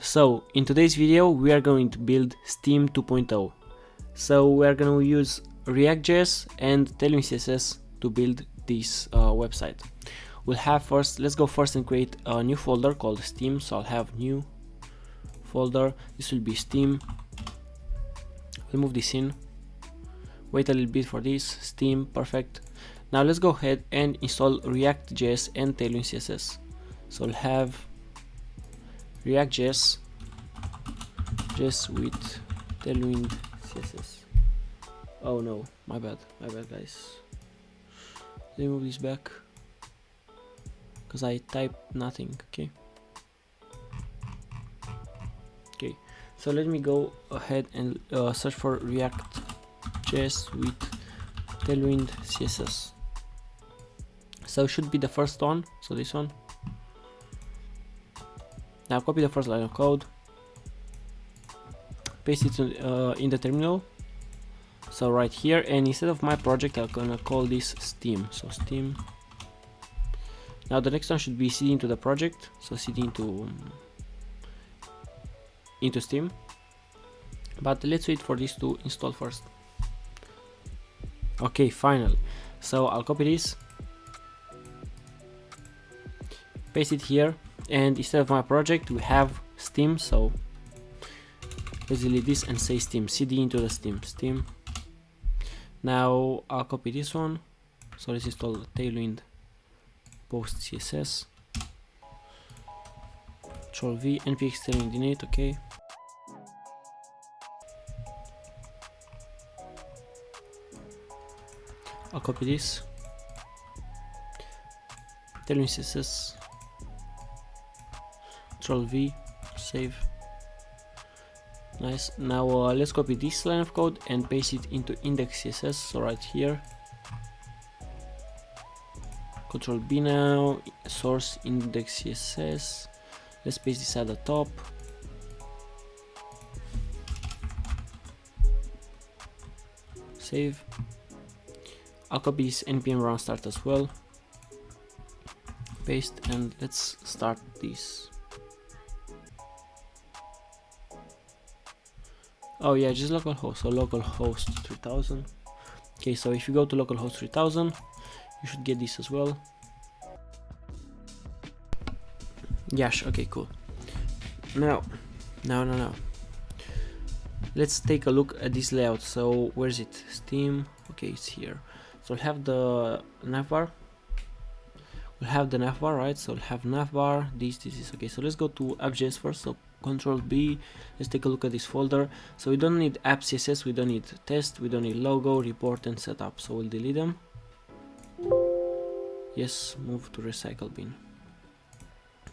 So in today's video we are going to build Steam 2.0. So we are going to use React.JS and Tailwind CSS to build this website. Let's go first and create a new folder called Steam. So I'll have new folder. This will be Steam. We'll move this in. Wait a little bit for this. Steam, perfect. Now let's go ahead and install React.js and Tailwind CSS. So I'll have React.js just with Tailwind CSS. Oh no, my bad guys. Let me move this back because I typed nothing. Okay, so let me go ahead and search for React.js with Tailwind CSS. So it should be the first one, so this one. Now copy the first line of code, paste it in the terminal, so right here, and instead of my project I'm gonna call this Steam. So Steam. Now the next one should be cd into the project, so cd into Steam, but let's wait for this to install first. Okay, finally. So I'll copy this, paste it here, and instead of my project we have Steam, so let's delete this and say Steam, cd into the Steam. Now I'll copy this one, so let's install Tailwind post CSS, Control V, npx tailwind init. Okay, I'll copy this, Tailwind CSS, Control V, save. Nice. Now let's copy this line of code and paste it into index CSS. So right here, Control B now, source index CSS. Let's paste this at the top. Save. I'll copy this npm run start as well. Paste, and let's start this. Oh yeah, just localhost, so localhost 3000. Okay, so if you go to localhost 3000, you should get this as well. Yash, okay, cool. Now, let's take a look at this layout. So where is it? Steam, okay, it's here. So we'll have the navbar. We'll have the navbar, right? So we'll have navbar, this is okay. So let's go to app.js first. So Control B, let's take a look at this folder. So we don't need app CSS, we don't need test, we don't need logo, report, and setup. So we'll delete them. Yes, move to recycle bin.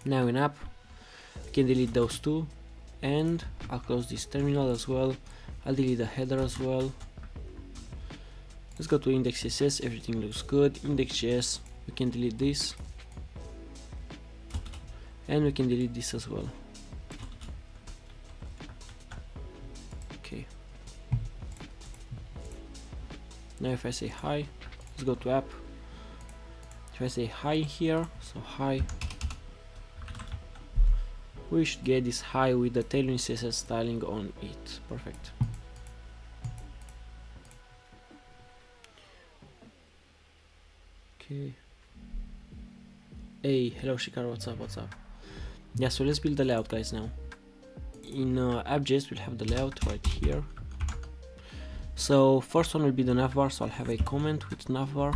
Now in app, we can delete those two, and I'll close this terminal as well. I'll delete the header as well. Let's go to index CSS, everything looks good. Index.js, we can delete this, and we can delete this as well. Okay. Now if I say hi, let's go to app. If I say hi here, so hi, we should get this hi with the Tailwind CSS styling on it. Perfect. Okay. Hey, hello Shikar, what's up? Yeah, so let's build the layout, guys. Now in app.js we'll have the layout right here. So first one will be the navbar, so I'll have a comment with navbar.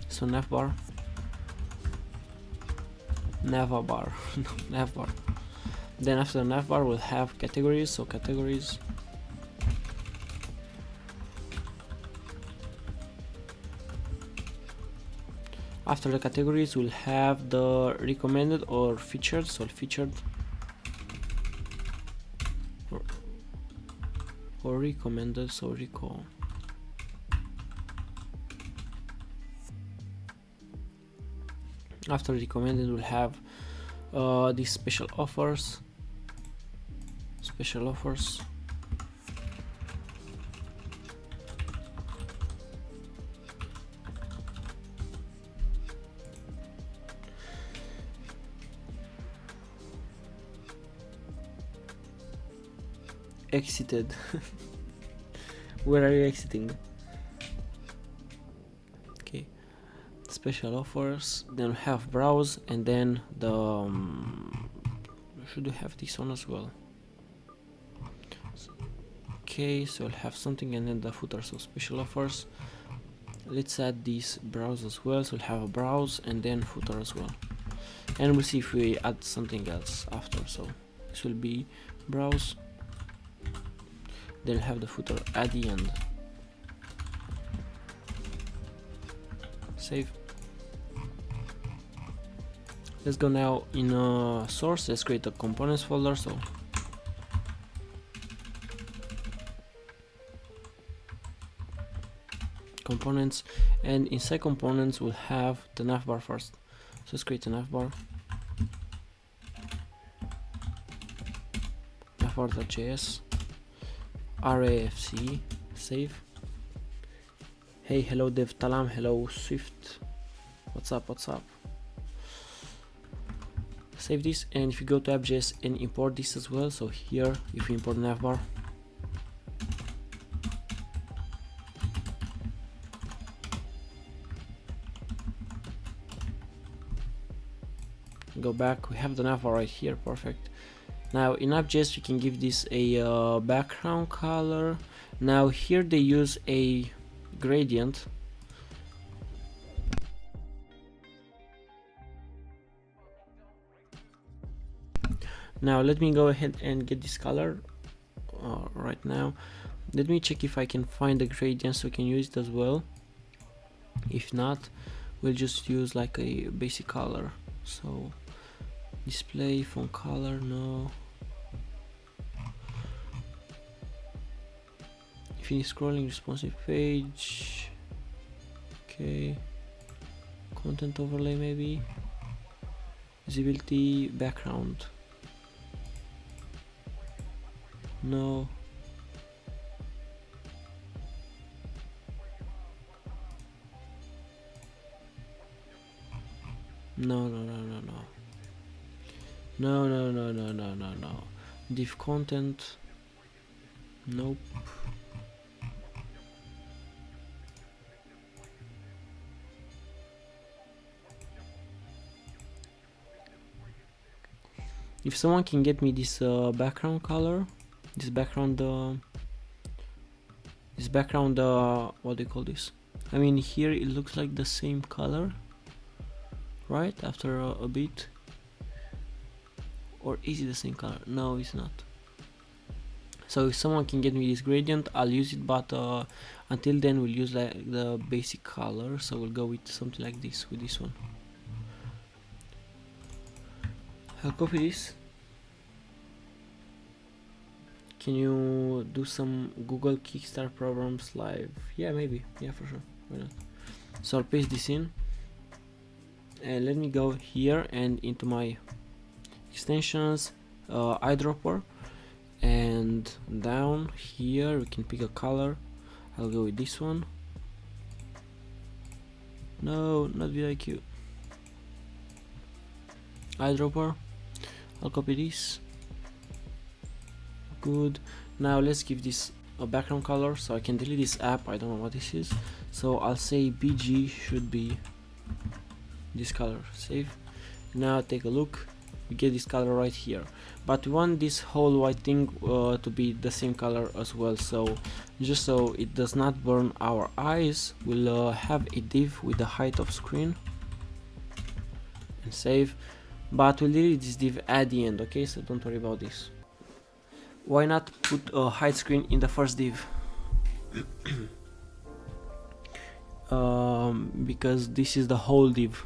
So navbar. Then after the navbar we'll have categories, so categories. After the categories we'll have the recommended or featured, so featured or recommended, so recall. After recommended we'll have these special offers. exited. Where are you exiting? Okay, special offers, then we have browse, and then the should we have this one as well? Okay, so we'll have something, and then the footer, so special offers. Let's add this browse as well, so we'll have a browse and then footer as well, and we'll see if we add something else after. So this will be browse, then we'll have the footer at the end. Save. Let's go now in source. Let's create a components folder. So components, and inside components we'll have the navbar first. So let's create a navbar. Navbar.js, RAFC, save. Hey, hello dev Talam, hello Swift, what's up, what's up? Save this, and if you go to app.js and import this as well, so here if you import navbar, go back, we have the navbar right here, perfect. Now in app.js we can give this a background color. Now here they use a gradient. Now let me go ahead and get this color right now. Let me check if I can find the gradient so we can use it as well. If not, we'll just use like a basic color. So display font color, no. Finish scrolling, responsive page. Okay, content overlay maybe. Visibility, background. No. No. No. Div content. Nope. If someone can get me this background color, this background, what do you call this? I mean, here it looks like the same color, right? After a bit, or is it the same color? No, it's not. So if someone can get me this gradient, I'll use it, but until then we'll use like the basic color. So we'll go with something like this, with this one. I'll copy this. Can you do some Google Kickstart programs live? Yeah, maybe. Yeah, for sure. Why not? So I'll paste this in, and let me go here and into my extensions, eyedropper, and down here we can pick a color. I'll go with this one. No, not vidIQ. Eyedropper. I'll copy this. Good. Now let's give this a background color, so I can delete this app. I don't know what this is, so I'll say BG should be this color. Save. Now take a look. We get this color right here, but we want this whole white thing to be the same color as well. So just so it does not burn our eyes, we'll have a div with the height of screen, and save. But we'll delete this div at the end, okay? So don't worry about this. Why not put a hide screen in the first div? Because this is the whole div,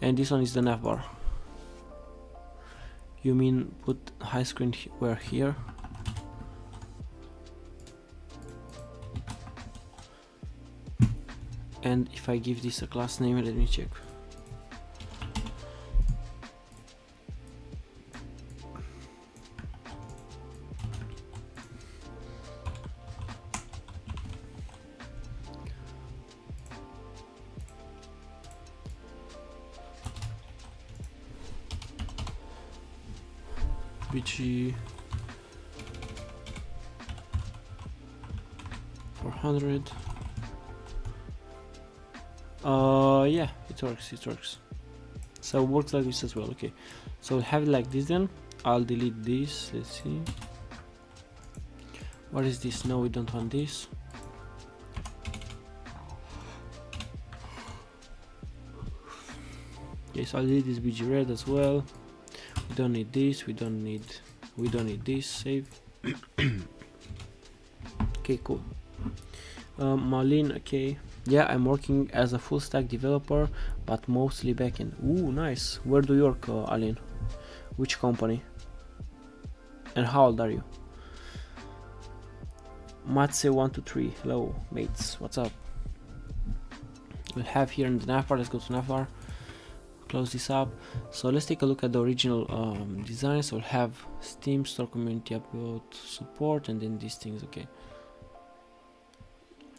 and this one is the navbar. You mean put hide screen where here? And if I give this a class name, let me check. BG 400. Yeah, it works. So it works like this as well. Okay, so we'll have it like this then. I'll delete this. Let's see, what is this? No, we don't want this. Okay, so I'll delete this BG red as well. We don't need this, we don't need this. Save. Okay, cool. Marlene, okay. Yeah, I'm working as a full stack developer, but mostly backend. Ooh, nice. Where do you work, Aline? Which company? And how old are you? Matse123. Hello, mates. What's up? We'll have here in the Navbar. Let's go to Navbar. Close this up. So let's take a look at the original design. So we'll have Steam store community about support and then these things. Okay.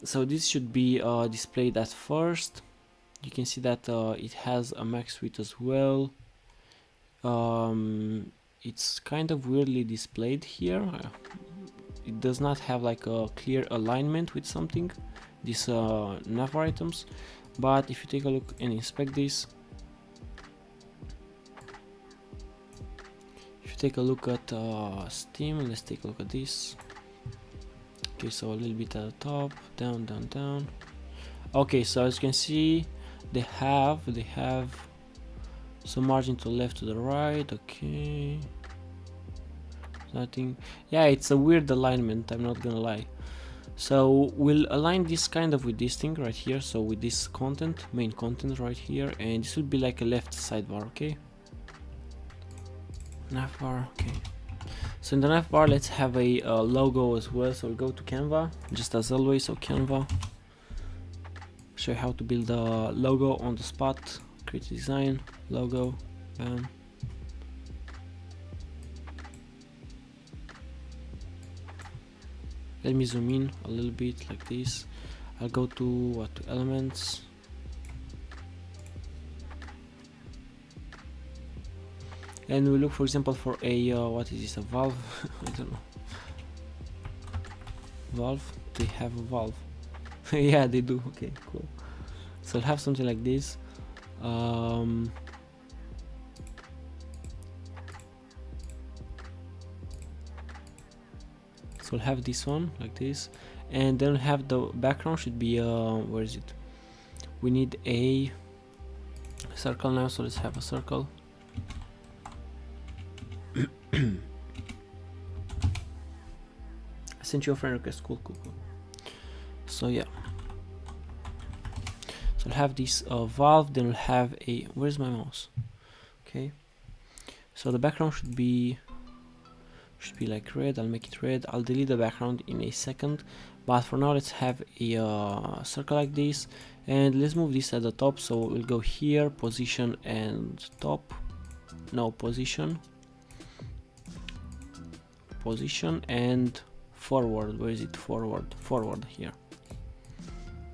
So this should be displayed at first. You can see that it has a max width as well. It's kind of weirdly displayed here. It does not have like a clear alignment with something, these Navbar items. But if you take a look and inspect this, if you take a look at Steam, let's take a look at this. Okay, so a little bit at the top, down. Okay, so as you can see, they have some margin to the left, to the right. Okay, nothing. Yeah, it's a weird alignment, I'm not gonna lie. So we'll align this kind of with this thing right here, so with this content, main content right here, and this will be like a left sidebar. Okay, Navbar. Okay, so in the Navbar, let's have a logo as well. So we'll go to Canva, just as always. So Canva, show you how to build a logo on the spot. Create a design, logo, bam. Let me zoom in a little bit like this. I'll go to to elements. And we look, for example, for a what is this, a valve? I don't know. Valve? They have a valve. Yeah, they do. Okay, cool. So I'll have something like this. So we'll have this one like this, and then we'll have the background should be where is it? We need a circle now, so let's have a circle. I sent you a friend request. Cool. So yeah, so I'll have this valve, then we'll have a, where's my mouse? Okay, so the background should be like red. I'll make it red. I'll delete the background in a second, but for now let's have a circle like this, and let's move this at the top. So we'll go here, position and top. No, position and forward. Where is it? Forward here.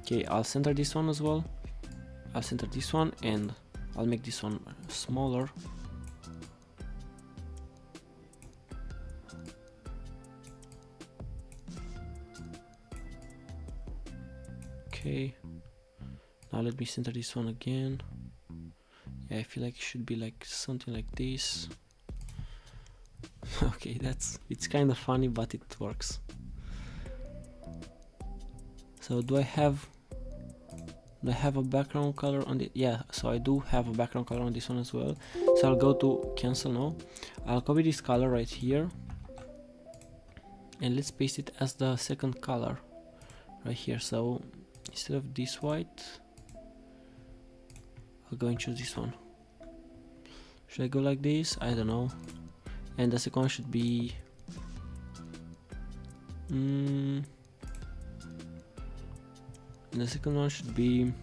Okay, I'll center this one as well. I'll center this one, and I'll make this one smaller. Okay, now let me center this one again. Yeah, I feel like it should be like something like this. Okay, it's kind of funny, but it works. So do I have a background color on the, yeah, so I do have a background color on this one as well. So I'll go to cancel now. I'll copy this color right here, and let's paste it as the second color right here. So instead of this white, I'll go and choose this one. Should I go like this? I don't know. And the second one should be and the second one should be,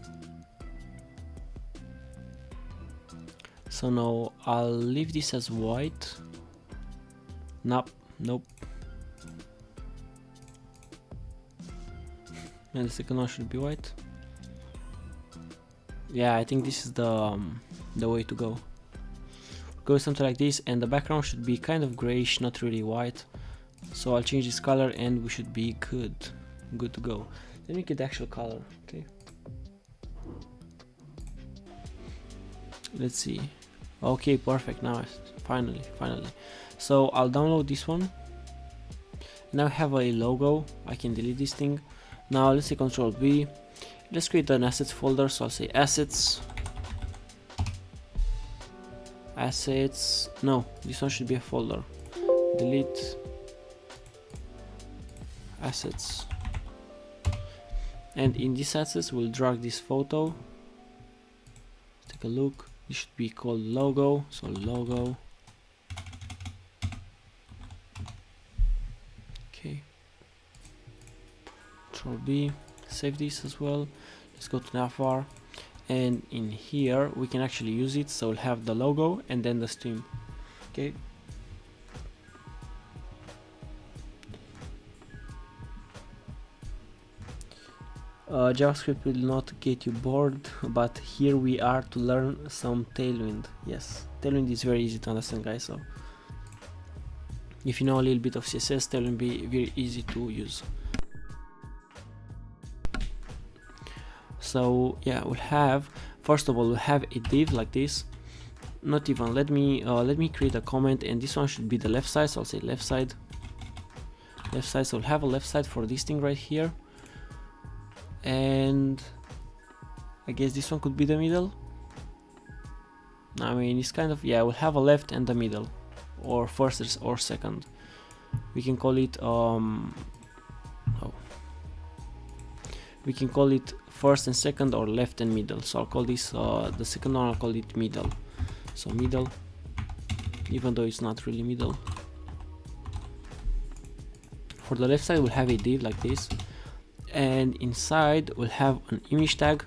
so now I'll leave this as white. Nope. And the second one should be white. Yeah, I think this is the way to go. Go something like this, and the background should be kind of grayish, not really white. So I'll change this color, and we should be good to go. Let me get the actual color. Okay, let's see. Okay, perfect. Now finally. So I'll download this one. Now I have a logo. I can delete this thing. Now let's say Control B. Let's create an assets folder. So I'll say assets. No, this one should be a folder. Delete assets. And in this assets, we'll drag this photo. Take a look. This should be called logo. So logo. Okay. Control B. Save this as well. Let's go to Navbar. And in here we can actually use it, so we'll have the logo and then the stream. Okay, JavaScript will not get you bored, but here we are to learn some Tailwind. Yes, Tailwind is very easy to understand, guys, so if you know a little bit of CSS, Tailwind will be very easy to use. So yeah, we'll have, first of all, we'll have a div like this. Not even, let me create a comment, and this one should be the left side, so I'll say left side. So we'll have a left side for this thing right here, and I guess this one could be the middle. I mean, it's kind of, yeah, we'll have a left and the middle, or first or second. We can call it we can call it first and second, or left and middle. So I'll call this the second one, I'll call it middle. So middle, even though it's not really middle. For the left side, we'll have a div like this, and inside we'll have an image tag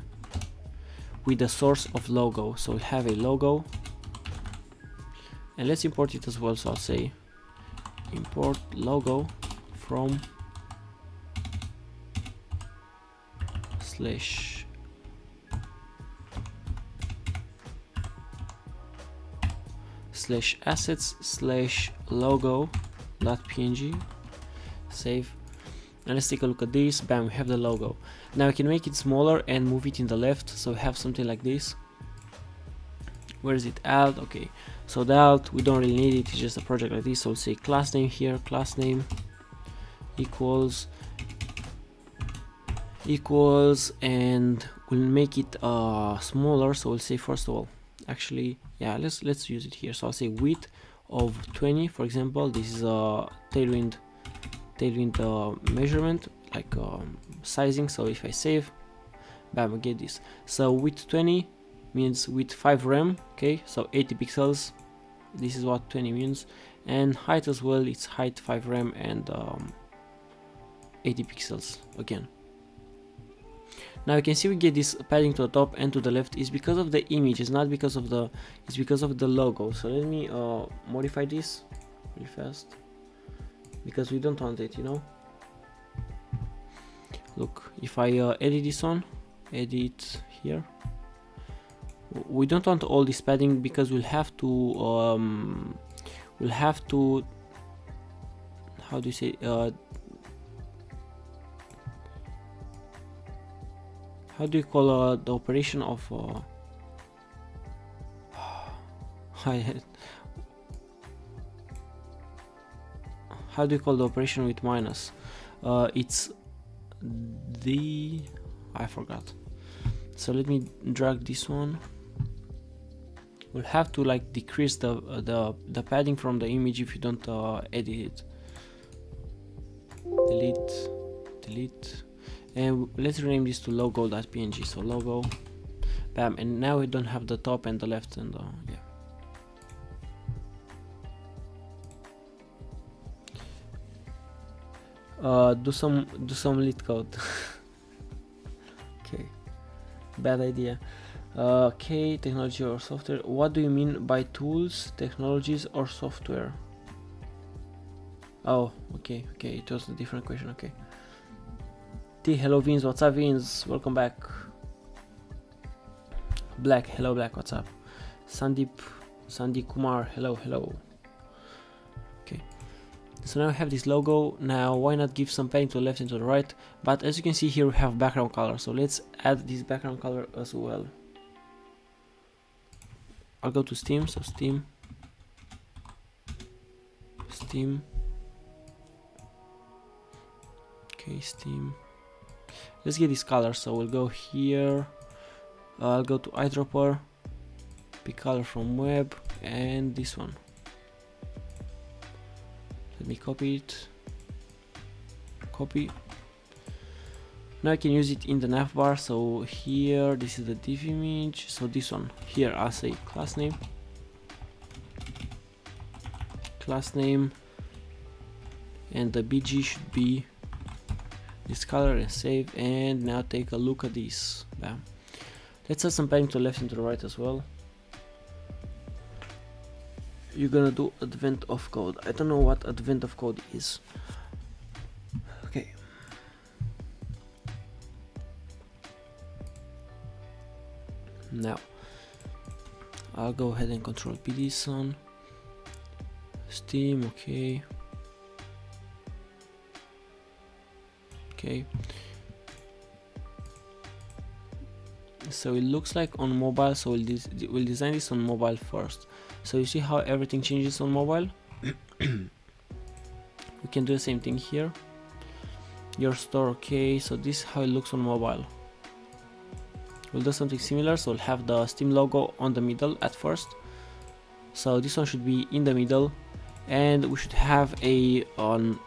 with the source of logo. So we'll have a logo, and let's import it as well. So I'll say import logo from slash assets slash logo dot png. Save, and let's take a look at this. Bam, we have the logo. Now we can make it smaller and move it in the left, so we have something like this. Where is it? Alt. Okay, so the alt, we don't really need it, it's just a project like this. So we'll say class name here, class name equals, and we'll make it smaller. So we'll say, first of all, actually, yeah, let's use it here. So I'll say width of 20, for example. This is a Tailwind measurement, like sizing. So if I save, bam, I get this. So width 20 means with 5 rem. Okay, so 80 pixels. This is what 20 means. And height as well, it's height 5 rem and 80 pixels again. Now you can see we get this padding to the top and to the left. Is because of the image, it's not because of the, it's because of the logo. So let me modify this really fast, because we don't want it, you know. Look, if I edit this one, edit here, we don't want all this padding, because we'll have to how do you say, how do you call the operation of how do you call the operation with minus? It's the, I forgot. So let me drag this one. We'll have to like decrease the padding from the image if you don't edit it. Delete, and let's rename this to logo.png. So logo, bam, and now we don't have the top and the left, and yeah. Do some lit code. Okay, bad idea. Okay, technology or software. What do you mean by tools, technologies, or software? Oh, okay, it was a different question. Okay. Hello Vince, what's up Vince? Welcome back. Black, hello Black, what's up? Sandeep Kumar, hello. Okay, So now we have this logo. Now why not give some padding to the left and to the right? But as you can see here we have background color, so let's add this background color as well. I'll go to Steam, so Steam, okay, Steam. Let's get this color, so we'll go here, I'll go to eyedropper, pick color from web, and this one. Let me copy it, copy. Now I can use it in the Navbar, so here, this is the div image, so this one, here I'll say class name, and the BG should be this color, and save. And now take a look at this. Bam. Let's add some padding to the left and to the right as well. You're gonna do advent of code. I don't know what advent of code is. Okay. Now I'll go ahead and control P this on Steam. Okay. So it looks like on mobile, so we'll design this on mobile first. So you see how everything changes on mobile? We can do the same thing here. Your store, okay, so this is how it looks on mobile. We'll do something similar, so we'll have the Steam logo on the middle at first. So this one should be in the middle, and we should have an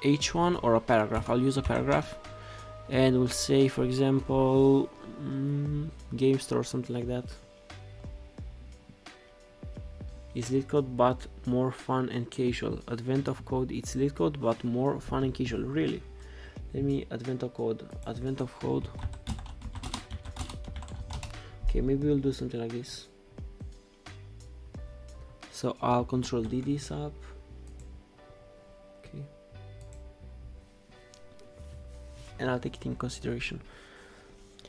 H1 or a paragraph. I'll use a paragraph, and we'll say, for example, game store or something like that. It's lit code but more fun and casual. Advent of code, it's lit code but more fun and casual. Really? Let me advent of code. Okay, maybe we'll do something like this. So I'll control D this up. Okay. And I'll take it in consideration.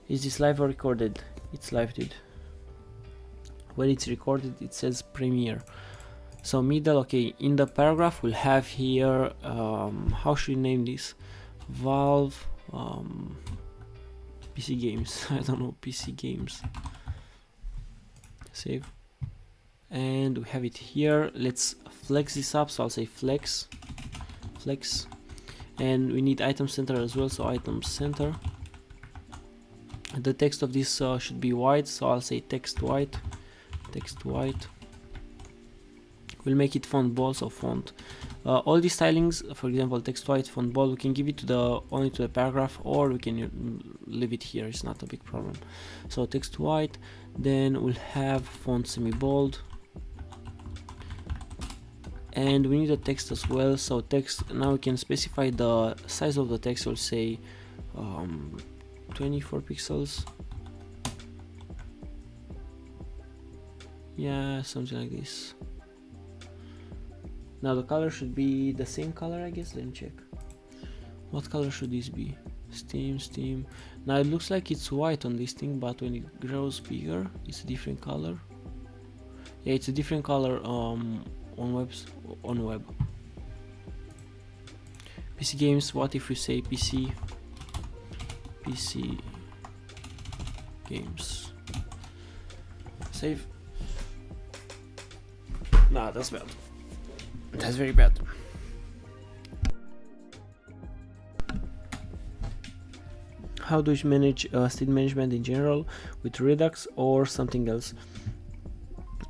Is this live or recorded? It's live, dude. When it's recorded, it says premiere. So middle, okay. In the paragraph, we'll have here, how should we name this? Valve PC games. I don't know, PC games. Save. And we have it here. Let's flex this up. So I'll say flex. And we need item center as well. So item center. The text of this should be white. So I'll say text white. We'll make it font bold, so font. All these stylings, for example, text white, font bold, we can give it to only to the paragraph, or we can leave it here. It's not a big problem. So text white, then we'll have font semi bold, and we need a text as well. So text, now we can specify the size of the text. We'll say 24 pixels. Yeah, something like this. Now the color should be the same color, I guess. Let me check. What color should this be? Steam. Now it looks like it's white on this thing, but when it grows bigger, it's a different color. Yeah, it's a different color on web. PC games. What if we say PC games? Save. Nah, that's bad. That's very bad. How do you manage state management in general with Redux or something else?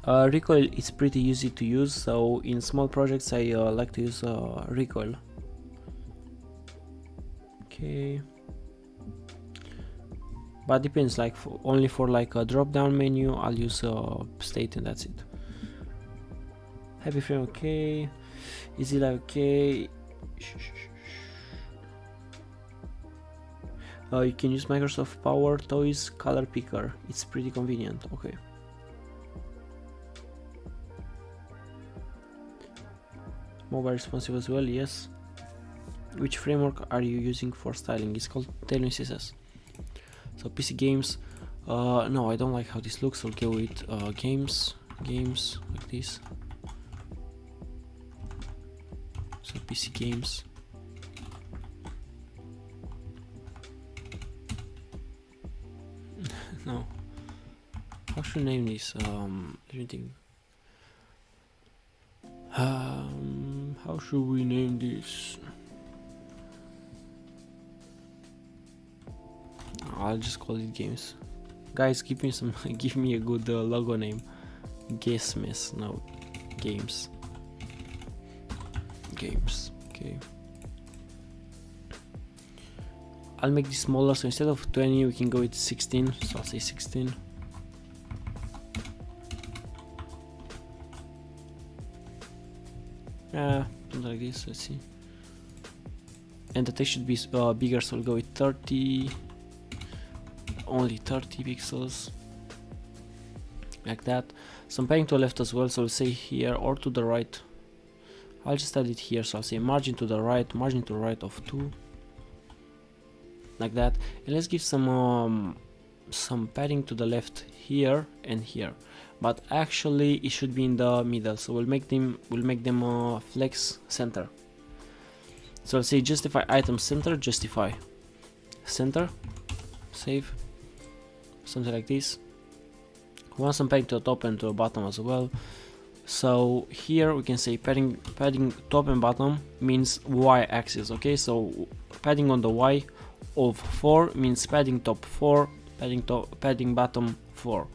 Recoil is pretty easy to use, so in small projects I like to use Recoil. Okay. But depends, like only for like a drop down menu I'll use state and that's it. Happy frame, okay. Easy live, okay. You can use Microsoft Power Toys color picker. It's pretty convenient. Okay. Mobile responsive as well, yes. Which framework are you using for styling? It's called Tailwind CSS. So PC games. No, I don't like how this looks. I'll go with games like this. So PC games. No. How should I name this? Let me think. How should we name this? I'll just call it games. Guys, give me some. Give me a good logo name. Guessmas. No, games. Games. Okay. I'll make this smaller, so instead of 20 we can go with 16, so I'll say 16. Something like this, let's see. And the text should be bigger, so we'll go with 30, only 30 pixels, like that. Some padding to the left as well, so we'll say here or to the right. I'll just add it here, so I'll say margin to the right of 2. Like that, and let's give some padding to the left here and here, but actually it should be in the middle, so we'll make them flex center. So I'll say justify item center, justify center, save, something like this. We want some padding to the top and to the bottom as well, so here we can say padding top and bottom means y axis. Okay, so padding on the y of 4 means padding top 4, padding bottom 4.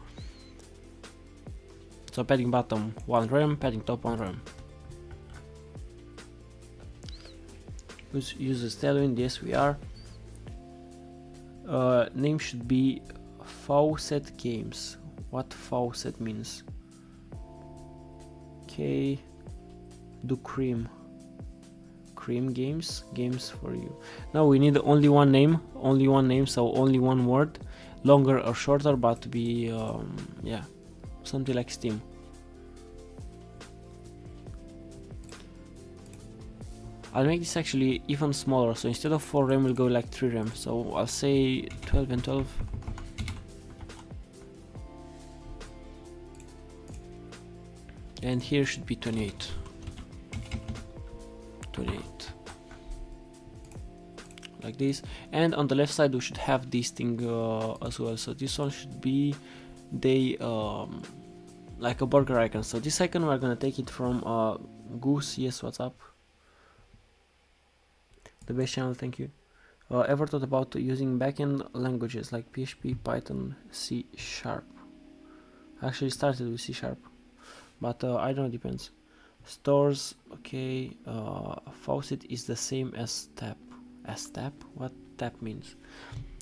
So padding bottom 1 rem, padding top 1 rem. Uses Tailwind, yes we are. Name should be Faucet Games. What faucet means? Okay, do cream games for you. Now we need only one name, so only one word, longer or shorter, but to be yeah, something like Steam. I'll make this actually even smaller, so instead of 4 rem we'll go like 3 rem, so I'll say 12 and 12. And here should be 28. Like this, and on the left side we should have this thing as well, so this one should be like a burger icon. So this icon we're gonna take it from Goose. Yes, what's up? The best channel, thank you. Ever thought about using backend languages like PHP, Python, C#? Actually started with C#, but I don't know, depends. Stores, okay. Faucet is the same as tap. Tap? What tap means?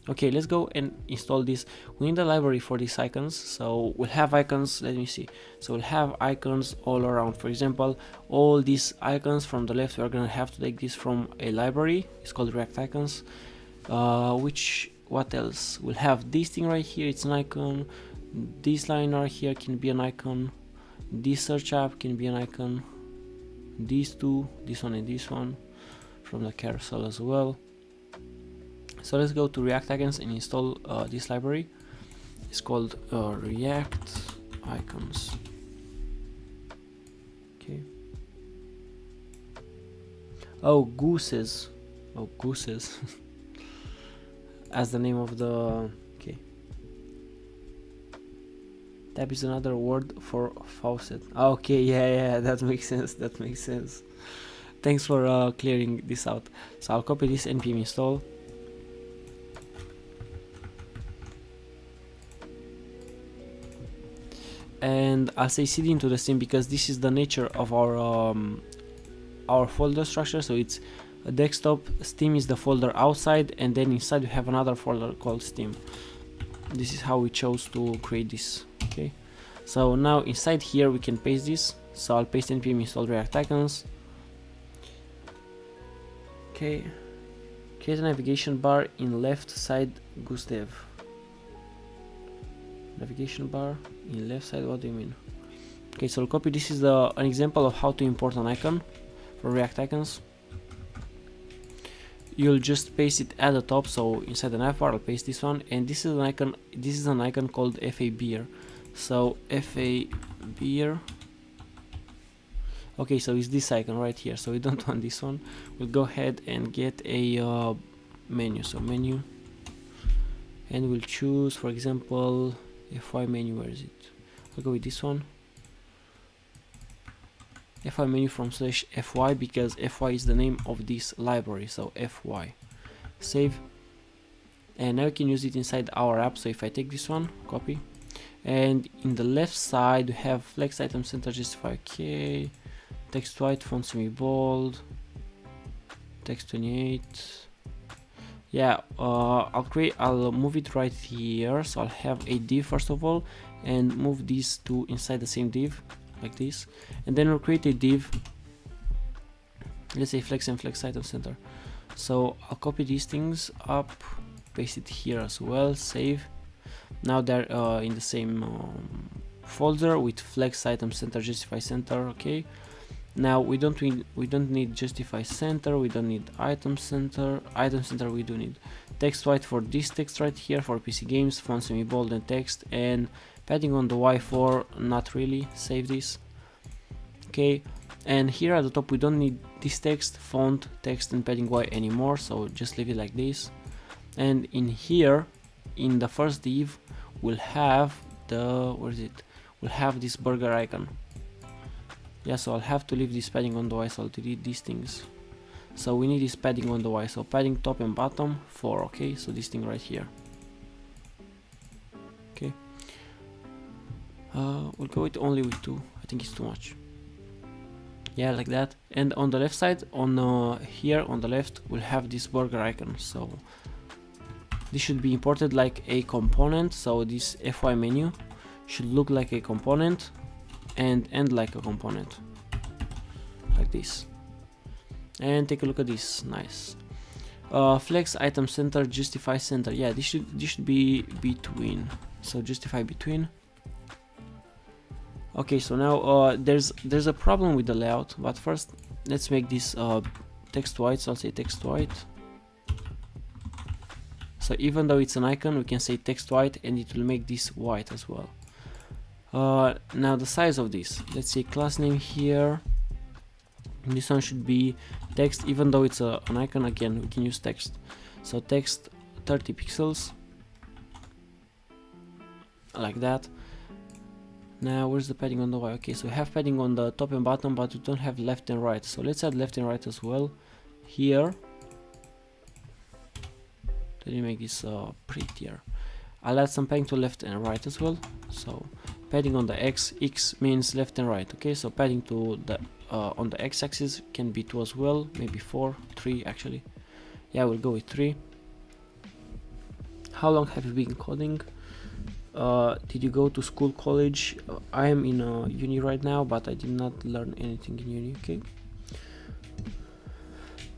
Okay, let's go and install this. We need a library for these icons, so we'll have icons. Let me see. So we'll have icons all around. For example, all these icons from the left, we're gonna have to take this from a library. It's called React Icons. What else? We'll have this thing right here. It's an icon. This line right here can be an icon. This search app can be an icon. These two, this one and this one, from the carousel as well. So let's go to React Icons and install this library. It's called React Icons. Okay. Oh, gooses. Oh, gooses. As the name of the. Okay. Tab is another word for faucet. Okay, yeah, that makes sense. Thanks for clearing this out. So I'll copy this npm install. And I'll say cd into the Steam because this is the nature of our folder structure. So it's a desktop, Steam is the folder outside, and then inside we have another folder called Steam. This is how we chose to create this. Okay, so now inside here we can paste this. So I'll paste npm install React Icons. Okay, create a navigation bar in left side Gustav. Navigation bar in left side, what do you mean? Okay, so I'll copy. This is an example of how to import an icon for React Icons. You'll just paste it at the top, so inside the navbar I'll paste this one, and this is an icon. This is an icon called FA beer. So FA beer. Okay, so it's this icon right here, so we don't want this one. We'll go ahead and get a menu, so menu, and we'll choose, for example, FY menu. Where is it? I'll go with this one, FY menu from /FY, because FY is the name of this library, so FY. Save, and now we can use it inside our app. So if I take this one, copy, and in the left side we have flex item center justify, okay, text white, font semi bold, text 28. Yeah, I'll move it right here. So I'll have a div first of all, and move these two inside the same div like this, and then we'll create a div, let's say flex and flex item center. So I'll copy these things up, paste it here as well, save. Now they're in the same folder with flex item center justify center. Okay, now we don't need justify center, we don't need item center. We do need text white for this text right here for PC games, font semi bold and text, and padding on the Y4, not really. Save this. Okay, and here at the top we don't need this text, font, text and padding Y anymore, so just leave it like this. And in here, in the first div, we'll have the, where is it? We'll have this burger icon. Yeah, so I'll have to leave this padding on the Y, so I'll delete these things. So we need this padding on the Y, so padding top and bottom 4. Okay, so this thing right here. Okay, we'll go with only with 2. I think it's too much. Yeah, like that. And on the left side, on here on the left, we'll have this burger icon. So this should be imported like a component. So this FY menu should look like a component and end like a component, like this. And take a look at this. Nice. Flex item center, justify center. Yeah, this should be between. So justify between. Okay, so now there's a problem with the layout, but first let's make this text white. So I'll say text white. So even though it's an icon, we can say text white, and it will make this white as well. Now the size of this, let's say class name here. This one should be text, even though it's an icon. Again, we can use text. So text 30 pixels, like that. Now where's the padding on the Y? Okay, so we have padding on the top and bottom, but we don't have left and right. So let's add left and right as well here. Let me make this prettier. I'll add some padding to left and right as well. So padding on the X means left and right. Okay, so padding to the on the X-axis can be 2 as well, maybe 4, 3 actually. Yeah, we'll go with 3. How long have you been coding? Did you go to school, college? I am in uni right now, but I did not learn anything in uni. Okay,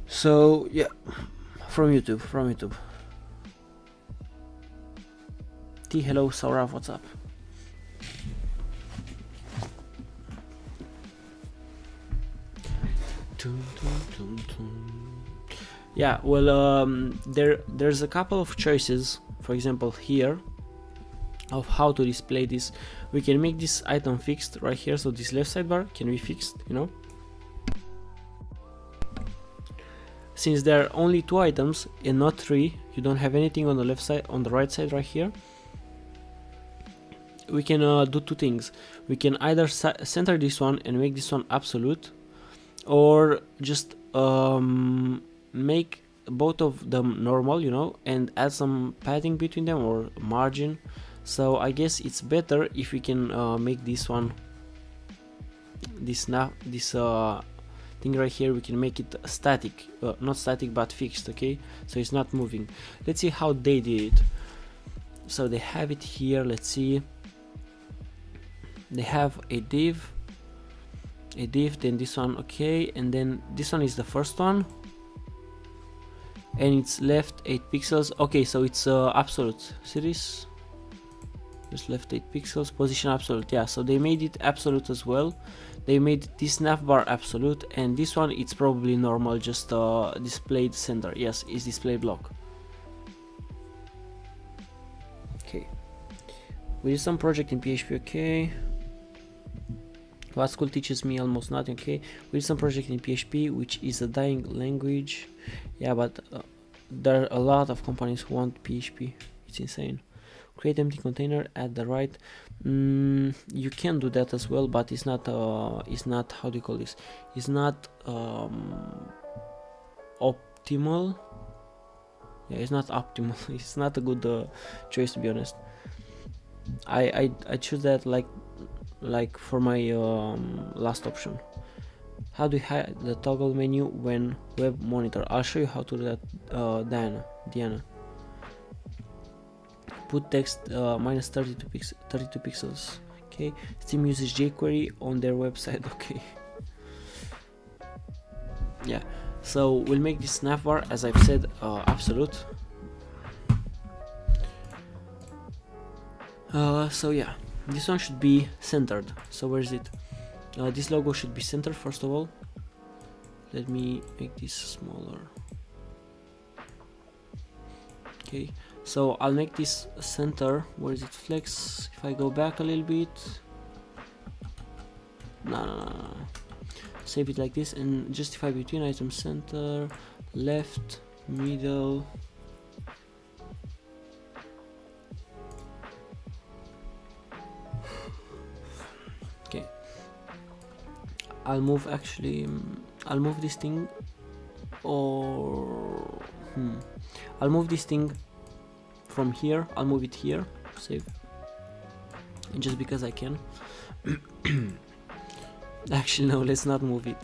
so yeah, from YouTube. Hello, Saurav, what's up? Yeah, well, there's a couple of choices. For example, here, of how to display this. We can make this item fixed right here, so this left sidebar can be fixed, you know. Since there are only 2 items and not 3, you don't have anything on the left side, on the right side right here. We can do 2 things. We can either center this one and make this one absolute, or just make both of them normal, you know, and add some padding between them or margin. So I guess it's better if we can make this one, this thing right here, we can make it static, not static but fixed. Okay, so it's not moving. Let's see how they did it. So they have it here. Let's see. They have a div, then this one. Okay, and then this one is the first one, and it's left 8 pixels. Okay, so it's absolute. See this? Just left 8 pixels, position absolute. Yeah, so they made it absolute as well. They made this navbar absolute, and this one it's probably normal, just displayed center. Yes, it's display block. Okay, we did some project in PHP. Okay, What school teaches me almost nothing. Okay, we did some project in PHP, which is a dying language. Yeah, but there are a lot of companies who want PHP. It's insane. Create empty container at the right. You can do that as well, but it's not how do you call this? It's not optimal. Yeah, it's not optimal. It's not a good choice, to be honest. I choose that like for my last option. How do you hide the toggle menu when web monitor? I'll show you how to do that, Diana. Put text minus 32 pixels. Okay, Steam uses jQuery on their website. Okay, yeah, so we'll make this navbar, as I've said, absolute. So yeah, this one should be centered. So where is it? This logo should be centered first of all. Let me make this smaller. Okay, so I'll make this center. Where is it? Flex. If I go back a little bit, no. Save it like this and justify between item center, left, middle. Okay, I'll move this thing, or I'll move this thing from here. I'll move it here. Save. And just because I can. Actually, no, let's not move it.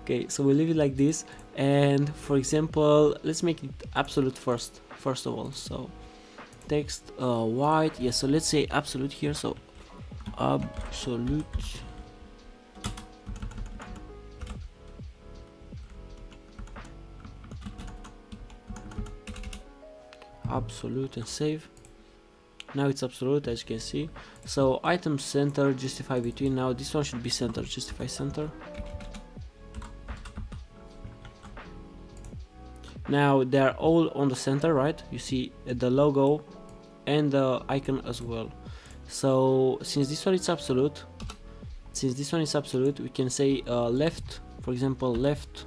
Okay, so we'll leave it like this. And for example, let's make it absolute first of all. So text white. Yeah, so let's say absolute here. So absolute. Absolute and save. Now it's absolute, as you can see. So item center, justify between. Now this one should be center, justify center. Now they're all on the center, right? You see the logo and the icon as well. So since this one is absolute, we can say left, for example, left,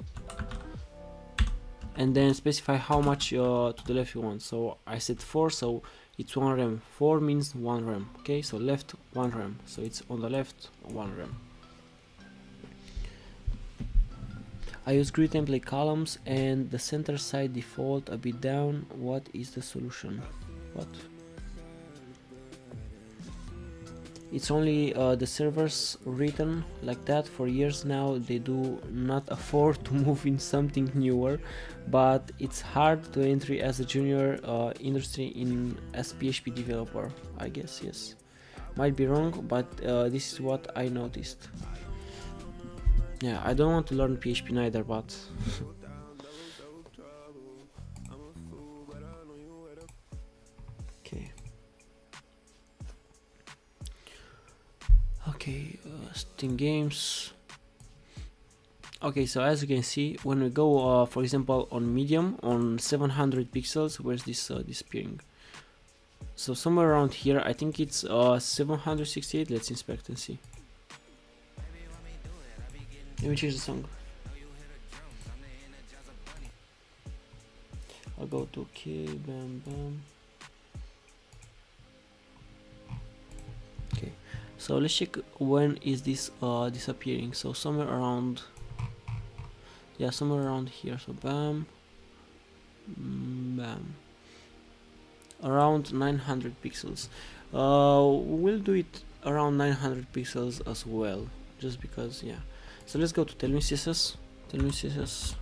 and then specify how much to the left you want. So I said 4, so it's 1 rem. 4 means 1 rem. Okay, so left 1 rem, so it's on the left 1 rem. I use grid template columns and the center side default a bit down. What is the solution? What? It's only the servers written like that for years now. They do not afford to move in something newer, but it's hard to enter as a junior industry as PHP developer, I guess. Yes, might be wrong, but this is what I noticed. Yeah, I don't want to learn PHP neither, but okay, Steam games. Okay, so as you can see, when we go for example on medium on 700 pixels, where's this disappearing? So somewhere around here, I think it's 768. Let's inspect and see. Let me change the song. I'll go to okay, bam bam. Okay, so let's check when is this disappearing. So somewhere around, yeah, somewhere around here. So bam bam, around 900 pixels. We'll do it around 900 pixels as well, just because, yeah. So let's go to Tailwind CSS. Tailwind CSS.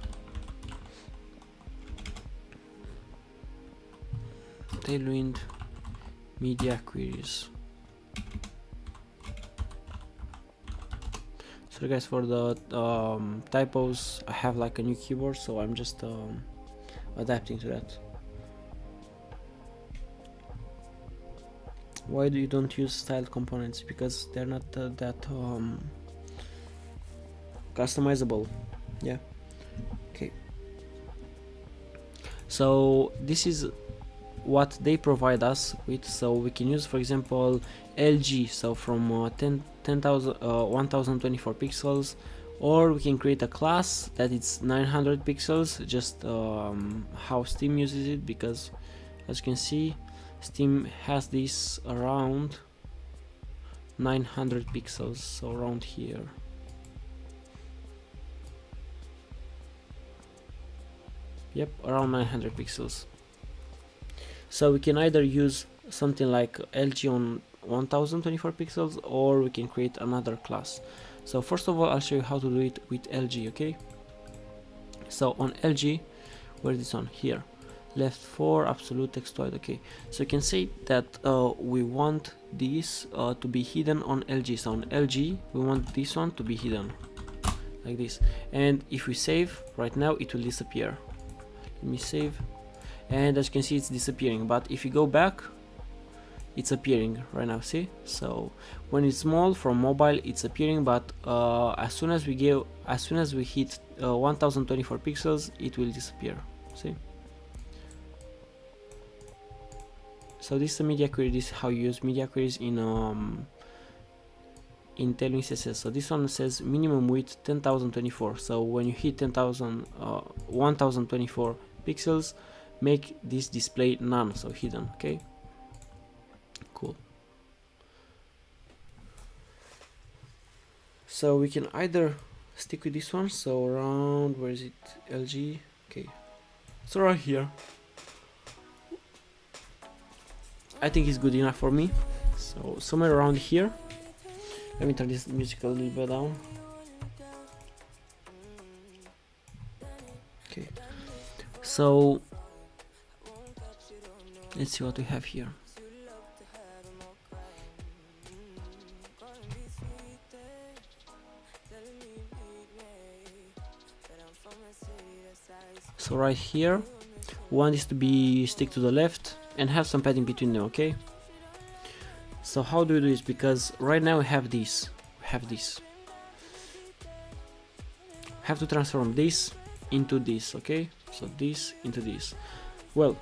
Tailwind media queries. So guys, for the typos, I have like a new keyboard, so I'm just adapting to that. Why do you don't use styled components? Because they're not that customizable. Yeah. Okay, so this is what they provide us with. So we can use, for example, LG, so from 10 1024 pixels, or we can create a class that it's 900 pixels, just how Steam uses it, because as you can see Steam has this around 900 pixels, so around here. Yep, around 900 pixels. So we can either use something like LG on 1024 pixels, or we can create another class. So first of all, I'll show you how to do it with LG, okay? So on LG, where is this on? Here. Left 4, absolute text wide, okay. So you can say that we want this to be hidden on LG. So on LG, we want this one to be hidden, like this. And if we save, right now it will disappear. Let me save, and as you can see it's disappearing, but if you go back, it's appearing right now, see? So when it's small from mobile it's appearing, but as soon as we hit 1024 pixels it will disappear, see? So this is a media query. This is how you use media queries in Tailwind CSS. So this one says minimum width 10,024. So when you hit 1024 pixels, make this display none, so hidden, okay? Cool. So we can either stick with this one, so around, where is it, LG, okay, so right here. I think it's good enough for me, so somewhere around here. Let me turn this music a little bit down. Okay, so let's see what we have here. So right here, we want this to be stick to the left and have some padding between them, okay? So how do we do this? Because right now we have this, have to transform this into this, okay? So this into this. Well,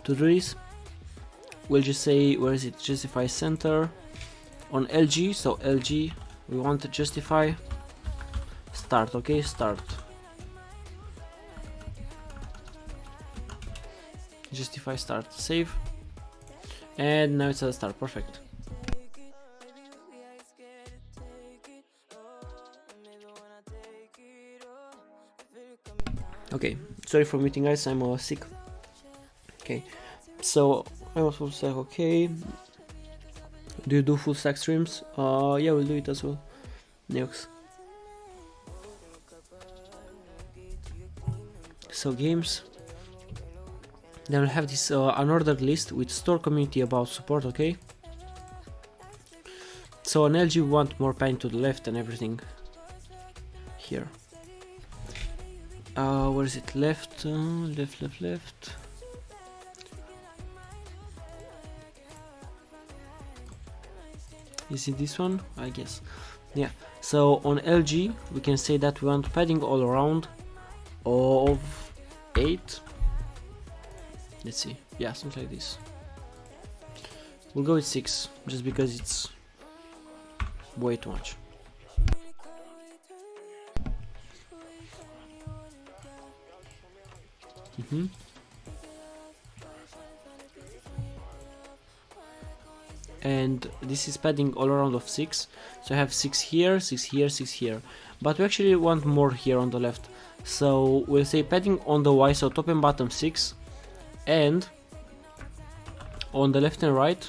to do this, we'll just say, where is it, justify center on LG. So LG, we want to justify start, okay? Start, justify start, save, and now it's at start. Perfect. Okay, sorry for muting, guys, I'm sick. Okay, so I was full stack, okay. Do you do full stack streams? Yeah, we'll do it as well. Next. So games. Then we'll have this unordered list with store community about support, okay? So on LG we want more padding to the left and everything. Here. Where is it? Left, left. Is it this one? I guess. Yeah. So on LG we can say that we want padding all around of 8. Let's see. Yeah, something like this. We'll go with 6 just because it's way too much. And this is padding all around of 6, so I have 6 here, 6 here, 6 here, but we actually want more here on the left, so we'll say padding on the Y, so top and bottom 6, and on the left and right,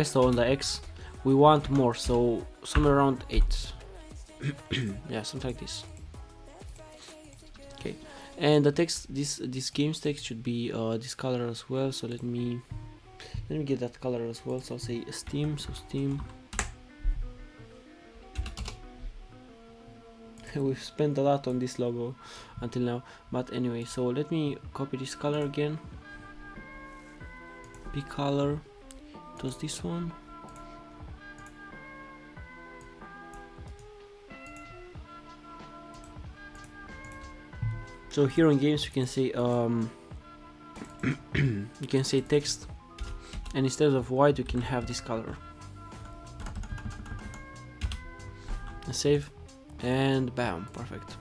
so on the X we want more, so somewhere around 8. Yeah, something like this. Okay, and the text, this game's text should be this color as well, so let me get that color as well. So I'll say Steam, so Steam. We've spent a lot on this logo until now, but anyway, so let me copy this color again. Big color, it was this one. So here on games you can say you can say text, and instead of white you can have this color. Save, and bam, perfect.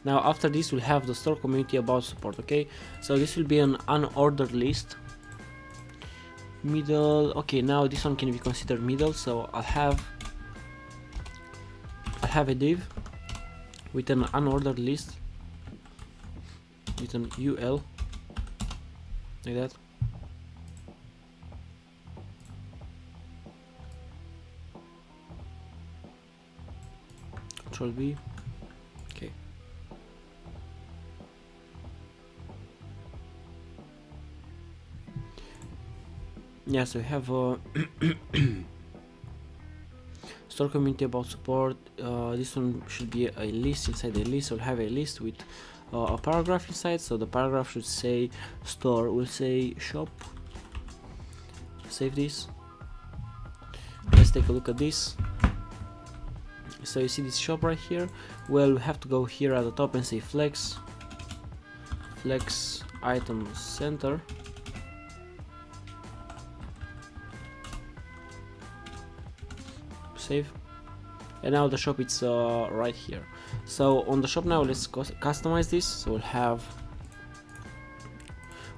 Now after this we'll have the store community about support. Okay, so this will be an unordered list. Middle, okay, now this one can be considered middle, so I'll have a div with an unordered list with an UL like that. Control B. Okay. Yeah, so we have a store community about support. This one should be a list. Inside the list we'll have a list with a paragraph inside, so the paragraph should say store, will say shop. Save this. Let's take a look at this. So you see this shop right here. Well, we have to go here at the top and say flex item center. Save, and now the shop it's right here. So on the shop now let's customize this. So we'll have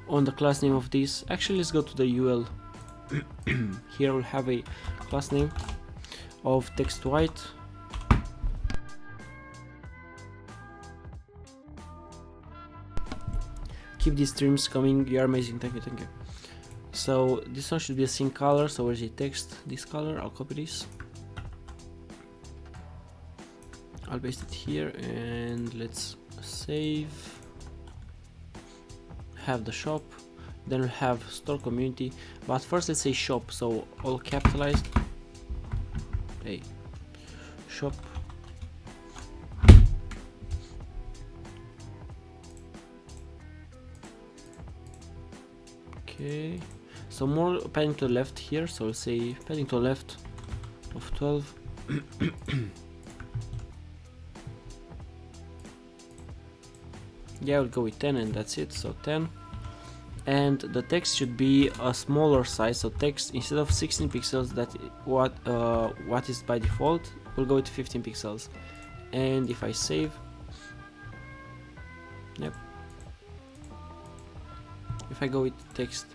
on the class name of this, actually let's go to the UL. Here we'll have a class name of text white. Keep these streams coming, you are amazing, thank you, thank you. So this one should be a sync color, so where's the text? This color, I'll copy this, I'll paste it here, and let's save. Have the shop, then we'll have store community, but first let's say shop, so all capitalized. Hey, shop. Okay, so more padding to the left here, so we'll say padding to the left of 12. Yeah, we'll go with 10 and that's it, so 10. And the text should be a smaller size, so text instead of 16 pixels, that what is by default, we'll go with 15 pixels. And if I save, yep, if I go with text,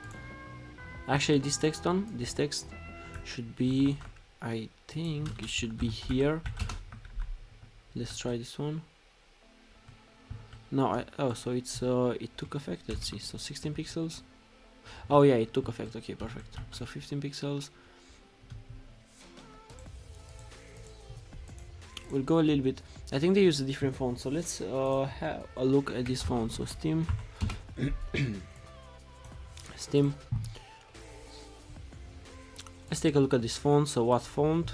actually this text should be, I think it should be here. Let's try this one. No, oh, so it's it took effect. Let's see, so 16 pixels. Oh yeah, it took effect. Okay, perfect. So 15 pixels. We'll go a little bit. I think they use a different font, so let's have a look at this font. So Steam. Steam. Let's take a look at this font. So what font?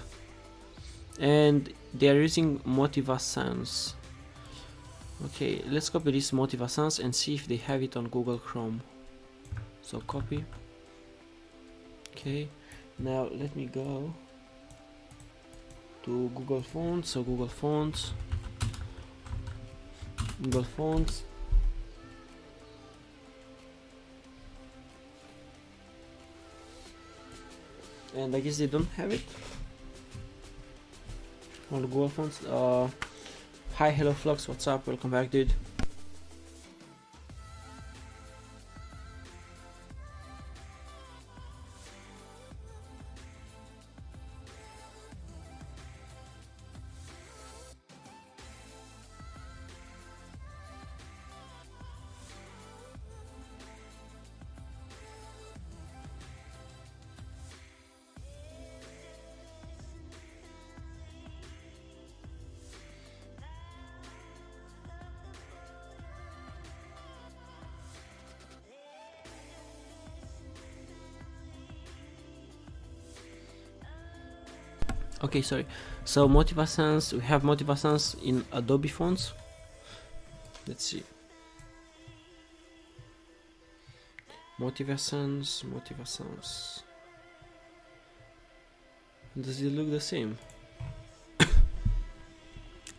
And they are using Motiva Sans. Okay, let's copy this Motiva Sans and see if they have it on Google Chrome. So copy. Okay, now let me go to Google Fonts. So Google Fonts, Google Fonts. And I guess they don't have it on Google Fonts. Hi, hello Flux, what's up? Welcome back, dude. Okay, sorry. So Motiva Sans, we have Motiva Sans in Adobe fonts. Let's see. Motiva Sans, Motiva Sans. Does it look the same?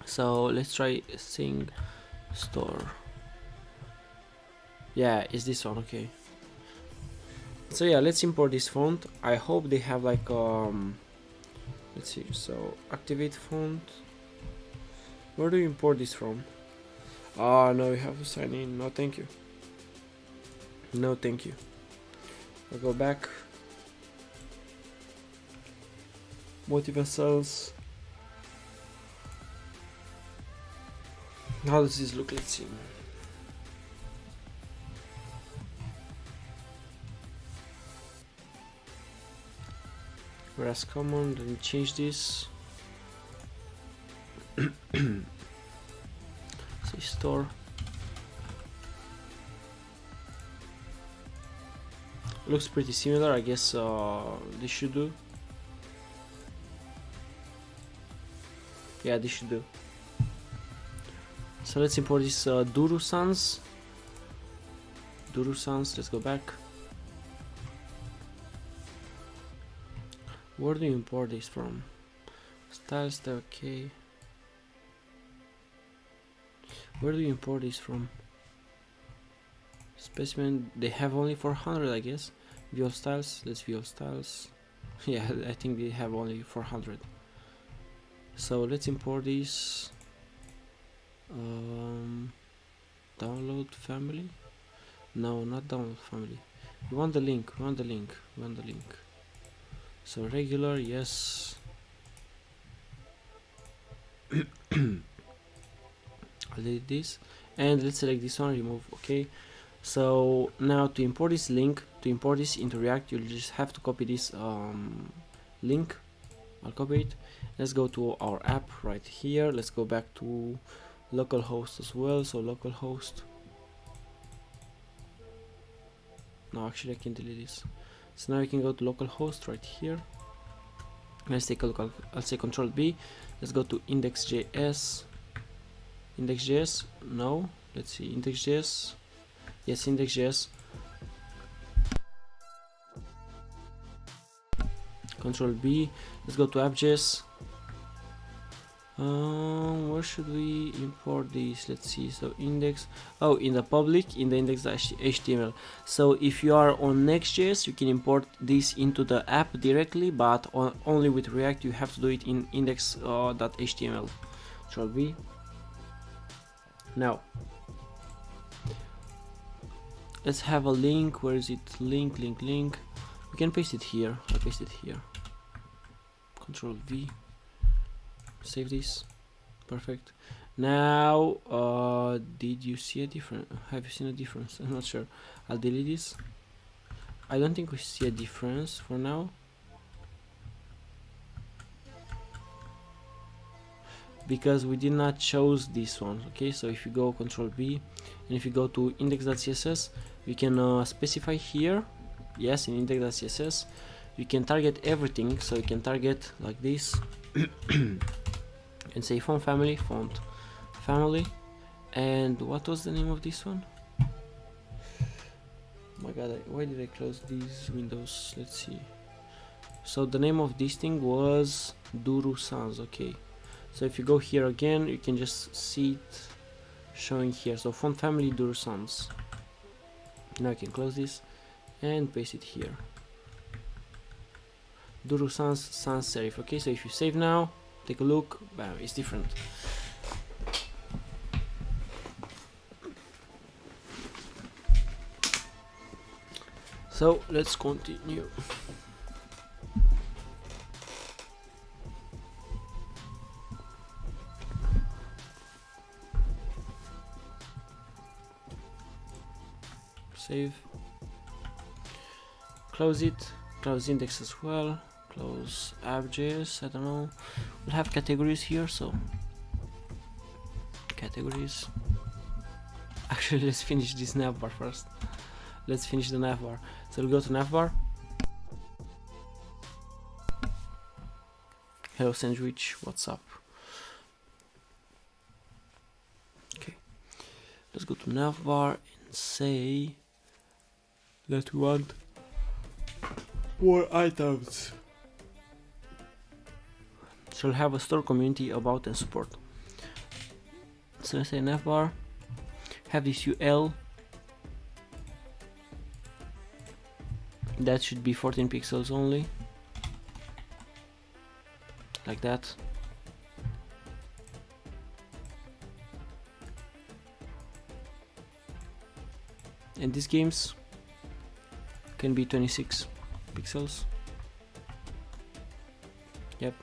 So let's try Sing Store. Yeah, it's this one. Okay. So yeah, let's import this font. I hope they have like let's see. So activate font. Where do you import this from? Ah, no, you have to sign in. No, thank you. No, thank you. I'll go back. Motive cells. How does this look? Let's see. Whereas common, then change this. Say store. Looks pretty similar, I guess. This should do. Yeah, this should do. So let's import this Duru Sans. Let's go back. Where do you import this from? Styles, okay. Where do you import this from? Specimen, they have only 400, I guess. View styles, let's view styles. Yeah, I think they have only 400. So let's import this. Download family. No, not download family. We want the link. So regular, yes. I'll delete this and let's select this one, remove. Okay, so now to import this link, to import this into React, you'll just have to copy this link. I'll copy it. Let's go to our app right here. Let's go back to localhost as well. So localhost. No, actually I can delete this. So now you can go to localhost right here. Let's take a look. I'll say Control B. Let's go to index.js. Index.js. No. Let's see. Index.js. Yes, index.js. Control B. Let's go to app.js. Where should we import this? Let's see. So index. Oh, in the public, in the index.html. So if you are on Next.js, you can import this into the app directly, but only with React you have to do it in index.html. Control V. Now let's have a link. Where is it? Link. We can paste it here. I'll paste it here. Control V. Save this. Perfect. Now did you see a difference? Have you seen a difference? I'm not sure. I'll delete this. I don't think we see a difference for now, because we did not choose this one. Okay, so if you go Control B and if you go to index.css, we can specify here. Yes, in index.css you can target everything. So you can target like this and say font family, and what was the name of this one? Oh my god, why did I close these windows? Let's see. So the name of this thing was Duru Sans. Okay, so if you go here again, you can just see it showing here. So font family Duru Sans. Now I can close this and paste it here. Duru Sans serif. Okay, so if you save now, take a look, bam, it's different. So let's continue. Save. Close it. Close index as well. Close app.js. I don't know. We'll have categories here, so categories. Actually, let's finish this navbar first. Let's finish the navbar. So we'll go to navbar. Hello sandwich, what's up? Okay, let's go to navbar and say that we want more items. So we'll have a store, community, about, and support. So let's say navbar, have this UL, that should be 14 pixels only, like that. And these games can be 26 pixels. Yep.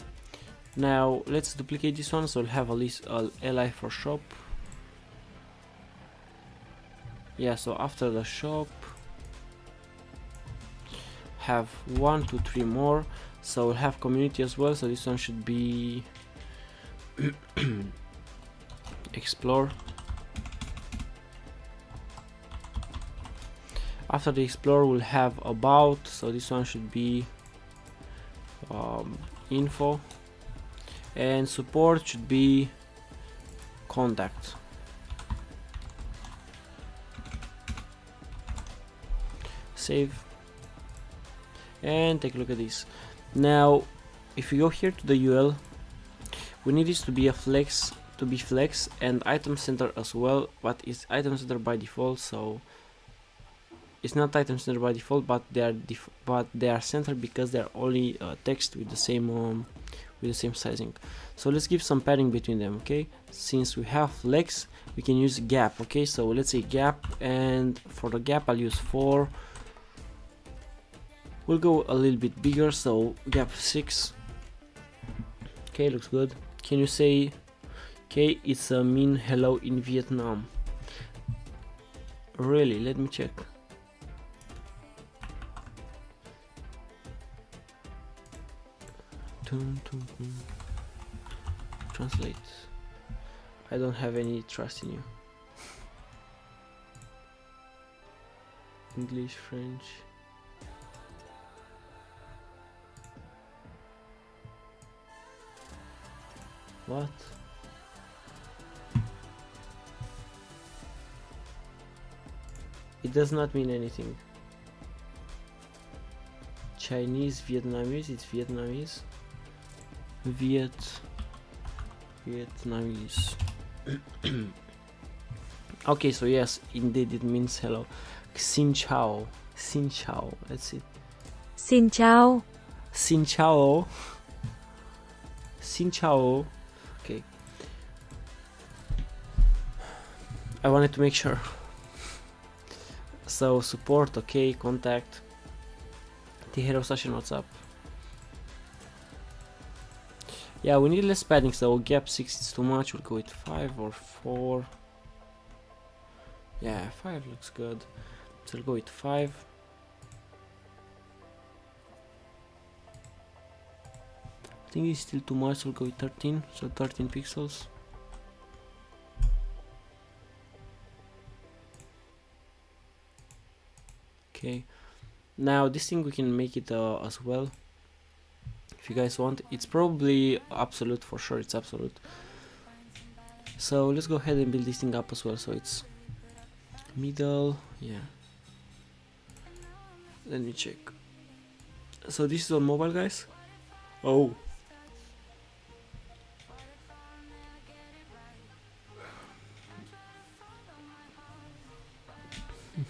Now let's duplicate this one, so we'll have a list li for shop. Yeah, so after the shop have 1, 2, 3 more, so we'll have community as well, so this one should be explore. After the explore we'll have about, so this one should be info, and support should be contact. Save and take a look at this. Now if you go here to the UL, we need this to be a flex, and item center as well, but it's item center by default, so it's not item center by default, but they are centered because they're only text with the same sizing. So let's give some padding between them. Okay, since we have flex, we can use gap. Okay, so let's say gap, and for the gap I'll use 4. We'll go a little bit bigger, so gap 6. Okay, looks good. Can you say, okay, it's a mean hello in Vietnam? Really? Let me check. Translate. I don't have any trust in you. English, French. What? It does not mean anything. Chinese, Vietnamese, it's Vietnamese. Vietnamese. Okay, so yes, indeed it means hello. Xin chào. Xin chào. That's it. Xin chào. Xin chào. Xin chào. Okay. I wanted to make sure. So support, okay, contact. The hero session, what's up? Yeah, we need less padding, so gap 6 is too much. We'll go with 5 or 4. Yeah, 5 looks good. So we'll go with 5. I think it's still too much, so we'll go with 13. So 13 pixels. Okay. Now this thing we can make it as well. If you guys want, it's probably absolute for sure, it's absolute. So let's go ahead and build this thing up as well. So it's middle, yeah. Let me check. So this is on mobile, guys. Oh.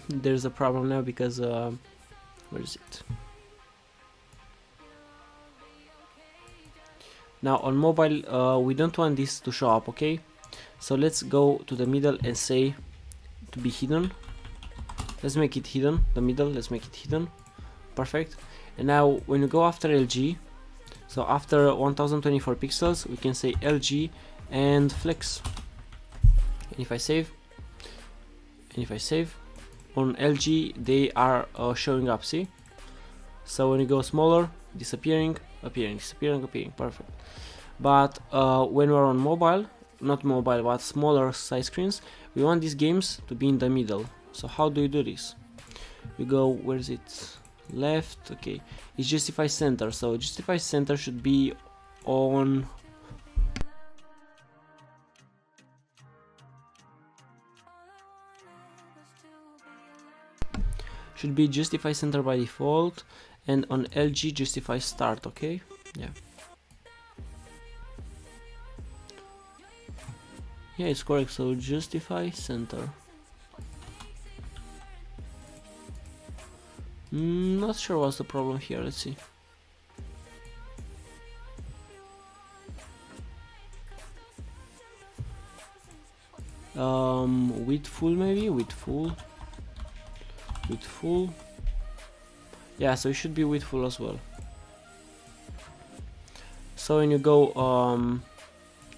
There's a problem now because where is it? Now on mobile we don't want this to show up, okay? So let's go to the middle and say to be hidden. Let's make it hidden, the middle, let's make it hidden. Perfect. And now when you go after LG, so after 1024 pixels we can say LG and flex. And if I save, on LG they are showing up, see? So when you go smaller, disappearing, appearing, disappearing, appearing, perfect. But when we're on mobile, not mobile but smaller size screens, we want these games to be in the middle. So how do you do this? You go, where is it? Left, okay, it's justify center. So justify center should be on justify center by default, and on LG justify start, okay? Yeah. Yeah, it's correct. So justify center. Not sure what's the problem here. Let's see. Width full, maybe width full. Yeah, so it should be width full as well. So when you go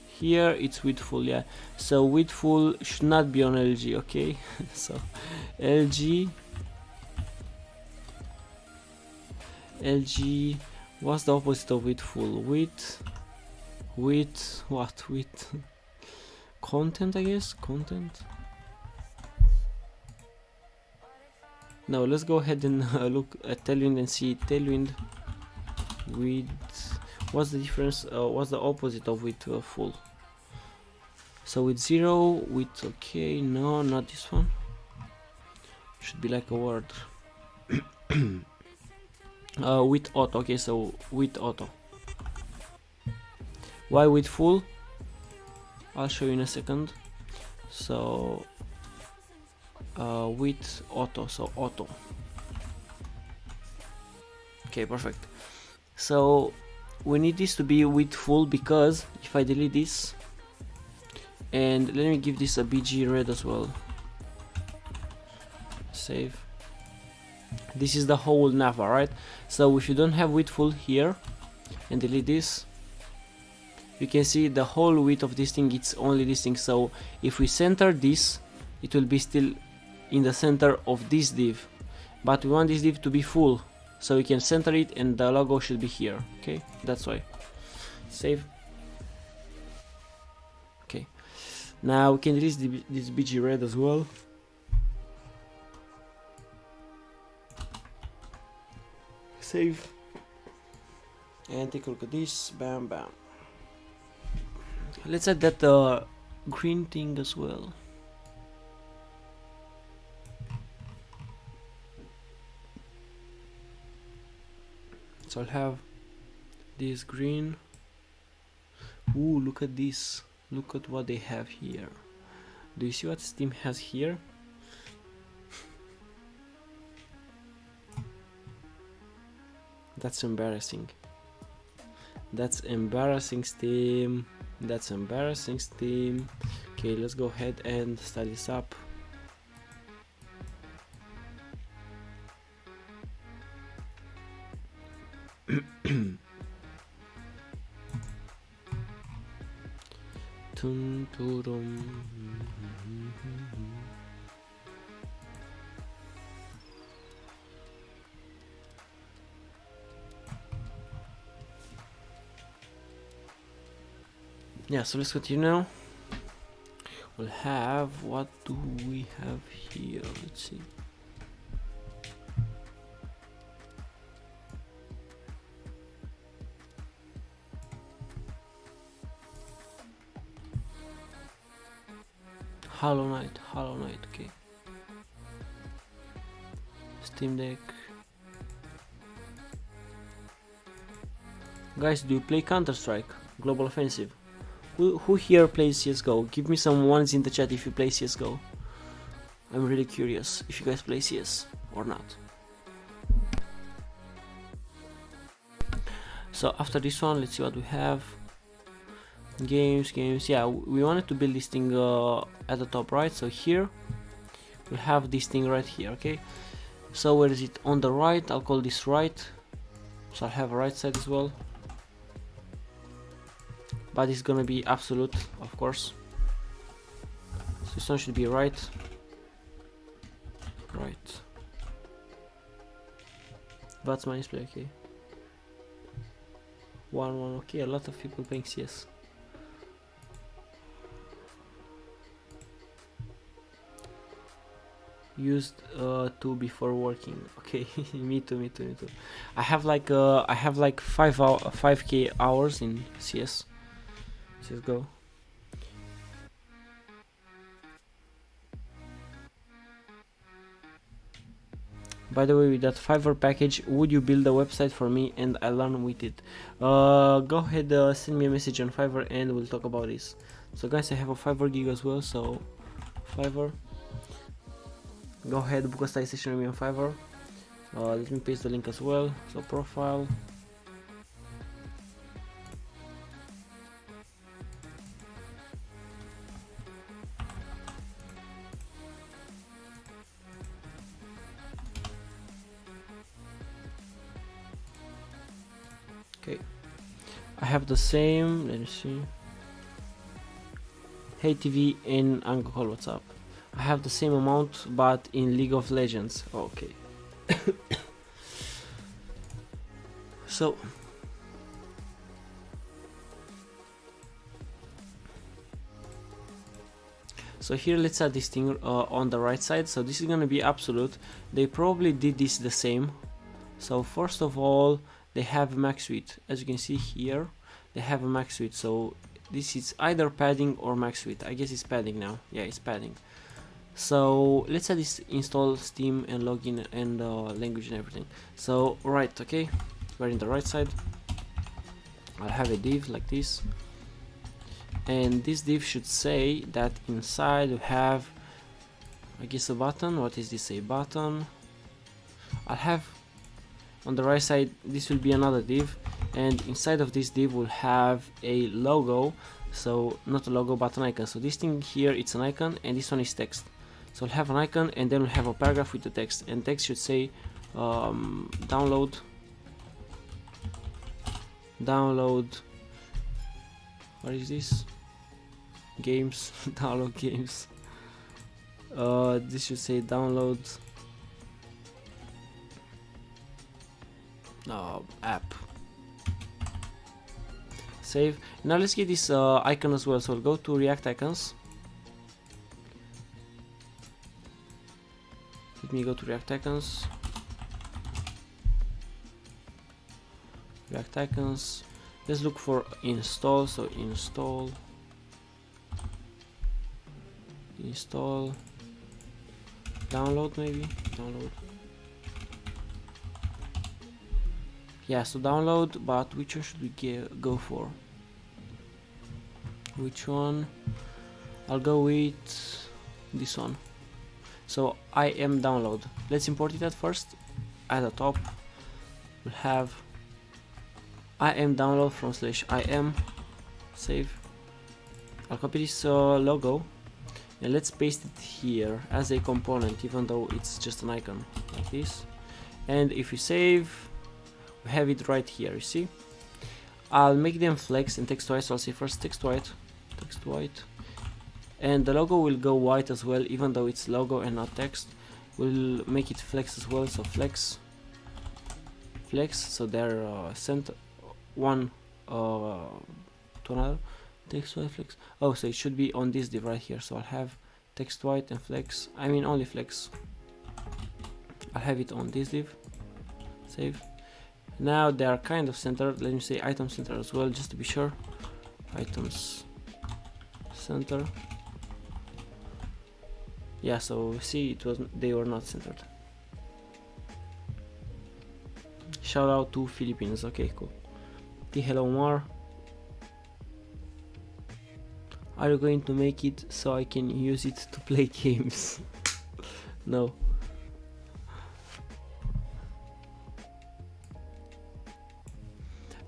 here, it's width full. Yeah, so width full should not be on LG. Okay. So LG, what's the opposite of width full? Width, what? Width content, I guess. Content. Now let's go ahead and look at Tailwind and see Tailwind width. What's the difference? What's the opposite of width full? So with 0, width, okay, no, not this one. Should be like a word. Width auto, okay, so width auto. Why width full? I'll show you in a second. So width auto, so auto. Okay, perfect. So we need this to be width full, because if I delete this, and let me give this a BG red as well. Save. This is the whole Navbar, right? So if you don't have width full here and delete this, you can see the whole width of this thing, it's only this thing. So if we center this, it will be still in the center of this div, but we want this div to be full, so we can center it and the logo should be here. Okay, that's why. Save. Okay, now we can release this BG red as well. Save and take a look at this. Bam, bam. Let's add that green thing as well. So I'll have this green. Ooh, look at this. Look at what they have here. Do you see what Steam has here? That's embarrassing. That's embarrassing, Steam. That's embarrassing, Steam. Okay, let's go ahead and start this up. Yeah, so let's continue now. We'll have, what do we have here? Let's see. Hollow Knight, okay. Steam Deck. Guys, do you play Counter-Strike? Global Offensive? Who here plays CSGO? Give me some ones in the chat if you play CSGO. I'm really curious if you guys play CS or not. So after this one, let's see what we have. Games. Yeah, we wanted to build this thing at the top right. So here we'll have this thing right here. Okay. So where is it? On the right. I'll call this right. So I'll have a right side as well. But it's gonna be absolute, of course. So this one should be right. That's my display, okay. 1-1, okay, a lot of people playing CS. Used to before working. Okay, me too. I have like 5K hours in CS. CSGO. By the way, with that Fiverr package, would you build a website for me and I learn with it? Go ahead, send me a message on Fiverr and we'll talk about this. So guys, I have a Fiverr gig as well, so Fiverr. Go ahead, book a study session with me on Fiverr. Let me paste the link as well. So profile. Okay, I have the same. Let me see. Hey TV in Angle, what's up? I have the same amount, but in League of Legends. Okay. So here let's add this thing on the right side. So this is gonna be absolute. They probably did this the same. So first of all, they have a max width. As you can see here, they have a max width. So this is either padding or max width. I guess it's padding now. Yeah, it's padding. So let's add this install Steam and login and language and everything. So right, okay, we're in the right side. I'll have a div like this, and this div should say that inside we have, I guess, a button. What is this? A button. I'll have on the right side, this will be another div, and inside of this div will have a logo. So not a logo but an icon. So this thing here, it's an icon, and this one is text. So we'll have an icon, and then we'll have a paragraph with the text, and text should say download, what is this? Games. Download games. This should say download app. Save. Now let's get this icon as well. So we'll go to React icons. Let me go to React icons. React icons. Let's look for install. So install, download, maybe download. Yeah, so download, but which one should we go for? Which one? I'll go with this one. So I am download. Let's import it at first. At the top we'll have I am download from /im. Save. I'll copy this logo and let's paste it here as a component, even though it's just an icon like this. And if we save, we have it right here. You see, I'll make them flex and text white. So I'll say first text white, and the logo will go white as well, even though it's logo and not text. We'll make it flex as well. So flex. So they're sent one to another. Text white flex. Oh, so it should be on this div right here. So I'll have text white and flex. I mean only flex. I'll have it on this div. Save. Now they are kind of centered. Let me say item center as well, just to be sure. Items center. Yeah, so see, they were not centered. Shout out to Philippines. Okay, cool. Hello Mar. Are you going to make it so I can use it to play games? No.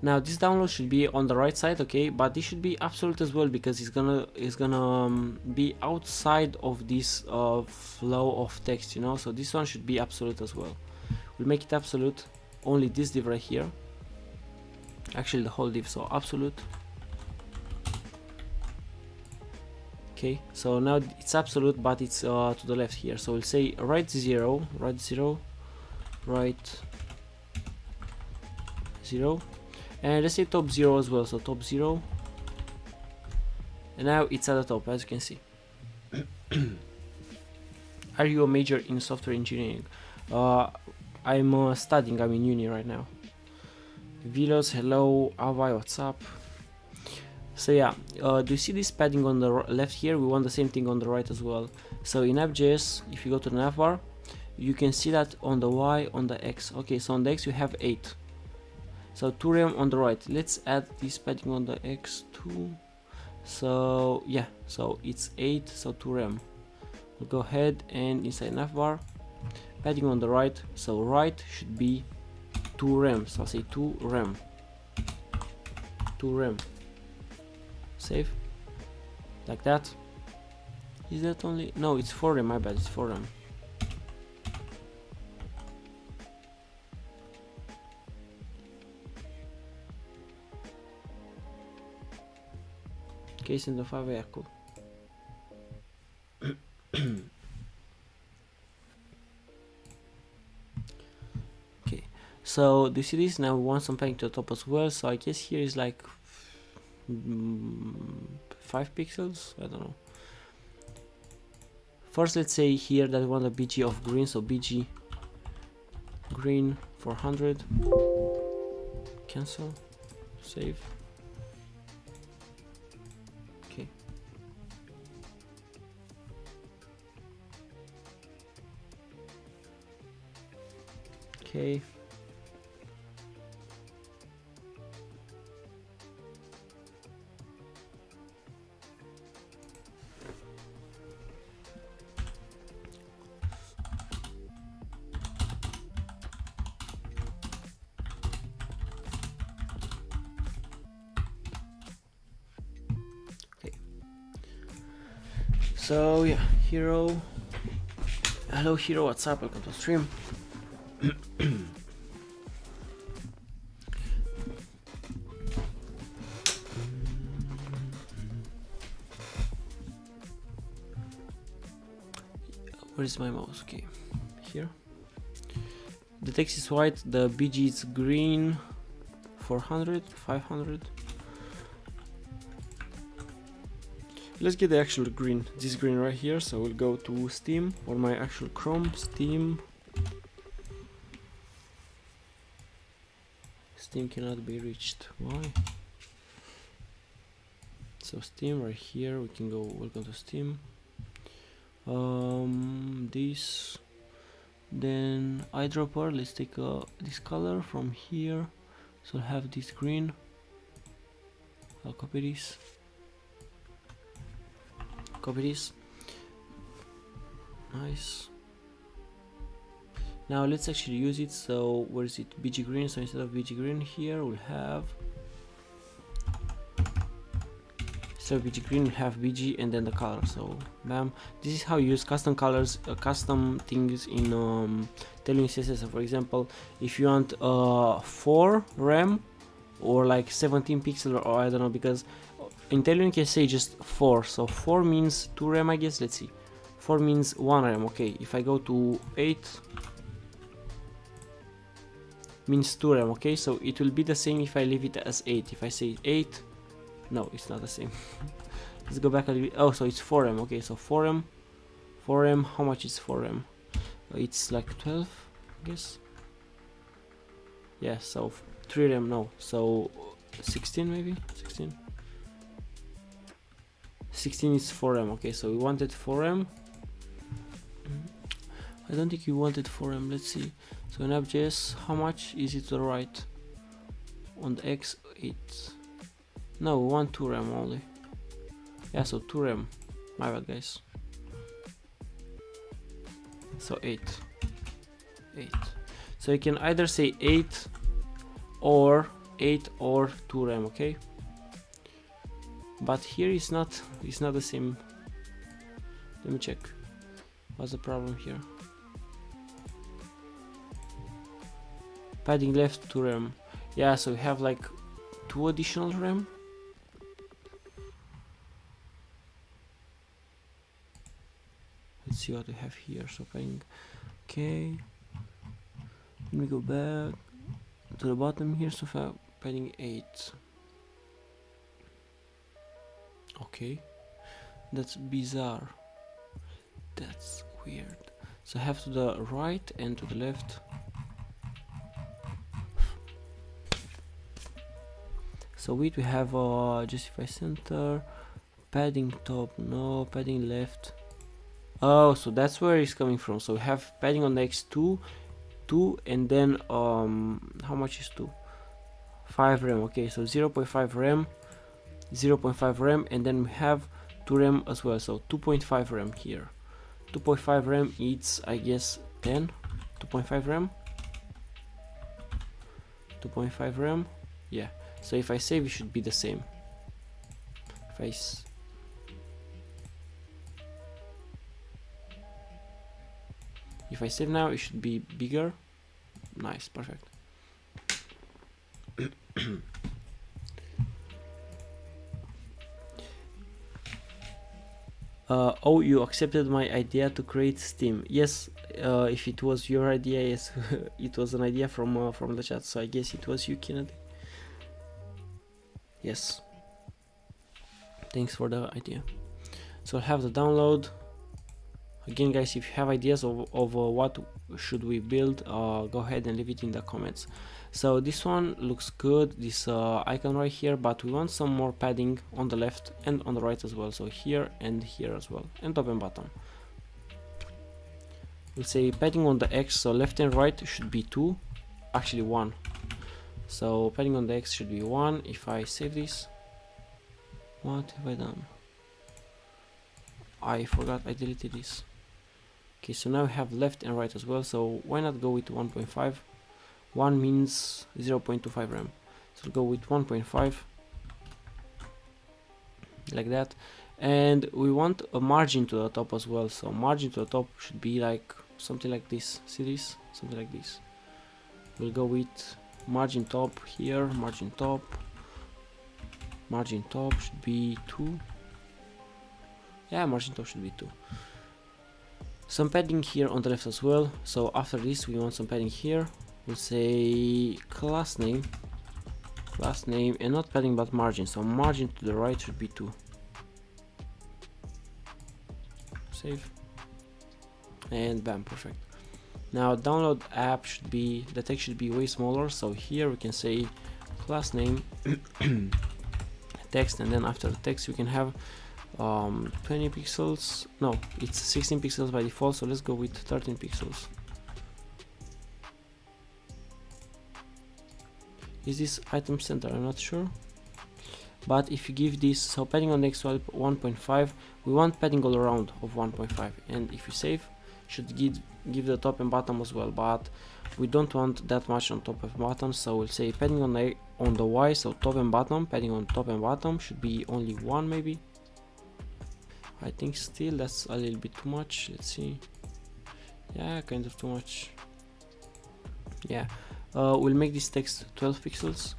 Now this download should be on the right side, okay, but this should be absolute as well, because it's gonna be outside of this flow of text, you know. So this one should be absolute as well. We'll make it absolute. Only this div right here. Actually, the whole div. So absolute. Okay, so now it's absolute, but it's to the left here. So we'll say right 0, right 0, right 0, and let's say top 0 as well. So top 0, and now it's at the top, as you can see. Are you a major in software engineering? I'm studying. I'm in uni right now. Vilos, hello. Avai, what's up? So yeah, do you see this padding on the left here? We want the same thing on the right as well. So in app.js, if you go to the Navbar, you can see that on the Y, on the X. Okay, so on the X you have 8. So 2 rem on the right. Let's add this padding on the X too. So yeah, so it's 8, so 2 rem. We'll go ahead and inside Navbar, padding on the right, so right should be 2 rem, so I'll say 2 rem, 2 rem, save, like that. Is that only, no, it's 4 rem, my bad, it's 4 rem. Ok, sendo 5 é cool. Okay, so do you see this? Now we want some padding to the top as well, so I guess here is like 5 pixels, I don't know. First, let's say here that we want a BG of green, so BG green 400, cancel, save. Okay. Okay. So yeah, hero, hello hero, what's up, welcome to stream. Where is my mouse? Okay, here. The text is white, the BG is green, 400, 500. Let's get the actual green, this green right here, so we'll go to Steam, or my actual Chrome, Steam. Steam cannot be reached, why? So Steam right here, we can go, welcome to Steam. This, then eyedropper, let's take this color from here, so I'll have this green, I'll copy this. Copy this. Nice. Now let's actually use it. So where is it? BG green. So instead of BG green here, we'll have, instead of BG green, we'll have BG and then the color. So bam. This is how you use custom colors, custom things in Tailwind CSS. So for example, if you want 4 rem or like 17 pixel, or I don't know, because in Tailwind you can say just 4, so 4 means 2 rem, I guess. Let's see, 4 means 1 rem. Okay, if I go to 8 means 2 rem. Okay, so it will be the same if I leave it as 8. If I say 8, no, it's not the same. Let's go back a little bit. Oh, so it's 4 rem. Okay, so 4 rem, 4 rem, how much is 4 rem? It's like 12, I guess. Yeah, so 3 rem, no, so 16 maybe, 16 is 4M. Okay, so we wanted 4M. I don't think we wanted 4M. Let's see. So in app.js, how much is it to the right? On the X, 8. No, we want 2RM only. Yeah, so 2RM. My bad, guys. So 8. So you can either say 8 or 2RM, okay? But here it's not the same. Let me check. What's the problem here? Padding left 2 rem. Yeah, so we have like 2 additional rem. Let's see what we have here. So padding. Okay. Let me go back to the bottom here. So padding 8. Okay, that's bizarre. That's weird. So I have to the right and to the left. So we have justify center, padding top, no, padding left. Oh, so that's where it's coming from. So we have padding on the X2, 2, and then how much is 2? 5 rem. Okay, so 0.5 rem. 0.5 rem, and then we have 2 rem as well, so 2.5 rem here. 2.5 rem, it's I guess 10. 2.5 rem, 2.5 rem. Yeah, so if I save, it should be the same. If I save now, it should be bigger. Nice, perfect. Oh, you accepted my idea to create Steam. Yes, if it was your idea, yes, it was an idea from the chat. So I guess it was you, Kennedy. Yes. Thanks for the idea. So I'll have the download. Again, guys, if you have ideas of what should we build, go ahead and leave it in the comments. So this one looks good, this icon right here, but we want some more padding on the left and on the right as well. So here and here as well, and top and bottom. We'll say padding on the X, so left and right should be 2, actually 1. So padding on the X should be 1. If I save this, what have I done? I forgot I deleted this. Okay, so now we have left and right as well, so why not go with 1.5? 1 means 0.25 rem, so go with 1.5 like that. And we want a margin to the top as well, so margin to the top should be like something like this. See this? Something like this. We'll go with margin top here, margin top should be 2. Yeah, margin top should be 2. Some padding here on the left as well. So after this we want some padding here. We'll say class name, and not padding but margin. So margin to the right should be 2. Save, and bam, perfect. Now download app should be, the text should be way smaller. So here we can say class name text, and then after the text we can have 20 pixels. No, it's 16 pixels by default, so let's go with 13 pixels. Is this item center? I'm not sure, but if you give this, so padding on next 1.5, we want padding all around of 1.5, and if you save, should give the top and bottom as well, but we don't want that much on top and bottom. So we'll say padding on the Y, so top and bottom, padding on top and bottom should be only 1 maybe. I think still that's a little bit too much. Let's see. Yeah, kind of too much. Yeah, we'll make this text 12 pixels.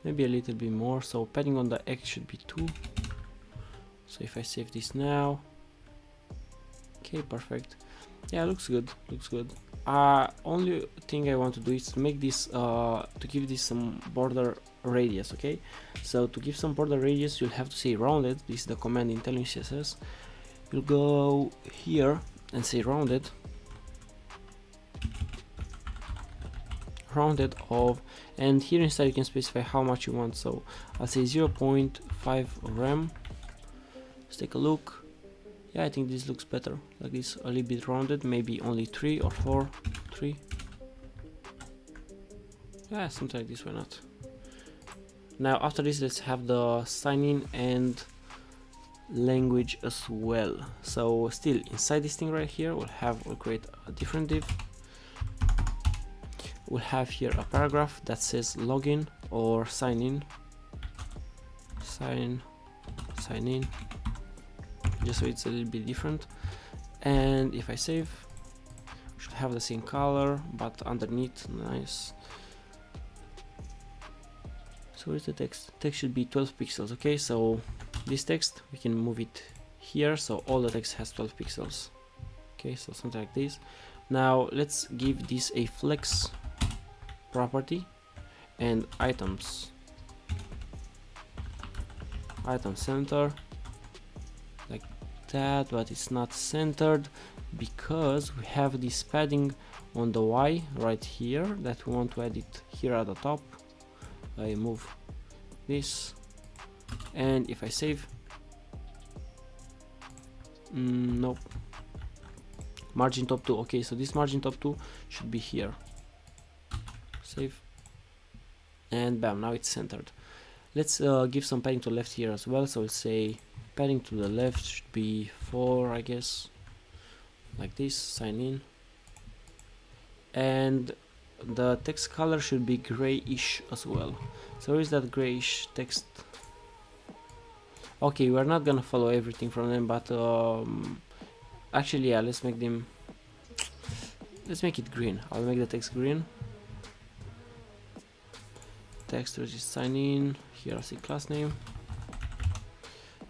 Maybe a little bit more. So padding on the X should be 2. So if I save this now, okay, perfect. Yeah, looks good, looks good. Only thing I want to do is to make this to give this some border radius. Okay, so to give some border radius, you'll have to say rounded. This is the command in Tailwind CSS. You'll go here and say rounded of, and here inside you can specify how much you want. So I'll say 0.5 rem. Let's take a look. Yeah, I think this looks better, like this, a little bit rounded, maybe only 3 or 4, 3. Yeah, something like this, why not? Now after this, let's have the sign in and language as well. So still inside this thing right here, we'll create a different div. We'll have here a paragraph that says login or sign in, sign in, just so it's a little bit different. And if I save, we should have the same color, but underneath, nice. So where's the text? Text should be 12 pixels. Okay, so this text we can move it here, so all the text has 12 pixels. Okay, so something like this. Now let's give this a flex property and items, item center, like that, but it's not centered because we have this padding on the Y right here that we want to add it here at the top. I move this, and if I save, nope, margin top 2. Okay, so this margin top 2 should be here. Save, and bam, now it's centered. Let's give some padding to the left here as well. So we'll say padding to the left should be 4, I guess, like this. Sign in, and the text color should be grayish as well. So where is that grayish text? Okay, we're not gonna follow everything from them, but actually, yeah, let's make it green. I'll make the text green. Text register sign in. Here I'll see class name.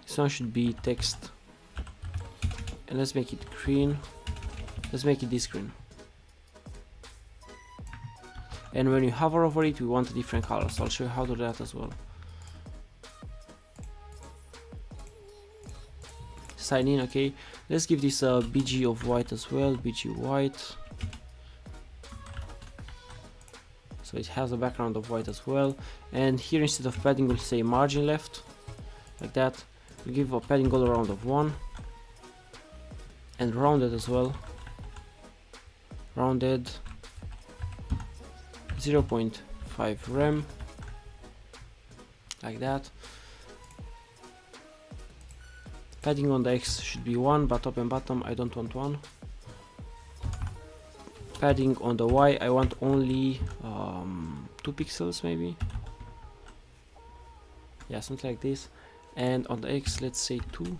This one should be text, and let's make it green. Let's make it this green. And when you hover over it, we want a different color. So I'll show you how to do that as well. Sign in, okay. Let's give this a BG of white as well. BG white. So it has a background of white as well. And here instead of padding, we'll say margin left, like that. We'll give a padding all around of 1, and rounded as well. Rounded 0.5 rem, like that. Padding on the X should be 1, but top and bottom I don't want 1. Padding on the Y I want only 2 pixels maybe. Yeah, something like this. And on the X let's say 2.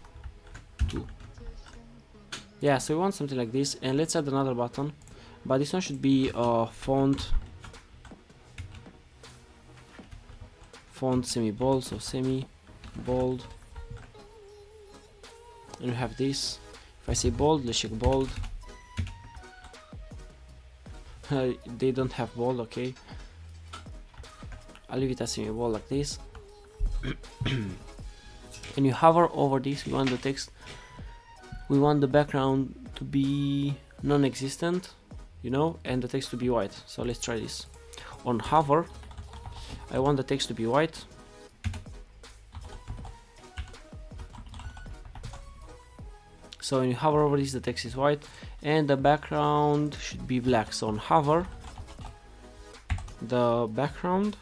Yeah, so we want something like this. And let's add another button, but this one should be font semi-bold, so semi-bold. And we have this. If I say bold, let's check bold. They don't have bold, okay. I'll leave it as semi-bold like this. When you hover over this, we want the text, we want the background to be non-existent, you know, and the text to be white. So let's try this. On hover, I want the text to be white. So when you hover over this, the text is white, and the background should be black. So on hover, the background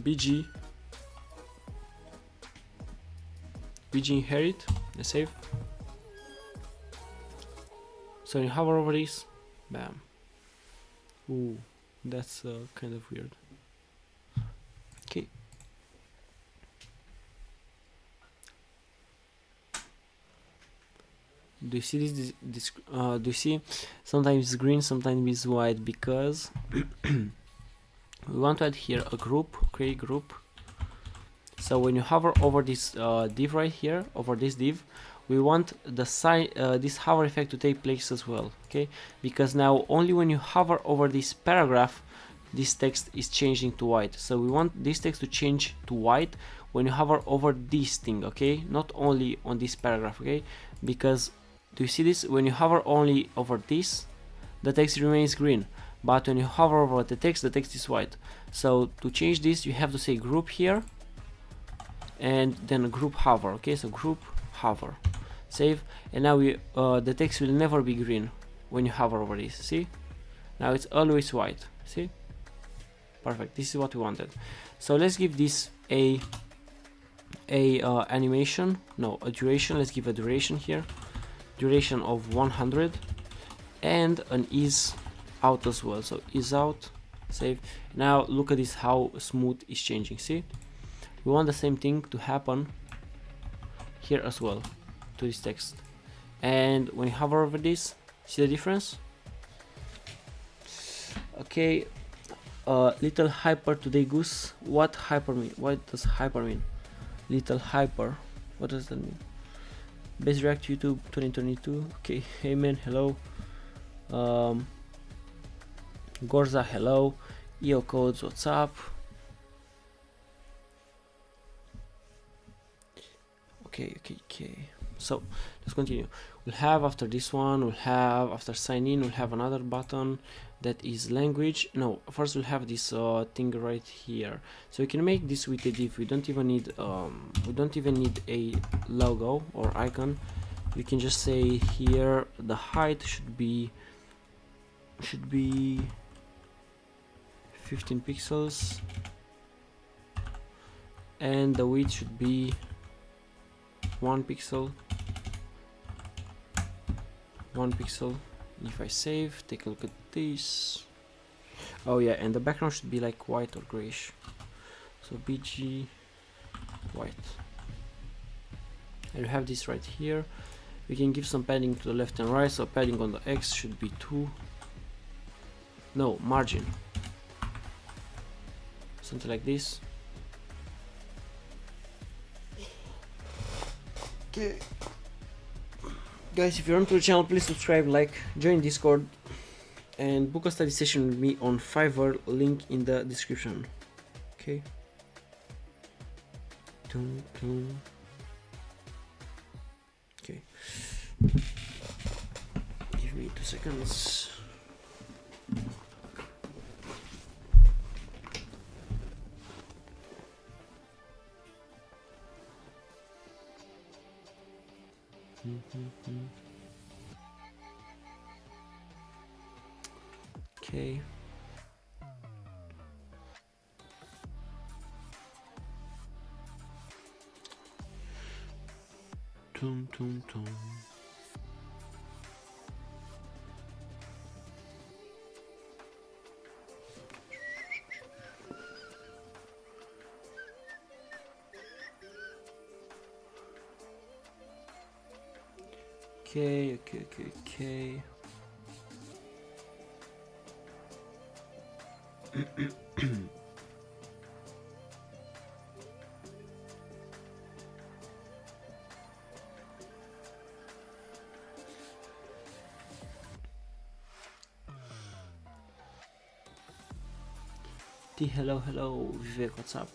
BG inherit, let's save. So when you hover over this, bam. Ooh, that's kind of weird. Okay. Do you see this do you see sometimes it's green, sometimes it's white, because we want to add here a group, create group. So when you hover over this div right here, over this div, we want the sign this hover effect to take place as well, okay? Because now only when you hover over this paragraph, this text is changing to white. So we want this text to change to white when you hover over this thing, okay? Not only on this paragraph, okay? Because do you see this? When you hover only over this, the text remains green, but when you hover over the text is white. So to change this, you have to say group here, and then group hover, okay? So group hover, save, and now we the text will never be green when you hover over this. See, now it's always white. See, perfect. This is what we wanted. So let's give this a animation, no, a duration. Let's give a duration here, duration of 100, and an ease out as well. So ease out, save. Now look at this, how smooth is changing. See, we want the same thing to happen here as well to this text. And when you hover over this, see the difference? Okay, little hyper today, Goose. What hyper mean? What does hyper mean? Little hyper, what does that mean? Best React YouTube 2022. Okay, hey man, hello. Gorza, hello. EO Codes, what's up? Okay. So let's continue. We'll have after this one, we'll have after sign in, we'll have another button that is language. No, first we'll have this thing right here. So we can make this with a div. We don't even need a logo or icon. We can just say here the height should be 15 pixels. and the width should be 1 pixel. 1 pixel. If I save, take a look at this. Oh yeah, and the background should be like white or grayish. So BG white. And we have this right here. We can give some padding to the left and right, so padding on the X should be 2. No, margin. Something like this. Okay. Guys, if you're new to the channel, please subscribe, like, join Discord, and book a study session with me on Fiverr, link in the description. Okay. Okay. Give me 2 seconds. Okay. Tum tum tum. Okay. Hello, Vivek, what's up?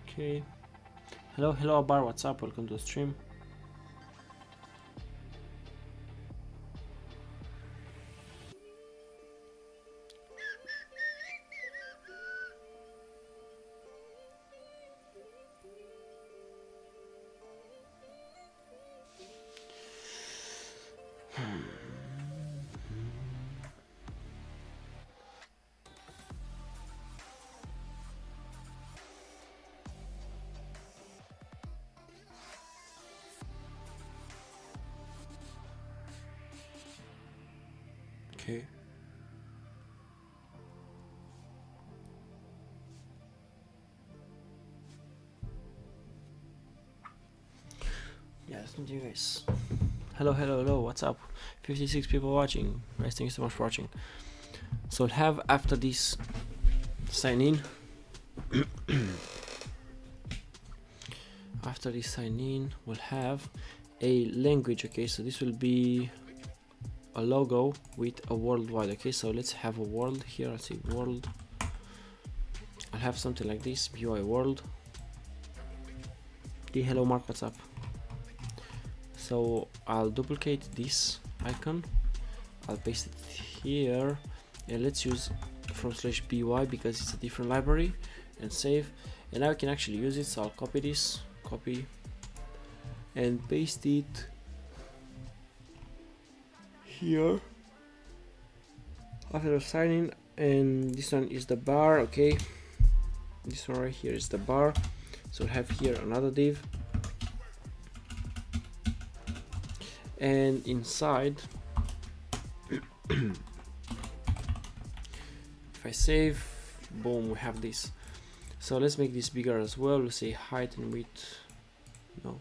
Okay. Hello, Abar, what's up? Welcome to the stream. Okay. Yeah, listen to you guys. Hello, what's up? 56 people watching. Guys, thank you so much for watching. So we'll have after this sign in. After this sign in, we'll have a language. Okay, so this will be a logo with a worldwide. Okay, so let's have a world here. Let's see, world. I'll have something like this, UI world. Hello Mark, what's up? So I'll duplicate this icon, I'll paste it here, and let's use /by because it's a different library, and save. And now I can actually use it, so I'll copy this, copy and paste it here after signing. And this one is the bar. Okay, this one right here is the bar, so I have here another div, and inside if I save, boom, we have this. So let's make this bigger as well. Let's say height and width, no,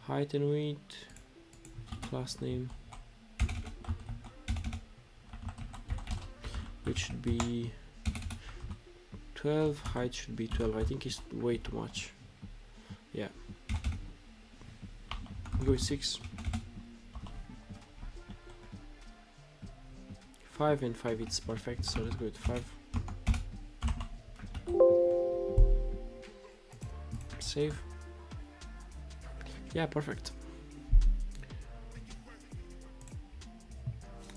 height and width, class name, which should be 12, height should be 12. I think it's way too much. Yeah, go with 6, 5 and 5, it's perfect. So let's go with 5. Save. Yeah, perfect.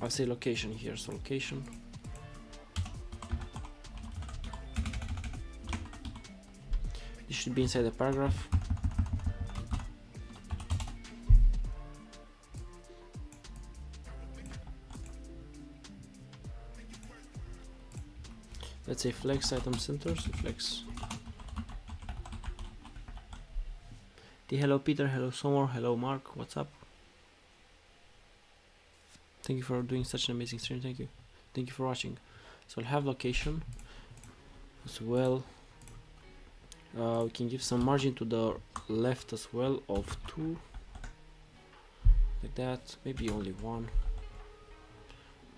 I'll say location here, so location. This should be inside the paragraph. let's say flex item center, so flex. Hello Peter, hello Sommer, hello Mark, what's up? Thank you for doing such an amazing stream, thank you for watching. So I'll have location as well. We can give some margin to the left as well of 2, like that, maybe only 1.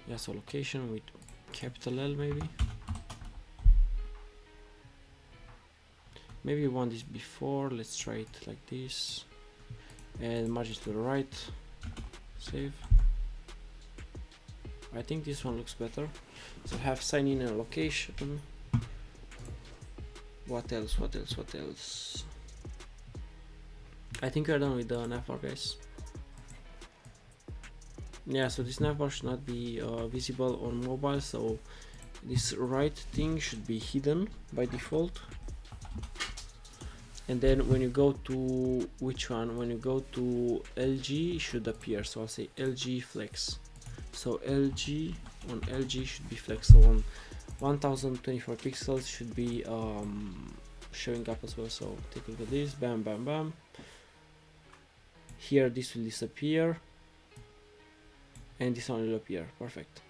Yeah, so location with capital L maybe. Maybe we want this before, let's try it like this. And margin to the right, save. I think this one looks better. So have sign in and location. What else? I think we're done with the Navbar, guys. Yeah, so this Navbar should not be visible on mobile, so this right thing should be hidden by default. And then when you go to which one? When you go to LG, it should appear. So I'll say LG flex. So LG on LG should be flex. So on 1024 pixels should be showing up as well. So take a look at this. Bam, bam, bam. Here this will disappear, and this one will appear. Perfect.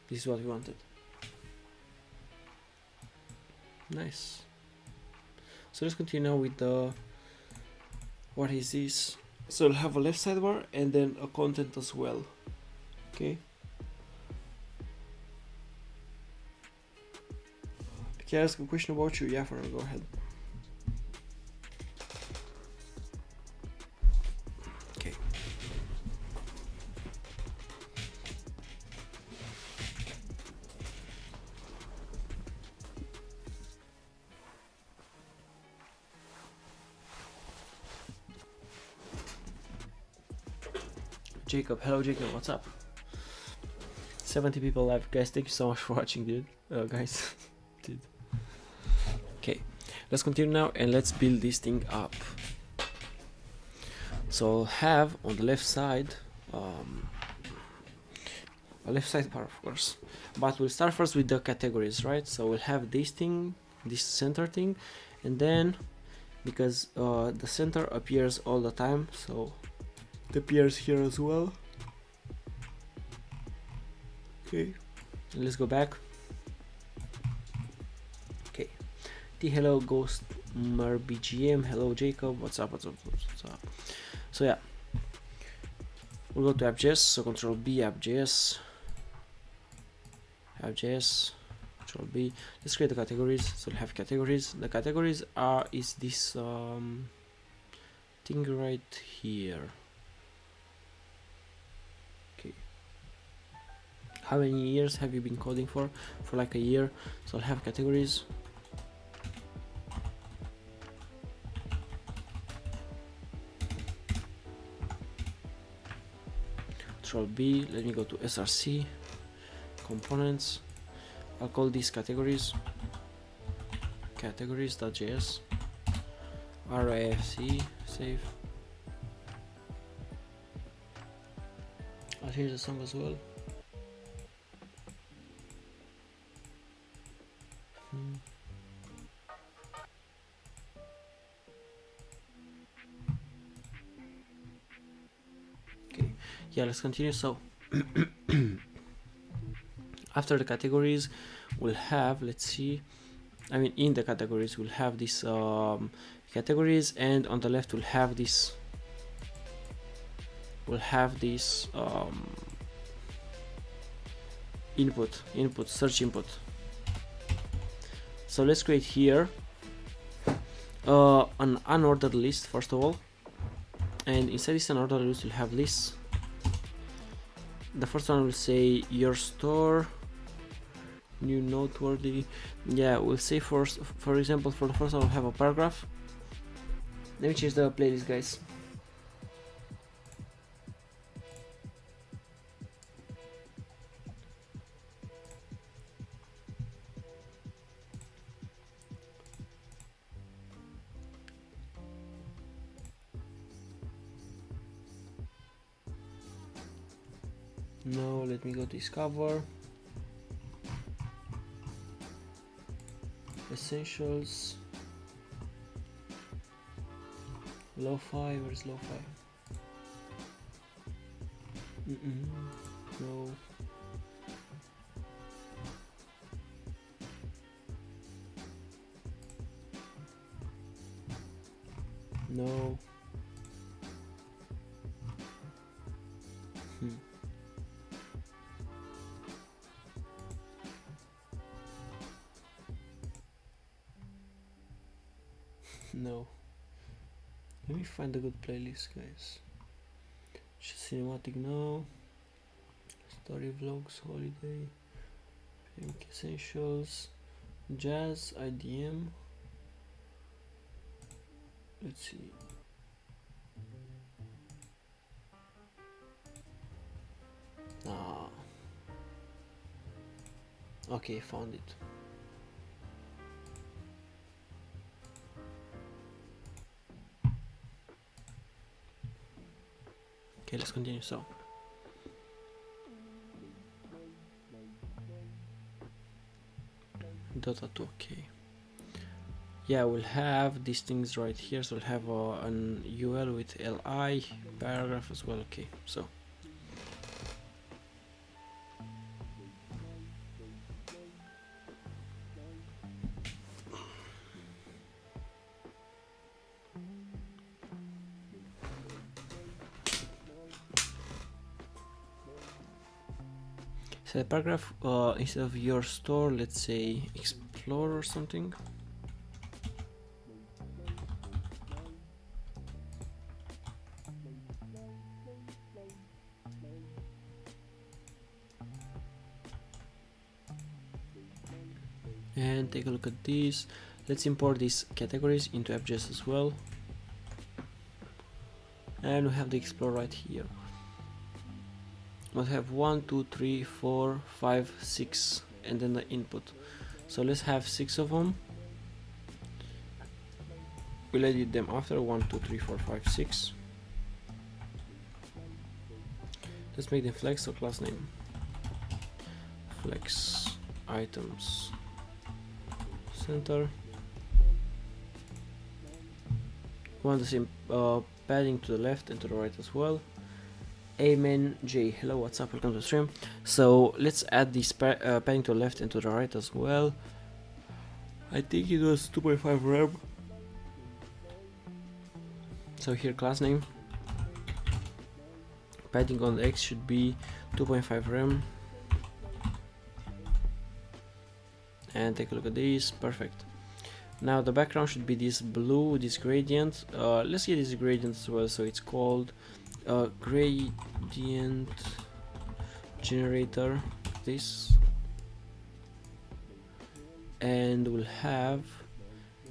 This is what we wanted. Nice. So let's continue now with the, what is this? So we'll have a left sidebar and then a content as well. Okay. Can I ask a question about you? Yeah, go ahead. Okay. Jacob, hello Jacob, what's up? 70 people live, guys. Thank you so much for watching, dude. Guys, dude. Okay, let's continue now and let's build this thing up. So I'll have on the left side a left side bar, of course, but we'll start first with the categories, right? So we'll have this thing, this center thing, and then because the center appears all the time, so it appears here as well. Okay, and let's go back. Okay, hello Ghost BGM, hello Jacob, what's up? So yeah, we'll go to app.js, so control B, app.js, control B. Let's create the categories. So we'll have categories. The categories is this thing right here. Okay, how many years have you been coding for? For like a year. So I'll have categories. Control B, let me go to src, components. I'll call these categories, categories.js, RIFC, save. I'll change the song as well. Okay, yeah, let's continue. So after the categories we'll have, let's see, I mean in the categories we'll have this categories, and on the left we'll have this input search input. So let's create here an unordered list first of all, and inside this unordered list we'll have lists. The first one will say your store, new noteworthy. Yeah, we'll say for example, for the first one we'll have a paragraph. Let me change the playlist, guys. No, let me go to discover. essentials, lo-fi. Where's lo-fi? No. No. No. Let me find a good playlist, guys. Just cinematic, no. Story vlogs, holiday, pink essentials, jazz, IDM. Let's see. Ah. Okay, found it. Okay, let's continue. So Dota 2, okay. Yeah, we'll have these things right here. So we'll have an UL with li paragraph as well. Okay, so the paragraph, instead of your store, let's say explore or something. And take a look at this. Let's import these categories into app.js as well. And we have the explore right here. We'll have 1, 2, 3, 4, 5, 6, and then the input. So let's have 6 of them. We'll edit them after 1, 2, 3, 4, 5, 6. Let's make them flex. So class name flex items center. We want the same padding to the left and to the right as well. Amen J, hello, what's up, welcome to the stream. So let's add this padding to the left and to the right as well. I think it was 2.5 rem. So here class name padding on the X should be 2.5 rem. And take a look at this, perfect. Now the background should be this blue, this gradient. Let's get this gradient as well. So it's called gradient generator, this, and we'll have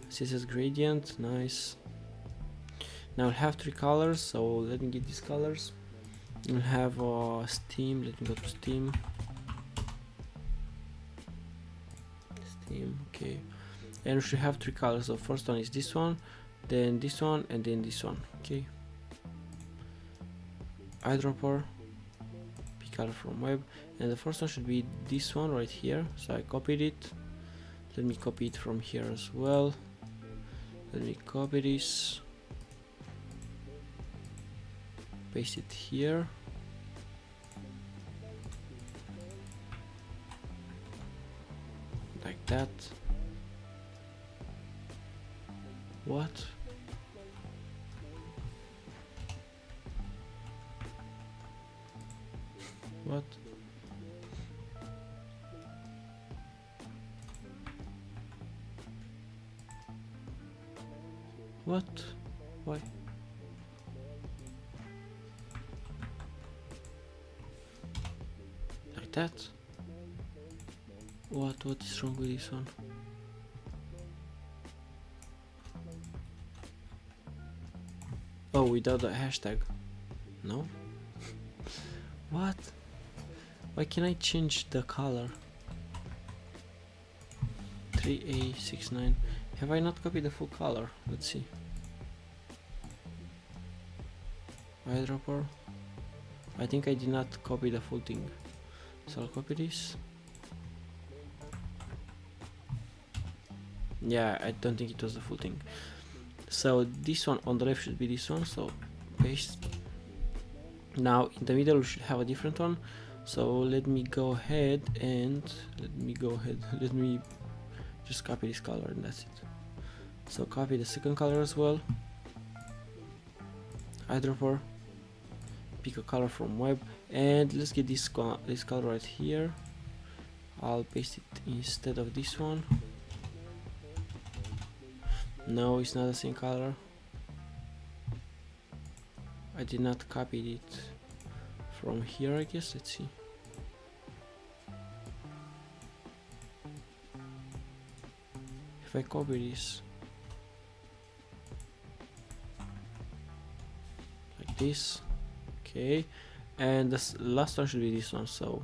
CSS gradient, nice. Now we'll have 3 colors, so let me get these colors. We'll have Steam, let me go to Steam, okay, and we should have 3 colors. So first one is this one, then this one, and then this one, okay. Eyedropper, pick color from web, and the first one should be this one right here. So I copied it. Let me copy it from here as well. Let me copy this, paste it here, like that. What? What? What? Why? Like that? What is wrong with this one? Oh, without the hashtag. No? What? Why can I change the color? 3A69. Have I not copied the full color? Let's see. Eyedropper. I think I did not copy the full thing. So I'll copy this. Yeah, I don't think it was the full thing. So this one on the left should be this one, so paste. Now in the middle we should have a different one, so let me go ahead and let me just copy this color and that's it. So copy the second color as well, eyedropper, pick a color from web, and let's get this color right here. I'll paste it instead of this one. No, it's not the same color. I did not copy it from here, I guess. Let's see. If I copy this like this, okay, and the last one should be this one, so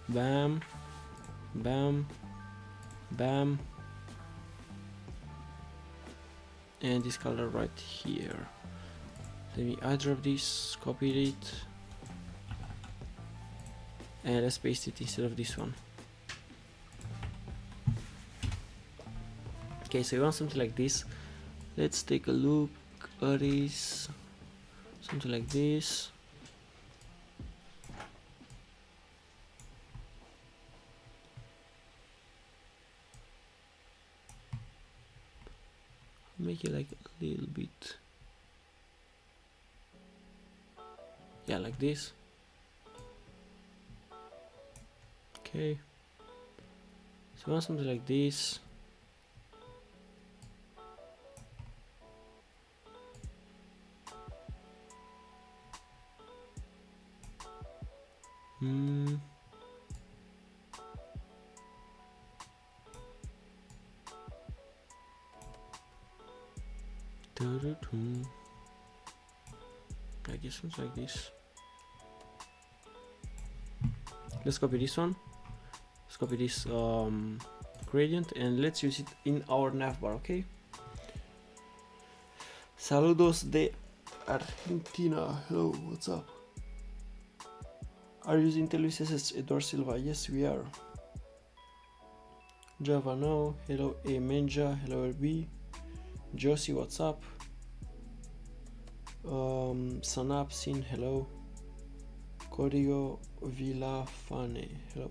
bam, bam, bam, and this color right here. Let me airdrop this, copy it, and let's paste it instead of this one. Okay, so you want something like this. Let's take a look at this. Something like this. Make it like a little bit, yeah, like this. Okay, so I want something like this. I guess something like this. Let's copy this one. Let's copy this gradient and let's use it in our navbar. Okay. Saludos de Argentina. Hello, what's up? Are you using Tailwind CSS? Eduardo Silva. Yes, we are. Java, no. Hello, Menja. Hello, LB. Josie, what's up? Sanapsin, hello. Código Villafane, hello.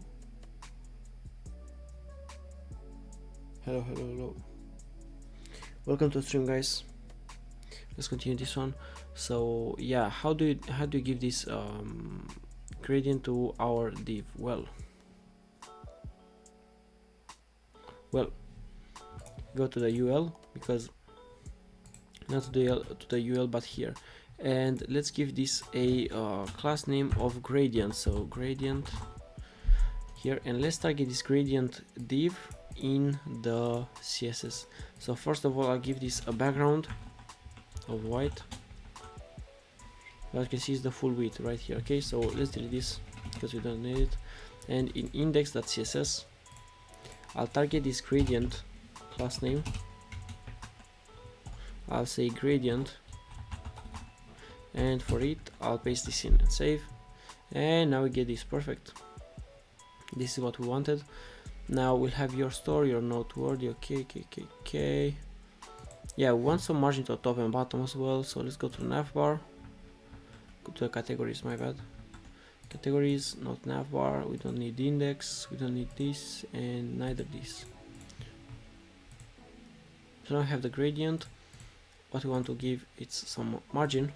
Hello. Welcome to the stream, guys. Let's continue this one. So yeah, how do you give this gradient to our div? Well, go to the UL, because not to the UL but here, and let's give this a class name of gradient. So gradient here, and let's target this gradient div in the CSS. So first of all, I'll give this a background of white. As you can see, is the full width right here. Okay, so let's delete this because we don't need it. And in index.css, I'll target this gradient class name. I'll say gradient, and for it I'll paste this in and save, and now we get this. Perfect. This is what we wanted. Now we'll have your store, your noteworthy. Okay. Yeah, we want some margin to the top and bottom as well, so let's go to navbar, go to the categories. My bad. Categories, not navbar. We don't need index, we don't need this, and neither this. So now I have the gradient. What we want to give, it's some margin.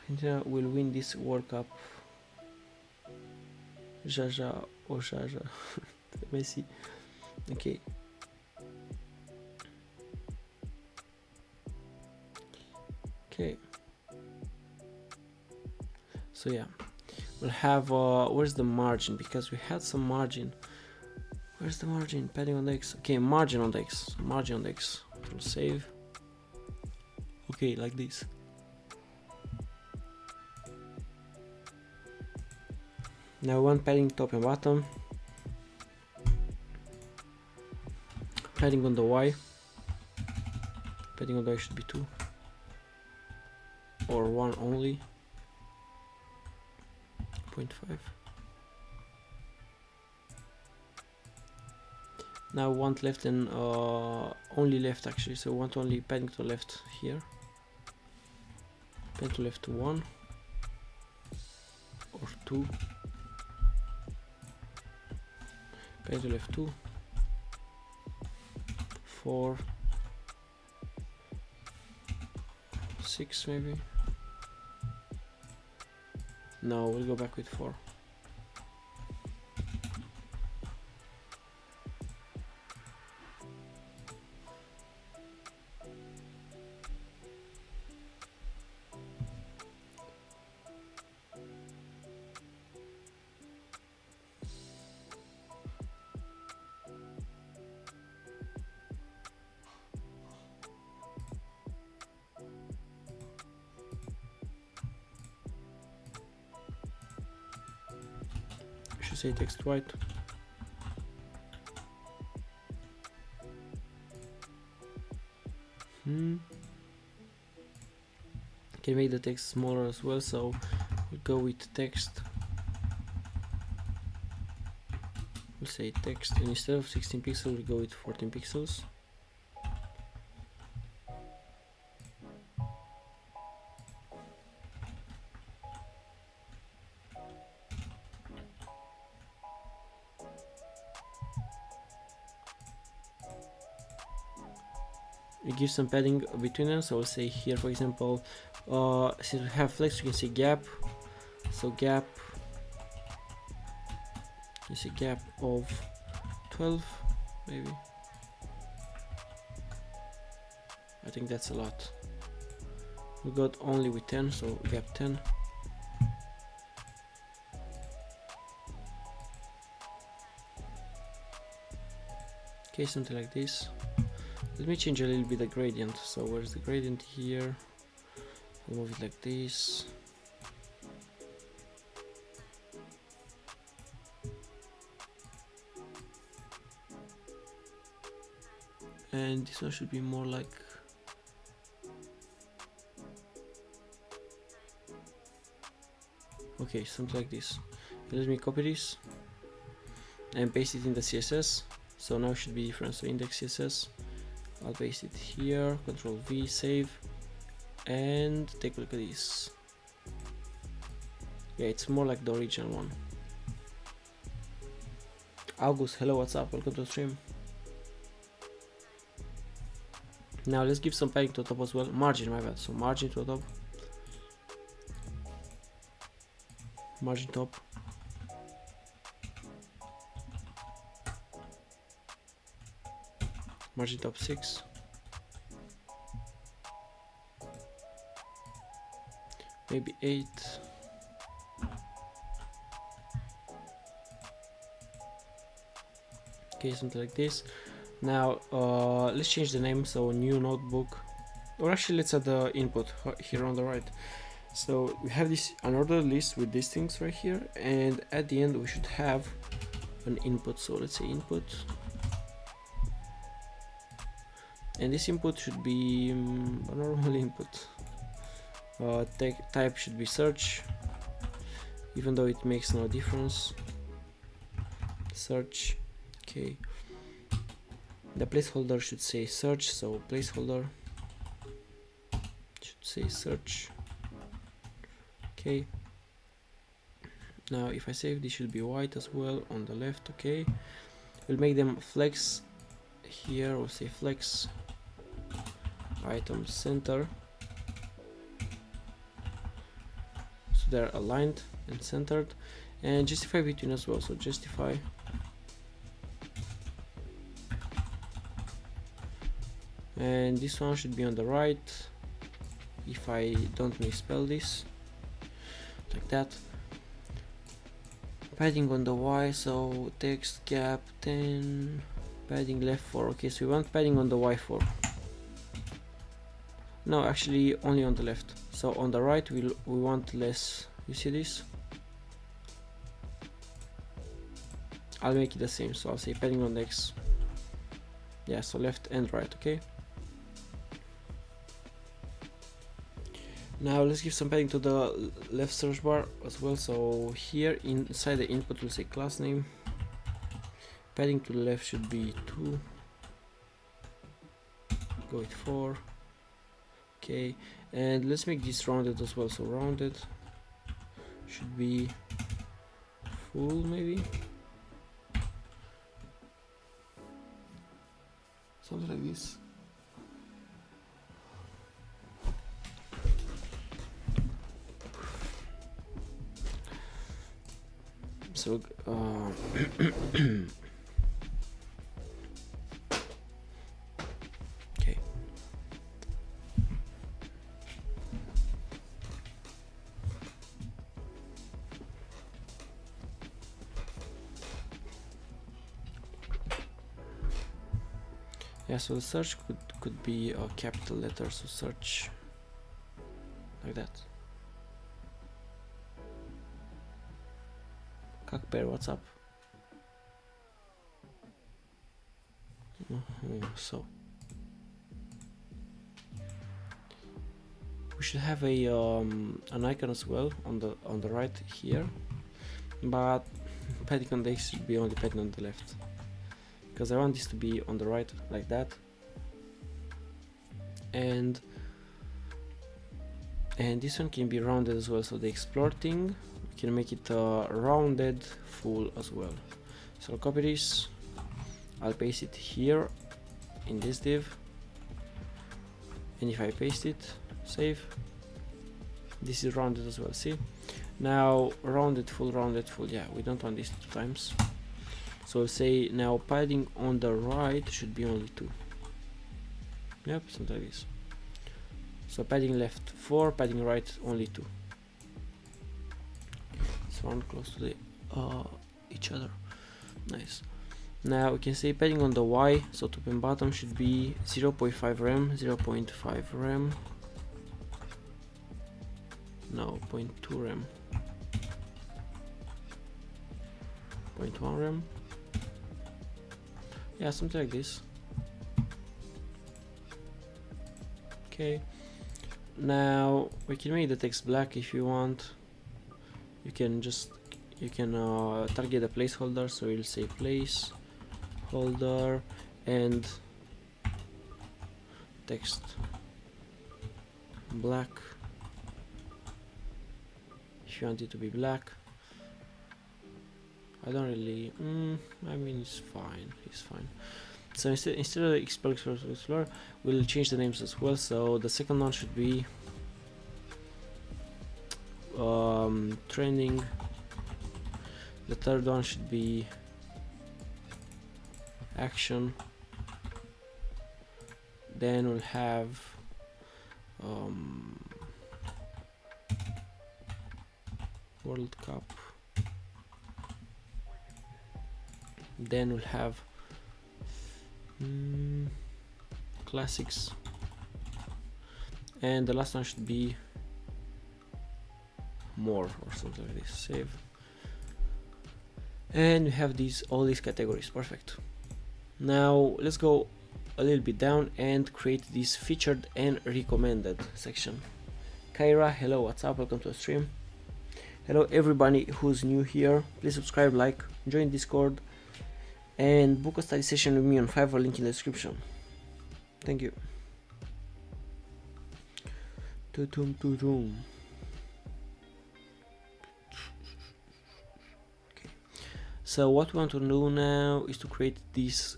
And we'll win this World Cup. Jaja or Jaja. Messi. Okay. Okay. So yeah, we'll have where's the margin? Because we had some margin. Where's the margin? Padding on the X. Okay, margin on the X. Margin on the X. We'll save. Okay, like this. Now one padding top and bottom. Padding on the Y. Padding on the Y should be 2. Or 1 only. 2.5. Now we want left and only left actually, so we want only padding to left here. Padding to left 1 or 2. Padding to left 2, 4, 6 maybe. No, we'll go back with 4. Should say text white. Can make the text smaller as well, so we'll go with text. We'll say text, and instead of 16 pixels, we'll go with 14 pixels. We give some padding between them, so I'll say here, for example, since we have flex, we can say gap. So gap, you say gap of 12, maybe. I think that's a lot. We got only with 10, so gap 10. Okay, something like this. Let me change a little bit the gradient. So where's the gradient here? I'll move it like this. And this one should be more like, okay, something like this. Let me copy this and paste it in the CSS. So now it should be different. So index CSS, I'll paste it here, Control V, save, and take a look at this. Yeah, it's more like the original one. August, hello, what's up? Welcome to the stream. Now let's give some padding to the top as well. Margin, my bad. So margin to the top. Margin top. Margin top 6. Maybe 8. Okay, something like this. Now let's change the name, so new notebook, or actually let's add the input here on the right. So we have this unordered list with these things right here, and at the end we should have an input. So let's say input, and this input should be a normal input. Type should be search, even though it makes no difference. Search. Okay, the placeholder should say search, so placeholder should say search. Okay, now if I save, this should be white as well on the left. Okay, we'll make them flex here. We'll say flex item center, so they're aligned and centered, and justify between as well. So justify. And this one should be on the right, if I don't misspell this, like that. Padding on the Y, so text gap 10, padding left 4. Okay, so we want padding on the Y 4. No, actually only on the left. So on the right we want less. You see this? I'll make it the same, so I'll say padding on the X. Yeah, so left and right. Okay. Now let's give some padding to the left search bar as well. So here inside the input we'll say class name. Padding to the left should be 2. Go with 4. Okay, and let's make this rounded as well. So rounded should be full, maybe something like this. So okay. Yeah, so the search could be a capital letter, so search like that. Kakper, what's up? So we should have a an icon as well on the right here, but padding on the X should be only padding on the left, because I want this to be on the right like that, and this one can be rounded as well. So the explore thing, we can make it rounded full as well. So I'll copy this, I'll paste it here in this div, and if I paste it, save, this is rounded as well. See, now rounded full, yeah, we don't want this 2 times. So we'll say now padding on the right should be only 2. Yep, something like this. So padding left 4, padding right only 2. This one close to the each other. Nice. Now we can say padding on the Y, so top and bottom should be 0.5 rem, 0.5 rem, no, 0.2 rem, 0.1 rem. Yeah, something like this. Okay. Now we can make the text black if you want. You can target a placeholder, so you'll say placeholder and text black if you want it to be black. I don't really I mean, it's fine. So instead of explore, we'll change the names as well. So the second one should be trending. The third one should be action. Then we'll have World Cup. Then we'll have classics, and the last one should be more or something like this. Save, and we have all these categories. Perfect. Now let's go a little bit down and create this featured and recommended section. Kyra, hello, what's up? Welcome to the stream. Hello everybody who's new here. Please subscribe, like, join Discord, and book a study session with me on Fiverr, link in the description. Thank you. Okay. So what we want to do now is to create this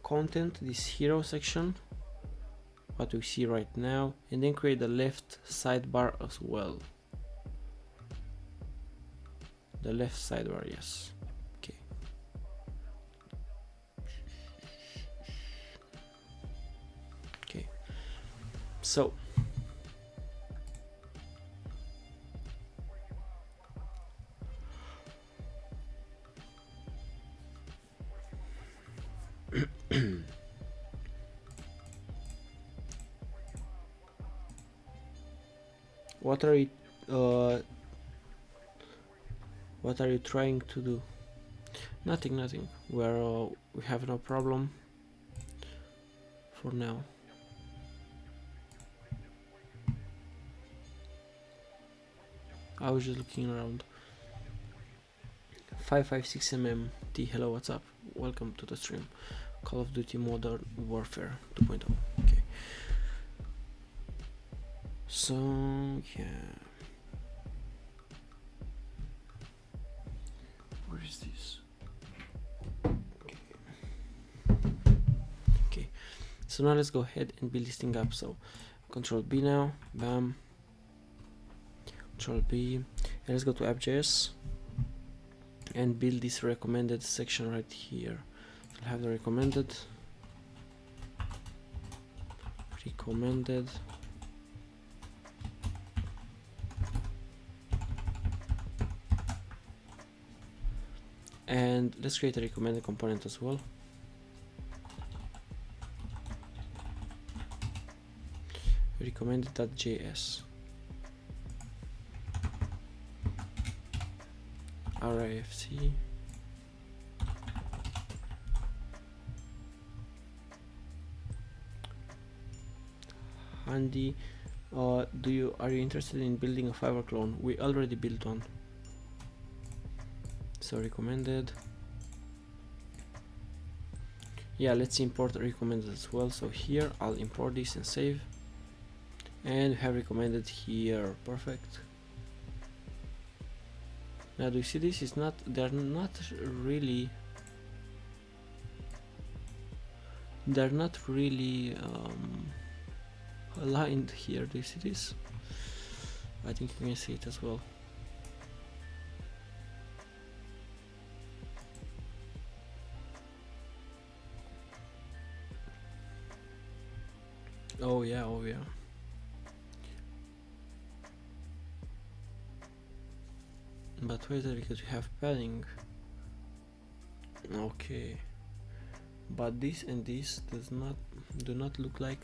content, this hero section, what we see right now, and then create the left sidebar as well. The left sidebar, yes. So what are you trying to do? Nothing. We have no problem for now. I was just looking around. 556mm T, hello, what's up? Welcome to the stream. Call of Duty Modern Warfare 2.0. Okay. So yeah. Where is this? Okay. So now let's go ahead and build this thing up. So Control B now, bam. Control B, and let's go to app.js and build this recommended section right here. So I'll have the recommended, and let's create a recommended component as well. Recommended.js. RIFC. Handy. Are you interested in building a Fiverr clone? We already built one. So recommended. Yeah, let's import recommended as well. So here I'll import this and save. And we have recommended here. Perfect. Now do you see this? It's not, they're not really aligned here. Do you see this? I think you can see it as well. Oh yeah, oh yeah. But wait, because we have padding. Okay. But this and this do not look like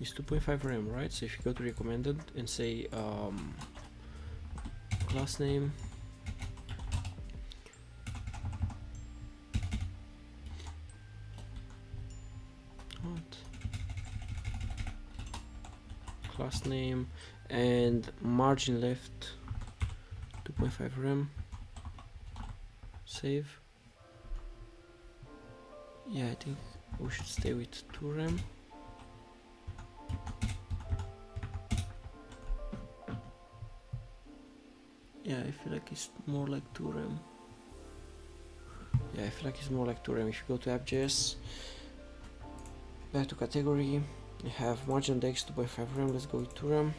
it's 2.5 rem, right? So if you go to recommended and say class name, class name and margin left 2.5 rem, save. Yeah, I think we should stay with 2 rem. Yeah, I feel like it's more like 2 rem. Yeah, I feel like it's more like 2 rem. If you go to app.js, back to category, you have margin dex 2.5 rem. Let's go with 2 rem.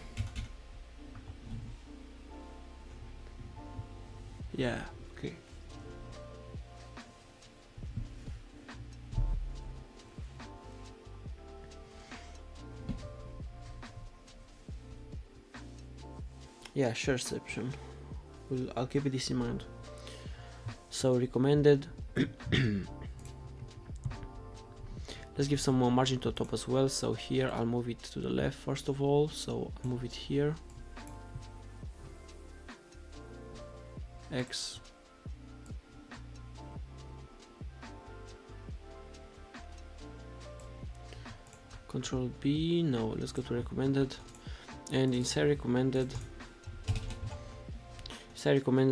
Yeah, okay. Yeah, sure, Seption. I'll keep this in mind. So recommended. Let's give some more margin to the top as well. So here I'll move it to the left first of all. So I'll move it here. X. Control B. No, let's go to recommended. And inside recommended,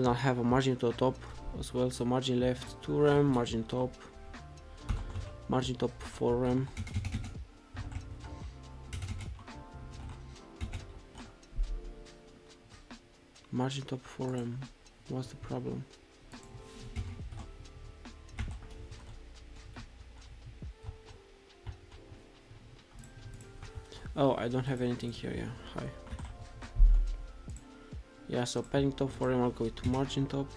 I'll have a margin to the top as well. So margin left 2 rem, margin top 4 rem. Margin top 4 rem. What's the problem? Oh, I don't have anything here. Yeah, hi. Yeah, so padding top 4 rem, I'll go to margin top,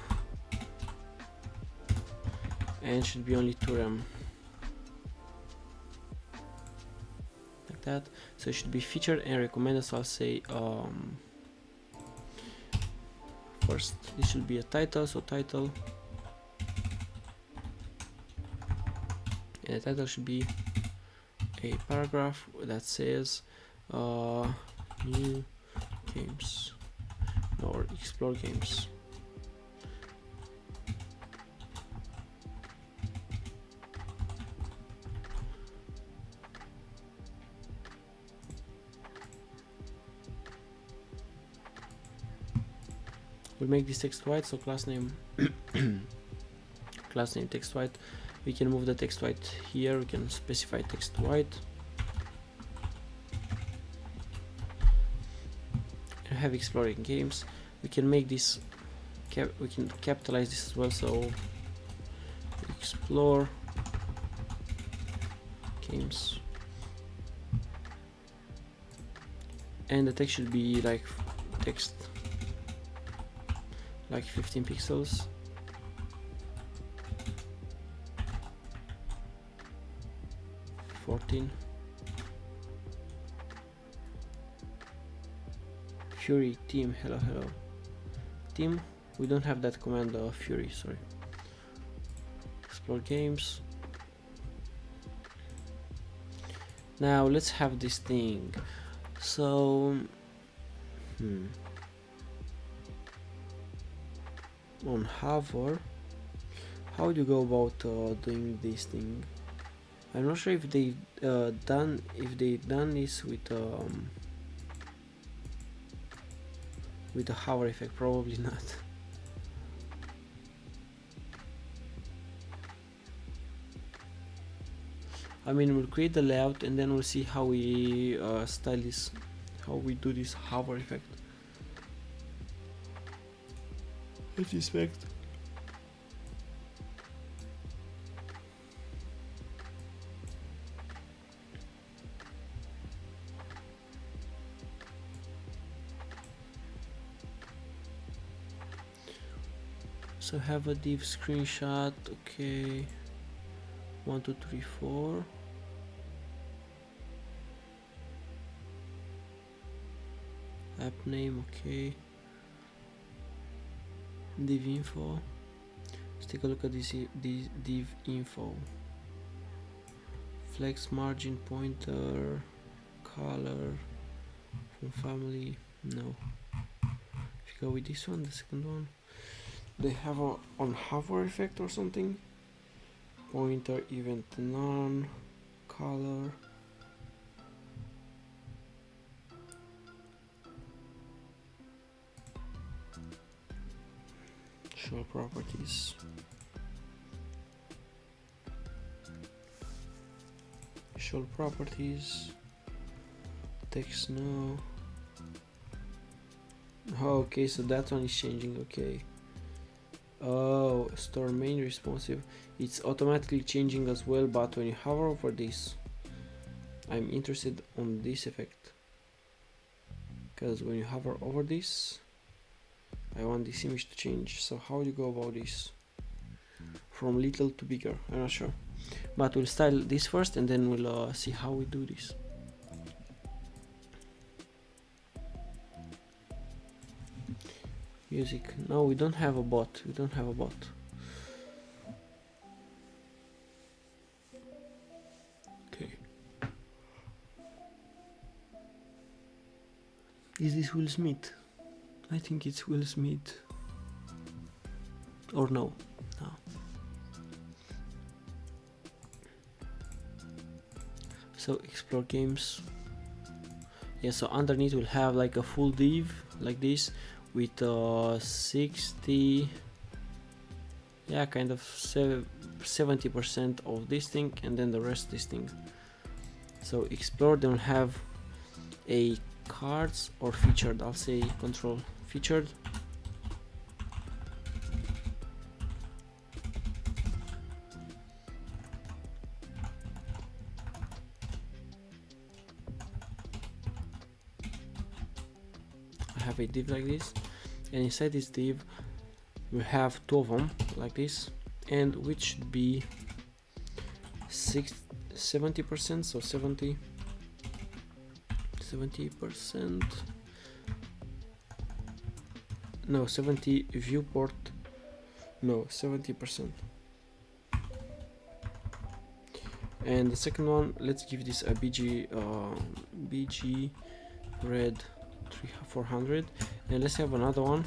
and it should be only 2 rem. Like that. So it should be featured and recommended. So I'll say first this should be a title, so title, and the title should be a paragraph that says new games or explore games. We'll make this text white, so class name class name text white. We can move the text white here. We can specify text white and have exploring games. We can make this we can capitalize this as well, so explore games, and the text should be like text like 15 pixels. Fury team, hello team. We don't have that command, Fury, sorry. Explore games. Now let's have this thing. So on hover, how do you go about doing this thing? I'm not sure if they done this with the hover effect. Probably not. I mean, we'll create the layout and then we'll see how we style this, how we do this hover effect. Let's inspect. So have a div screenshot, okay. 1, 2, 3, 4. App name, okay. Div info. Let's take a look at this div info. Flex margin pointer, color, from family, no. If you go with this one, the second one, they have a on hover effect or something. Pointer event none, color. Show properties. Show properties. Text no. Oh, okay, so that one is changing, okay. Oh, store main responsive. It's automatically changing as well, but when you hover over this, I'm interested on this effect. Because when you hover over this, I want this image to change. So how do you go about this? From little to bigger, I'm not sure. But we'll style this first and then we'll see how we do this. Music. No, we don't have a bot. We don't have a bot. Okay. Is this Will Smith? I think it's Will Smith. Or no? No. So explore games. Yeah, so underneath we'll have like a full div like this with 60, yeah, kind of 70% of this thing and then the rest this thing. So explore, then we'll have a cards or featured. I'll say control featured. I have a div like this, and inside this div we have two of them like this, and which should be 70%, so 70%, no, 70 viewport, no, 70%. And the second one, let's give this a BG red 400, and let's have another one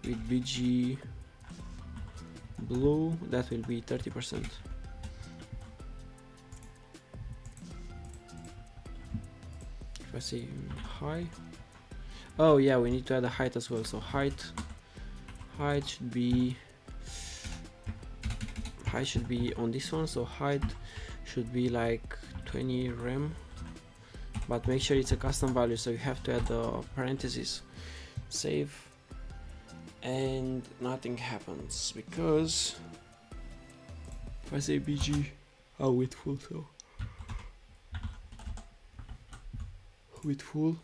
with BG blue, that will be 30%. If I say high, oh yeah, we need to add a height as well, so height height should be on this one, so height should be like 20 rem, but make sure it's a custom value, so you have to add the parentheses. Save, and nothing happens because if I say bg, oh, with full, so with full,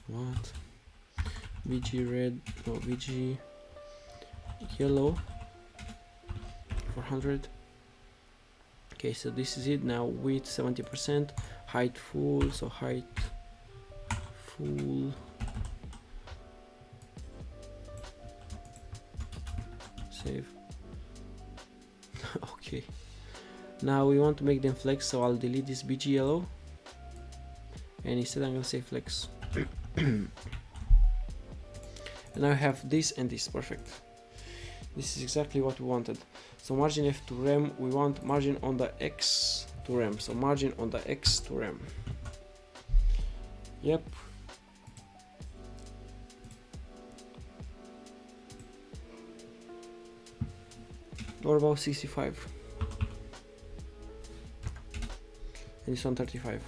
what, bg red, no, bg yellow 400. Okay, so this is it. Now width 70%, height full, so height full, save. Okay, now we want to make them flex, so I'll delete this bg yellow and instead I'm gonna say flex. And now I have this and this. Perfect. This is exactly what we wanted. So margin F to rem, we want margin on the X to rem. So margin on the X to rem. Yep. Or about 65. And this one 35.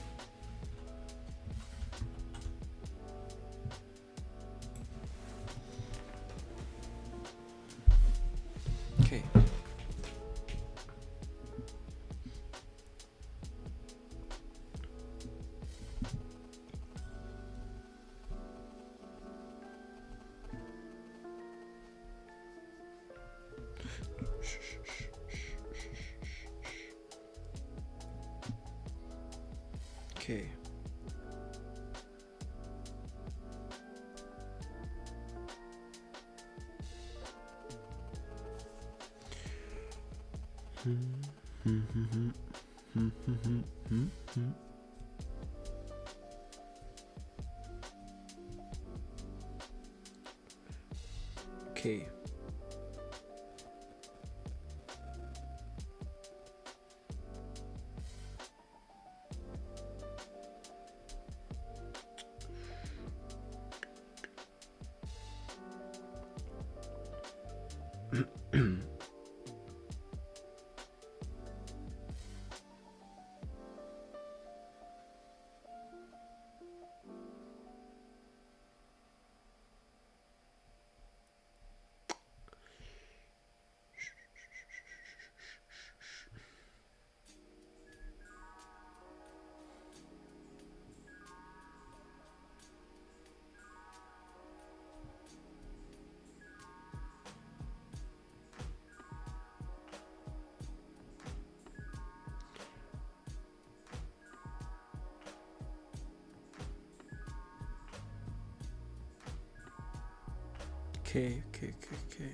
Okay. Okay. Okay. Okay.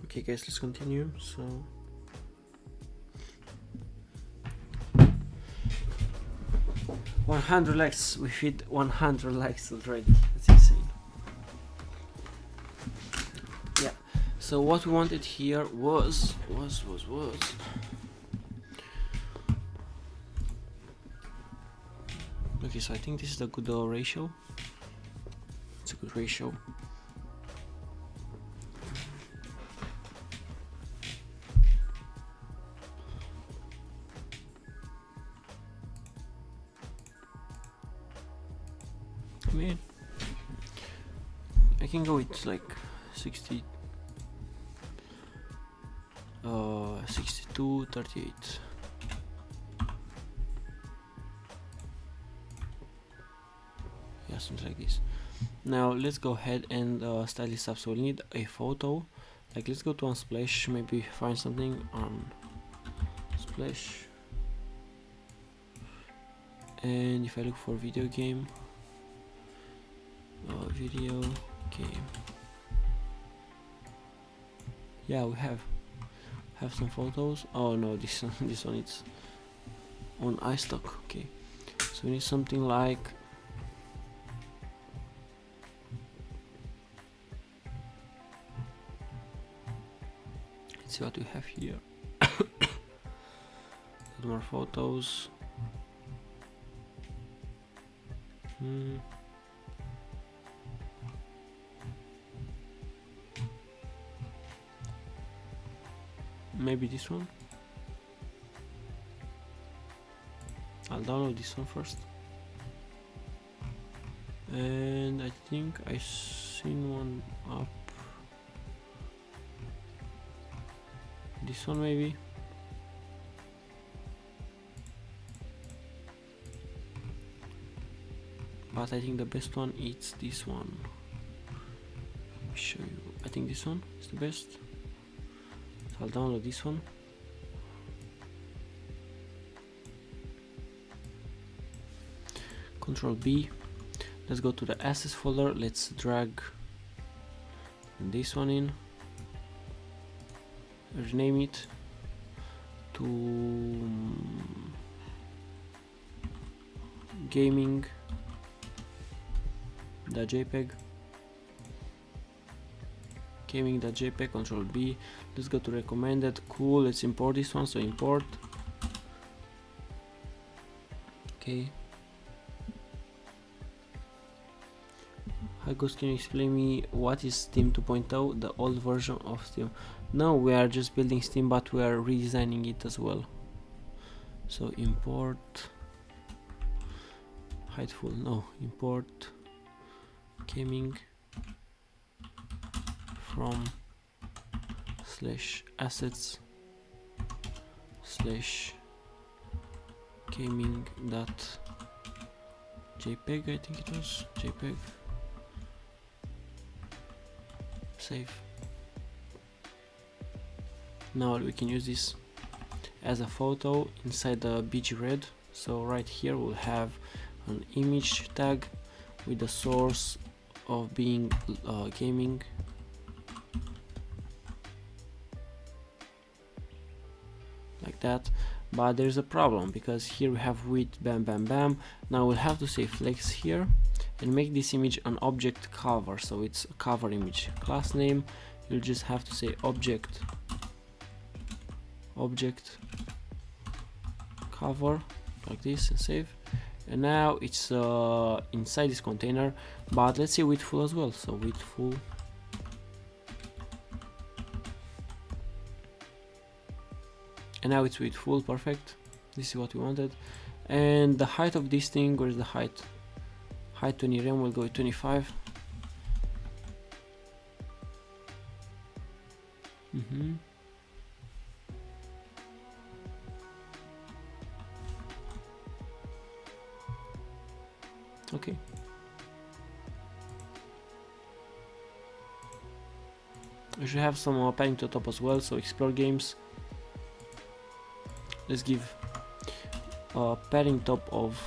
Okay guys, let's continue. So $100 likes, we hit 100 likes already. That's insane. Yeah, so what we wanted here was okay, so I think this is a good ratio. It's a good ratio. I mean, I can go with like 60, 62, 38. Yeah, something like this. Now let's go ahead and style this up. So we need a photo. Like, let's go to Unsplash, maybe find something on Splash. And if I look for video game, video game, yeah, we have some photos. Oh no, this one, this one is on iStock. Okay, so we need something like, let's see what we have here. More photos. Maybe this one. I'll download this one first. And I think I seen one up. This one maybe. But I think the best one is this one. Let me show you. I think this one is the best. So I'll download this one. Control B. Let's go to the assets folder. Let's drag this one in. Rename it to gaming.jpg. Gaming.jpg, Control B. Let's go to recommended. Cool, let's import this one. So import. Okay. Hi Ghost, can you explain me what is Steam 2.0, the old version of Steam? No, we are just building Steam, but we are redesigning it as well. So import hideful, no, import gaming from /assets /gaming.jpg, I think it was JPEG. Save. Now we can use this as a photo inside the BG red. So right here we'll have an image tag with the source of being gaming. Like that. But there's a problem because here we have width, bam bam bam. Now we'll have to say flex here and make this image an object cover, so it's a cover image. Class name, you'll just have to say object cover, like this, and save. And now it's inside this container, but let's say width full as well. So width full, and now it's width full. Perfect, this is what we wanted. And the height of this thing, where's the height? Height 20 rem, will go with 25. Okay. We should have some padding to the top as well. So explore games. Let's give padding top of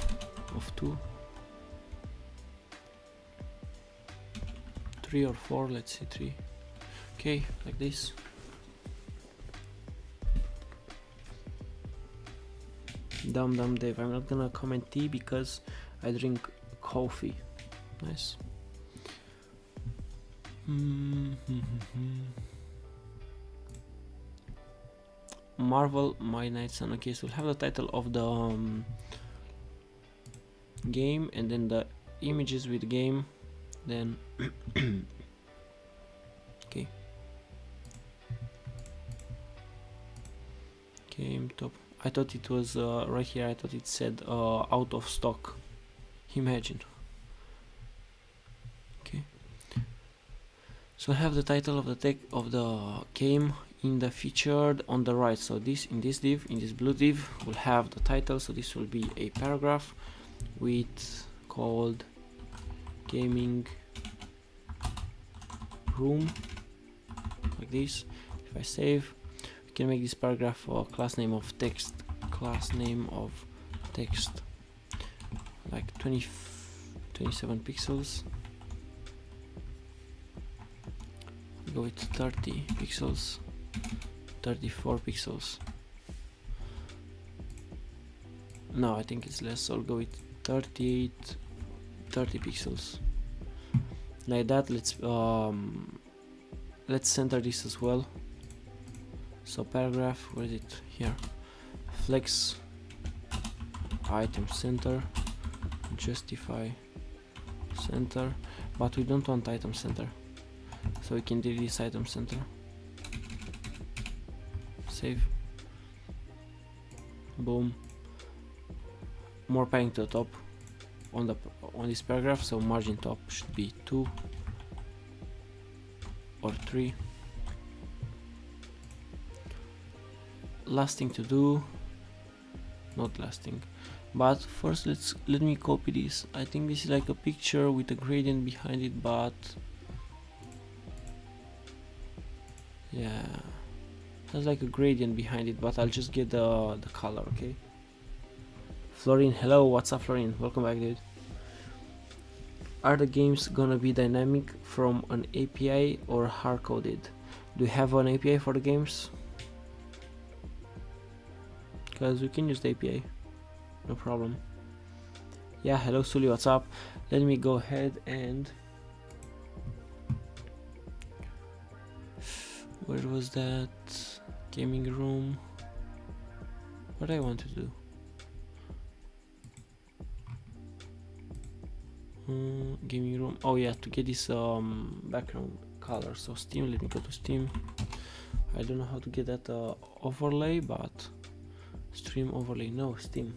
2. 3 or 4, let's say 3. Okay, like this. Dumb Dave, I'm not gonna comment tea because I drink coffee. Nice. Marvel My Night Sun. Okay, so we'll have the title of the game and then the images with game, then okay, game top. I thought it was right here. I thought it said out of stock. Imagine. Okay, so I have the title of the tag of the game in the featured on the right. So this, in this div, in this blue div, will have the title. So this will be a paragraph with called gaming room like this. If I save, we can make this paragraph class name of text, like 27 pixels. Go with 30 pixels, 34 pixels. No, I think it's less, so I'll go with 30 pixels. Like that. Let's center this as well. So paragraph, where is it? Here. Flex, item center, justify center, but we don't want item center, so we can delete this item center. Save. Boom. More padding to the top on this paragraph, so margin top should be 2 or 3. Last thing to do, not last thing, but first let me copy this. I think this is like a picture with a gradient behind it, but yeah, there's like a gradient behind it, but I'll just get the color. Okay, Florin, hello, what's up Florin, welcome back dude. Are the games gonna be dynamic from an API or hard-coded? Do you have an API for the games? Because we can use the API, no problem. Yeah, hello Sully, what's up? Let me go ahead and where was that gaming room? What I want to do? Gaming room. Oh yeah, to get this background color. So Steam. Let me go to Steam. I don't know how to get that overlay, but stream overlay. No, Steam.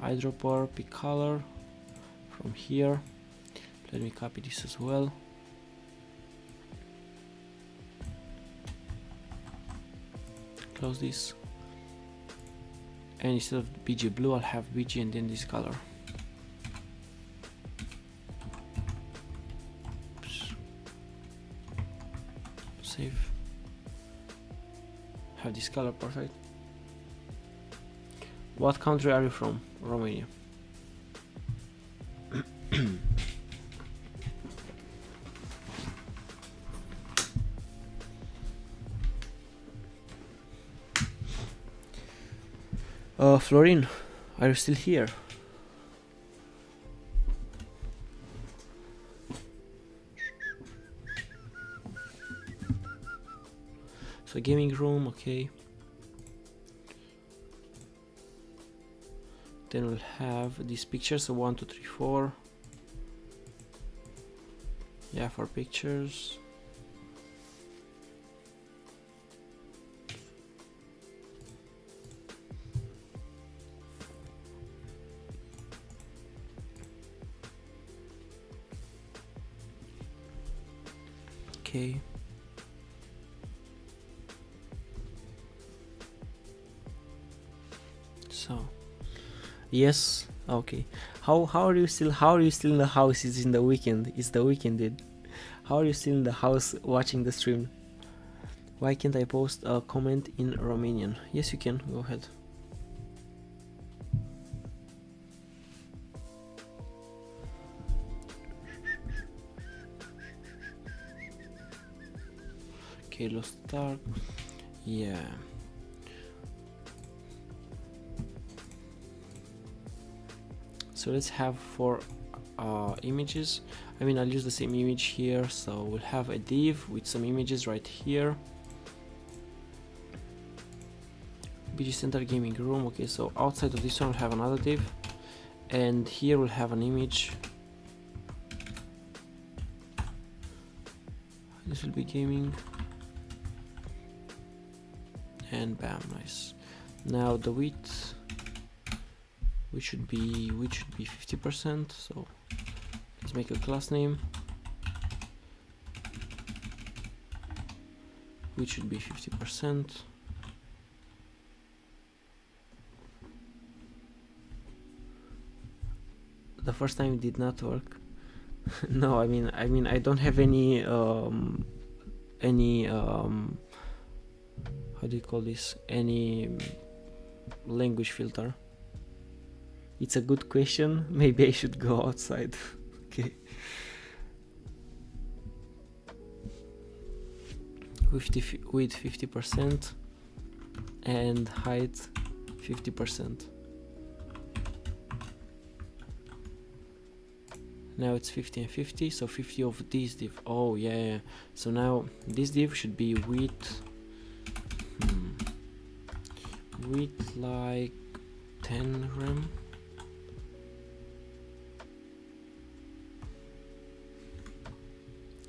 Eyedropper, pick color from here. Let me copy this as well. Close this, and instead of BG blue, I'll have BG and then this color. Oops. Save. Have this color, perfect. What country are you from? Romania. Florin, are you still here? So gaming room, okay. Then we'll have these pictures, so 1, 2, 3, 4. Yeah, 4 pictures. Okay. So yes, okay. How are you still in the house? It's in the weekend. It's the weekend, dude. How are you still in the house watching the stream? Why can't I post a comment in Romanian? Yes, you can. Go ahead. Okay, let's start. Yeah. So let's have 4 images. I mean, I'll use the same image here. So we'll have a div with some images right here. BG Center Gaming Room. Okay, so outside of this one we'll have another div, and here we'll have an image. This will be gaming. And bam, nice. Now the width, which should be 50%. So let's make a class name, which should be 50%. the first time it did not work. No, I mean I don't have any how do you call this, any language filter. It's a good question. Maybe I should go outside. Okay. Width 50% and height 50%. Now it's 50 and 50, so 50 of this div. Oh yeah. So now this div should be width width like 10 rem.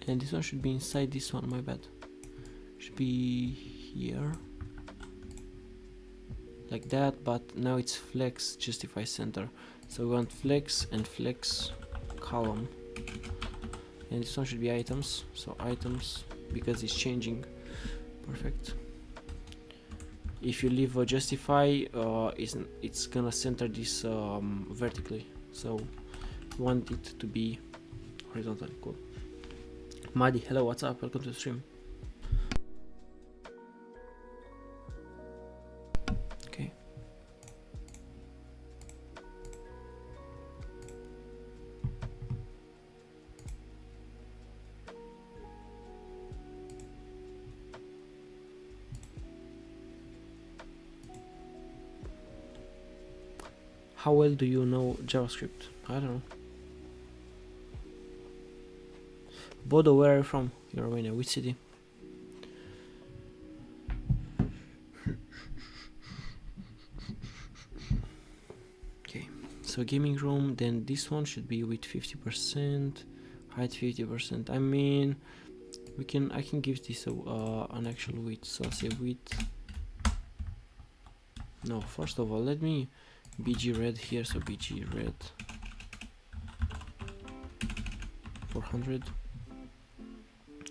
And this one should be inside this one, my bad. Should be here. Like that, but now it's flex justify center. So we want flex and flex column. And this one should be items. So items, because it's changing. Perfect. If you leave a justify, it's gonna center this vertically. So we want it to be horizontal. Cool. Madi, hello, what's up? Welcome to the stream. Okay. How well do you know JavaScript? I don't know. Bodo, where are you from? You're Romania. Which city? Okay, so gaming room. Then this one should be with 50%, height 50%. I mean, I can give this an actual width. So I'll say width. No, first of all, let me BG red here. So BG red 400.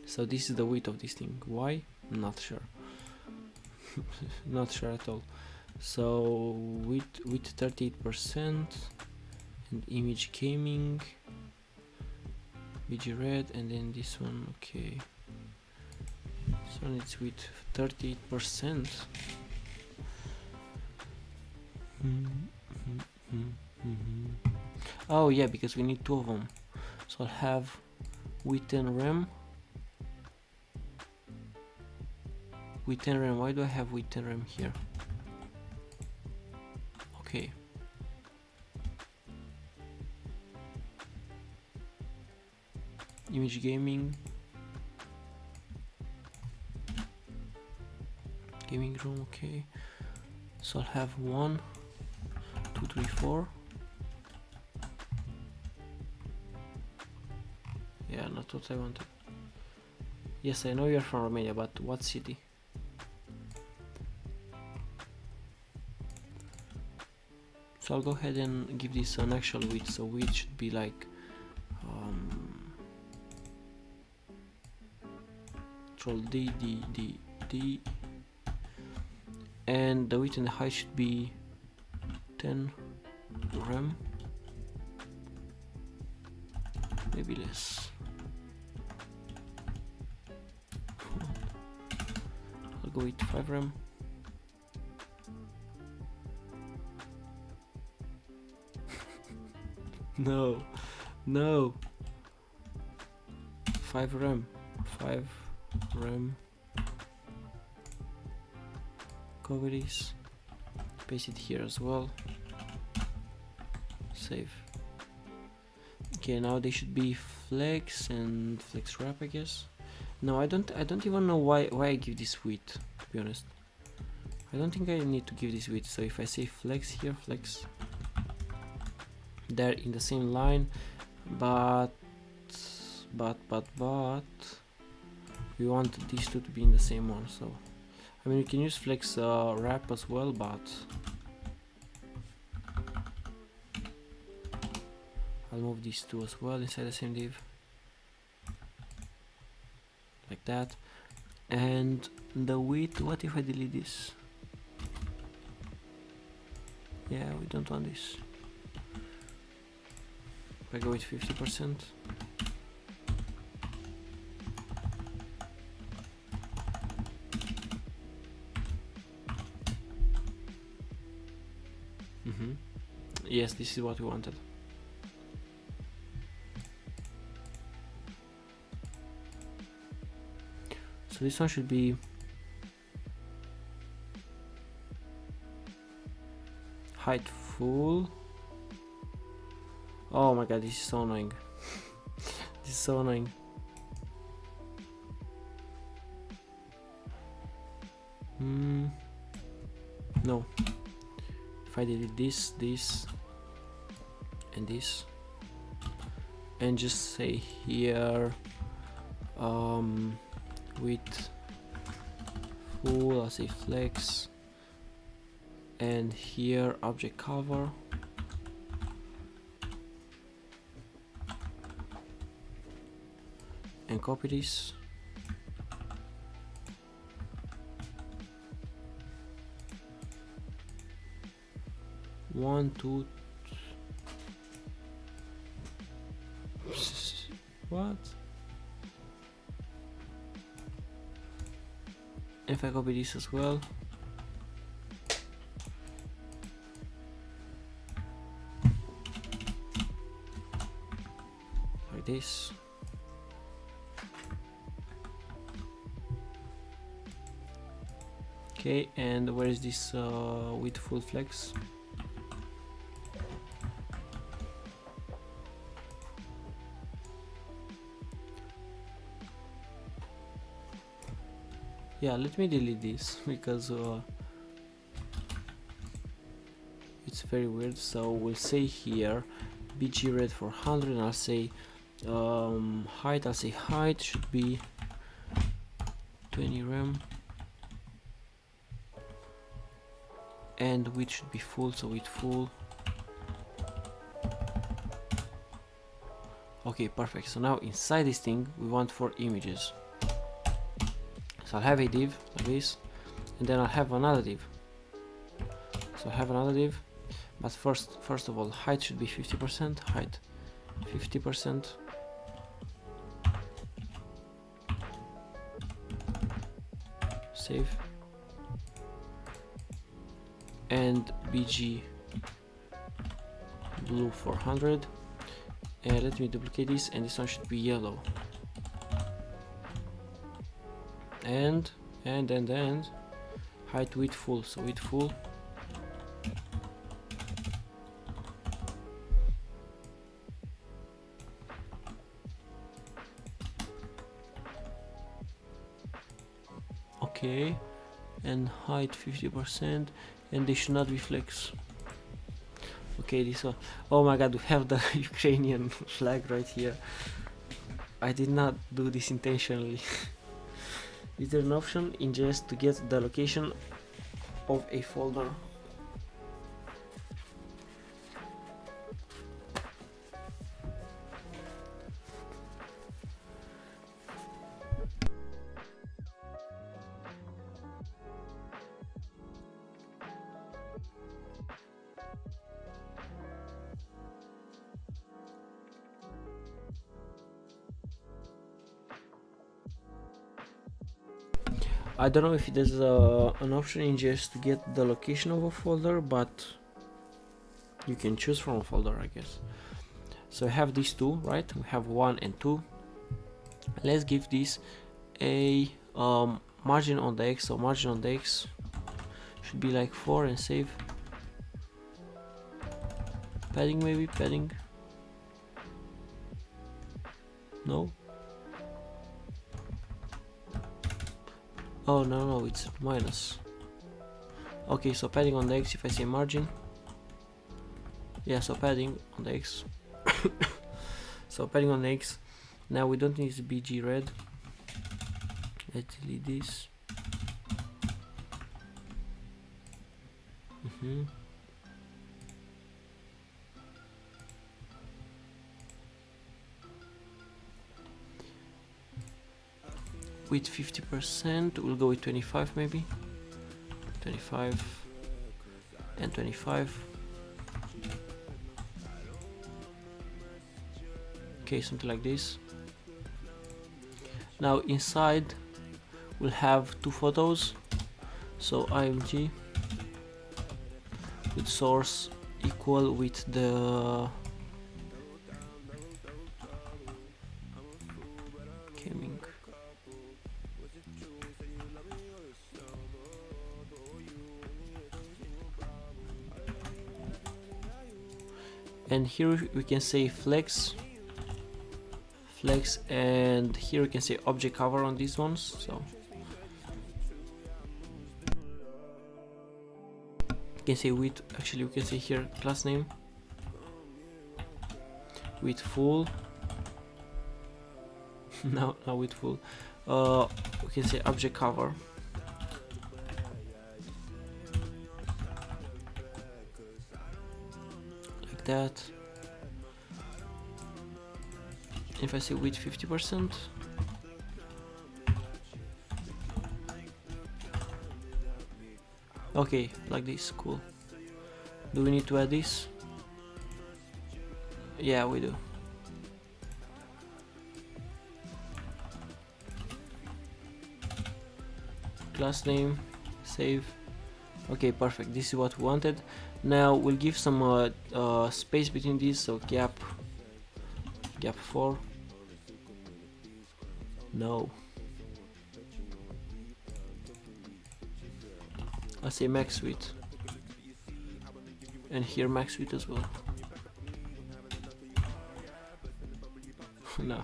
So this is the width of this thing. Why? Not sure. Not sure at all. So width 38% and image gaming BG red, and then this one. Okay, this one it's with 38%. Oh yeah, because we need two of them. So I'll have width and rem. Width and rem. Why do I have width and rem here? Okay. Image gaming. Gaming room. Okay. So I'll have 1, 2, 3, 4. Yeah, not what I wanted. Yes, I know you're from Romania, but what city? So I'll go ahead and give this an actual width. So width should be like control D, and the width and the height should be 10 rem, maybe less. I'll go with 5 rem. No, 5 rem, cover this, paste it here as well, save. Okay, now they should be flex and flex wrap, I guess. No, I don't even know why I give this width, to be honest. I don't think I need to give this width. So if I say flex here, flex, they're in the same line, but we want these two to be in the same one. So I mean, you can use flex wrap as well, but I'll move these two as well inside the same div, like that. And the width, what if I delete this? Yeah, we don't want this. I go with 50%. Yes, this is what we wanted. So this one should be height full. Oh my god, this is so annoying. This is so annoying. No. If I delete this, this, and this, and just say here width full, I'll say flex, and here object cover, and copy this. One, two. What? If I copy this as well, like this. Okay, and where is this with full flex? Yeah, let me delete this because it's very weird. So we'll say here bg red for 100, and I'll say height. I'll say height should be 20 rem, and width should be full, so width full. Okay, perfect. So now inside this thing we want 4 images. So I'll have a div like this, and then I'll have another div. So I'll have another div, but first of all, height should be 50%, height 50%. Save. And bg blue 400. And let me duplicate this, and this one should be yellow. And height width full, so width full. Okay, and height 50%, and they should not be flex. Okay, this one. Oh my god, we have the Ukrainian flag right here. I did not do this intentionally. Is there an option in JS to get the location of a folder? I don't know if there's an option in JS to get the location of a folder, but you can choose from a folder, I guess. So I have these two, right? We have 1 and 2. Let's give this a margin on the X. So margin on the X should be like 4, and save. Padding, maybe padding. No. Oh no, it's minus. Okay, so padding on the X if I say margin. Yeah, so padding on the X. So padding on the X. Now we don't need this bg red. Let's delete this. With 50%, we'll go with 25 maybe. 25 and 25. Okay, something like this. Now inside we'll have two photos, so img with source equal with the gaming. And here we can say flex, and here we can say object cover on these ones. So you can say with, actually we can say here class name with full. no, not with full. We can say object cover. Like that. If I say width 50%, okay, like this, cool. Do we need to add this? Yeah, we do. Class name, save. Okay, perfect, this is what we wanted. Now we'll give some space between these, so gap 4. No, I say max width, and here max width as well. No.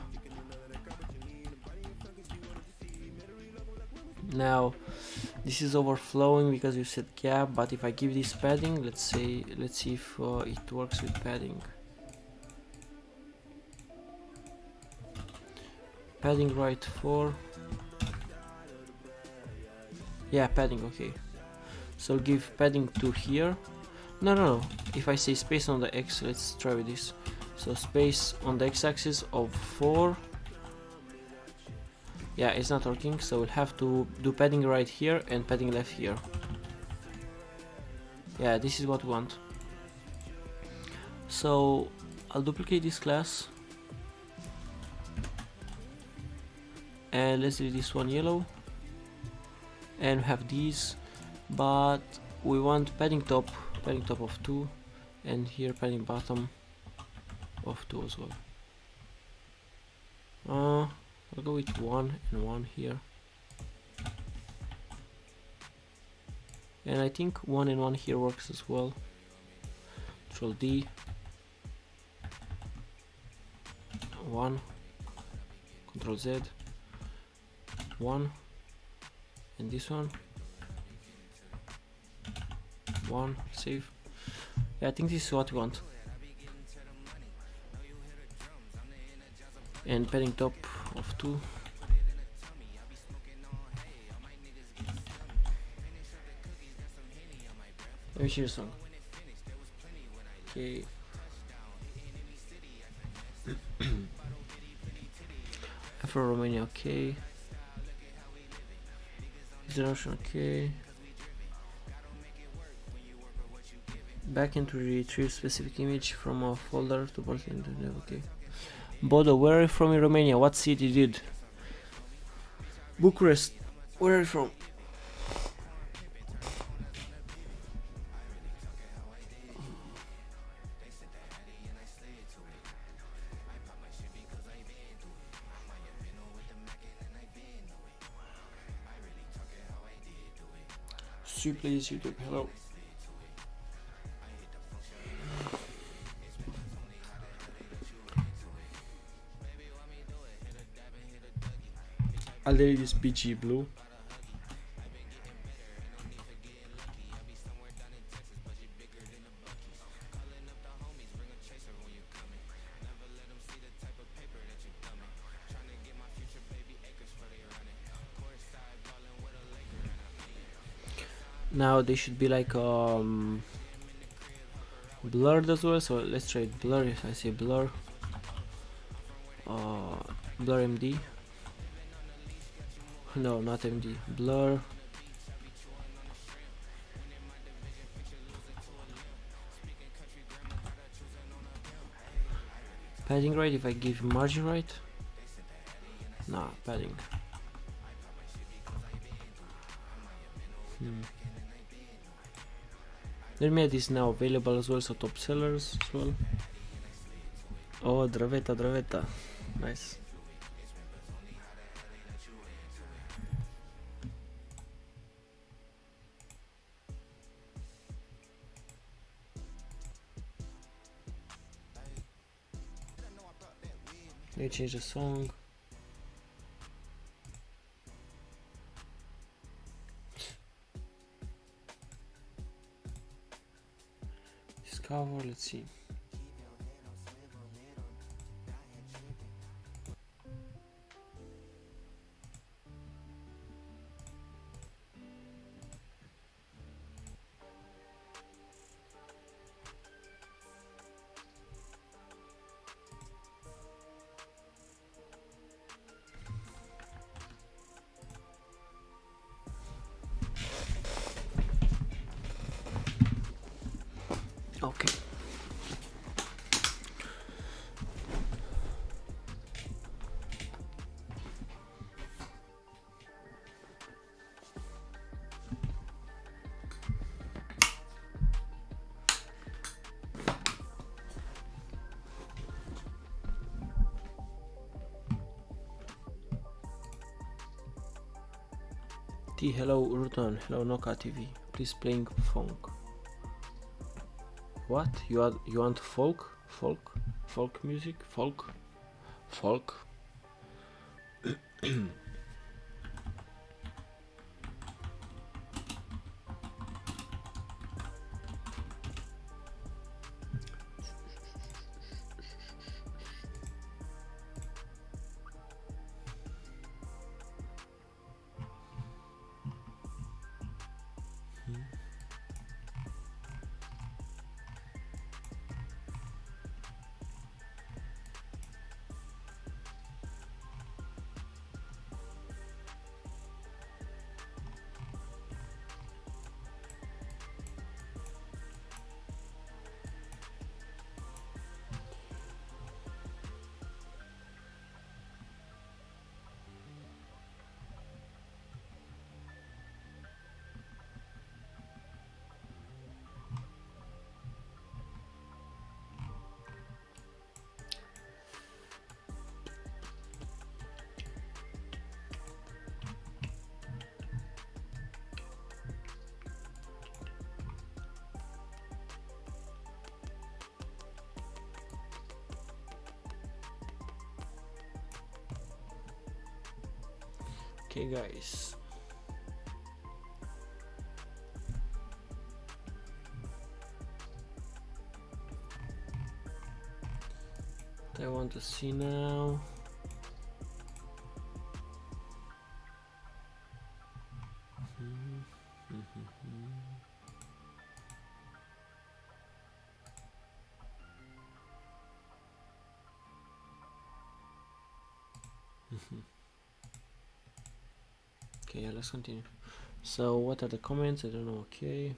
Now this is overflowing because you said gap, but if I give this padding, let's see if it works with padding. Padding right 4. Yeah, padding, okay. So give padding to here. No. If I say space on the X, let's try with this. So space on the X-axis of 4. Yeah, it's not working, so we'll have to do padding right here and padding left here. Yeah, this is what we want. So I'll duplicate this class. And let's do this one yellow, and we have these, but we want padding top of 2, and here padding bottom of 2 as well. I'll go with 1 and 1 here, and I think 1 and 1 here works as well. Control D, 1, Control Z, 1, and this one 1, save. Yeah, I think this is what we want. And padding top of 2. Let me hear a song. Okay. Afro Romania, okay. Resolution, okay. Backend to retrieve specific image from a folder to put into the okay. Bodo, where are you from in Romania? What city, dude? Bucharest. Where are you from? Please, YouTube, hello. I'll delete this BG blue. Now they should be like blurred as well, so let's try blur. If I say blur, blur MD. No, not MD, blur. Padding right if I give margin right? Nah, padding. The remedy is now available as well, so top sellers as well. Oh, draveta, draveta. Nice. Let me change the song. Discover, let's see. Okay. Hello Rutan, hello Noka TV. Please playing funk. What? You want folk? Folk music? Folk? Okay guys. I want to see now. Okay, yeah, let's continue. So what are the comments? I don't know. Okay,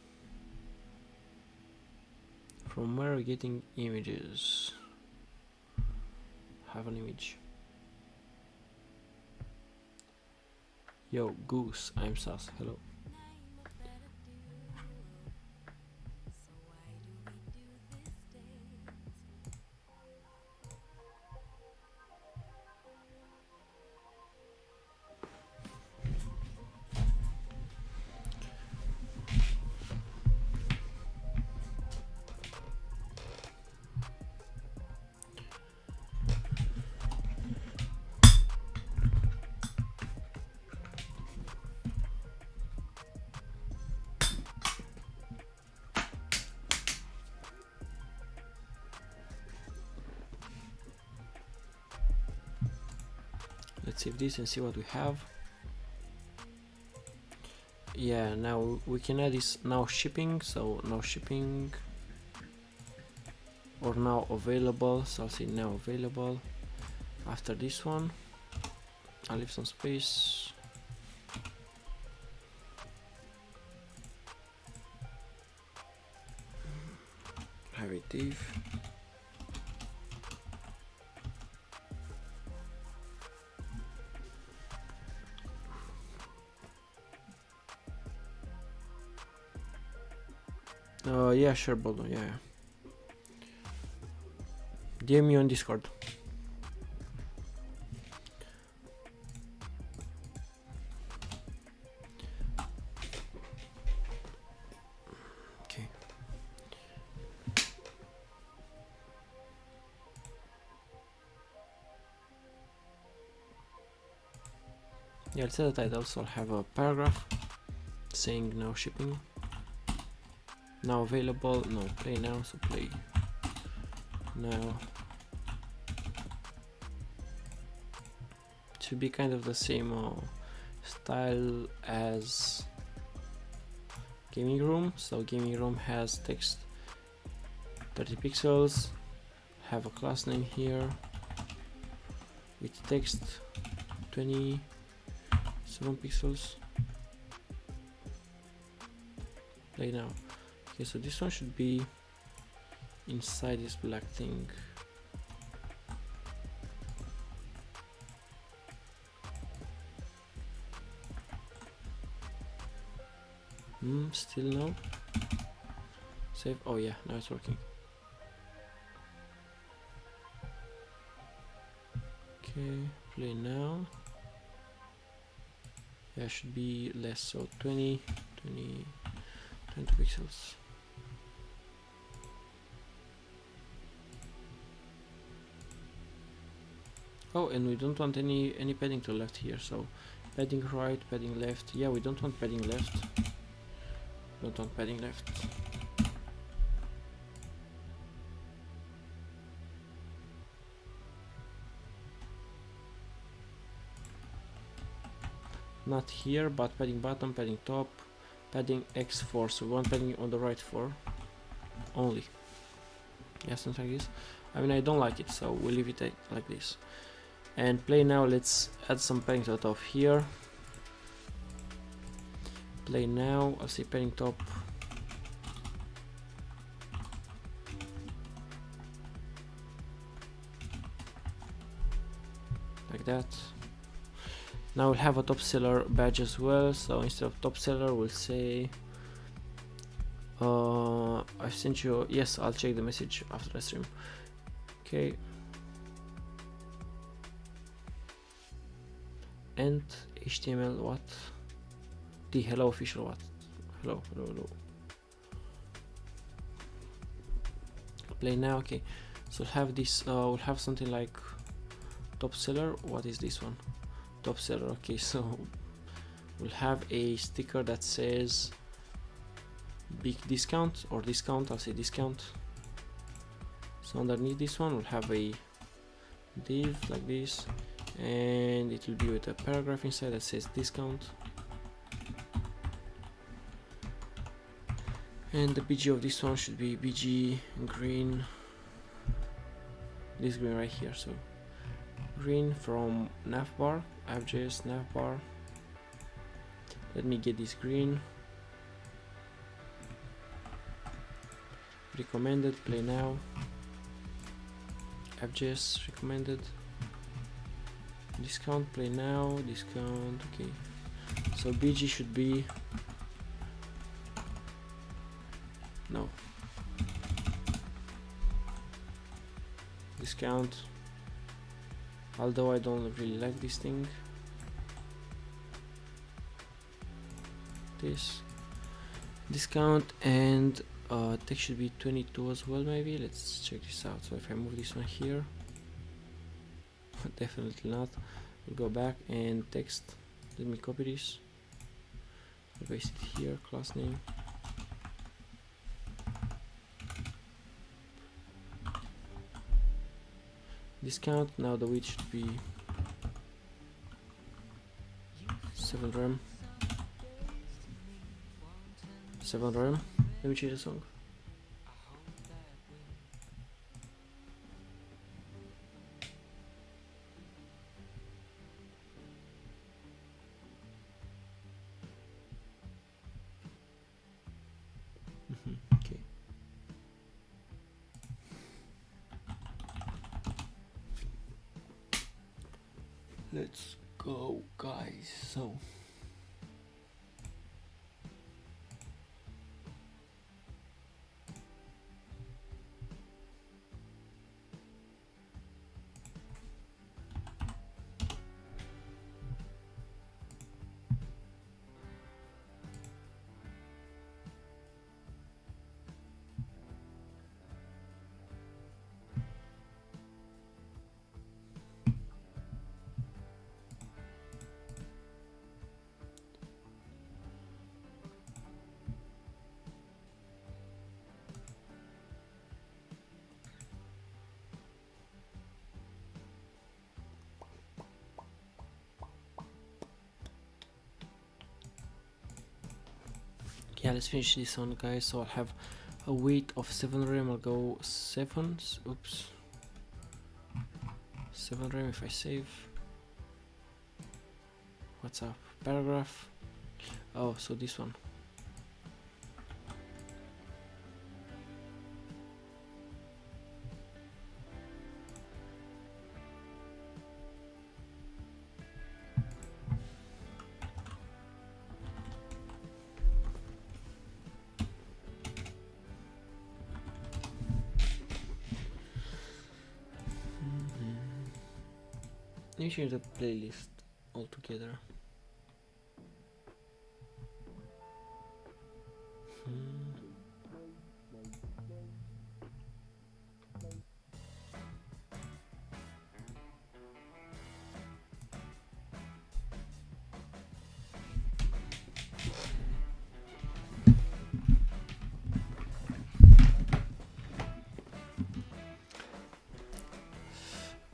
from where are we getting images? Have an image. Yo Goose, I'm Sas, hello. Let's save this and see what we have. Yeah, now we can add this now shipping, so now shipping or now available, so I'll say now available. After this one I'll leave some space. Have a div. Yeah, sure, Bodo. Yeah. DM me on Discord. Okay. Yeah, let's set the title. So I'll have a paragraph saying now shipping, now available, no play now, so play now. It should be kind of the same style as gaming room. So gaming room has text 30 pixels, have a class name here with text 27 pixels. Play now. Okay, so this one should be inside this black thing. Still no. Save. Oh yeah, now it's working. Okay, play now. Yeah, should be less, so 20 pixels. Oh, and we don't want any padding to left here, so padding right, padding left. Yeah, we don't want padding left. Don't want padding left. Not here, but padding bottom, padding top, padding X4. So we want padding on the right 4 only. Yeah, something like this. I mean, I don't like it, so we'll leave it like this. And play now. Let's add some padding to the top here. Play now. I'll say padding top. Like that. Now we'll have a top seller badge as well. So instead of top seller, we'll say I've sent you. Yes, I'll check the message after the stream. Okay. And HTML what? The hello official what? Hello. Play now. Okay. So we'll have this. We'll have something like top seller. What is this one? Top seller. Okay, so we'll have a sticker that says big discount or discount. I'll say discount. So underneath this one we'll have a div like this, and it will be with a paragraph inside that says discount, and the BG of this one should be BG green, this green right here. So green from Navbar, REACT.JS Navbar. Let me get this green. Recommended, play now. REACT.JS recommended. Discount, play now. Discount, okay. So BG should be no. Discount. Although I don't really like this thing. This discount, and text should be 22 as well, maybe. Let's check this out. So if I move this one here, definitely not. We'll go back and text. Let me copy this, paste it here, class name. Discount. Now the width should be 7 rem. 7 rem. Let me change the song. Okay. Let's go, guys. So let's finish this one, guys. So I'll have a weight of 7 rem. I'll go 7. Oops, 7 rem if I save. What's up? Paragraph. Oh, so this one. Let me change the playlist altogether.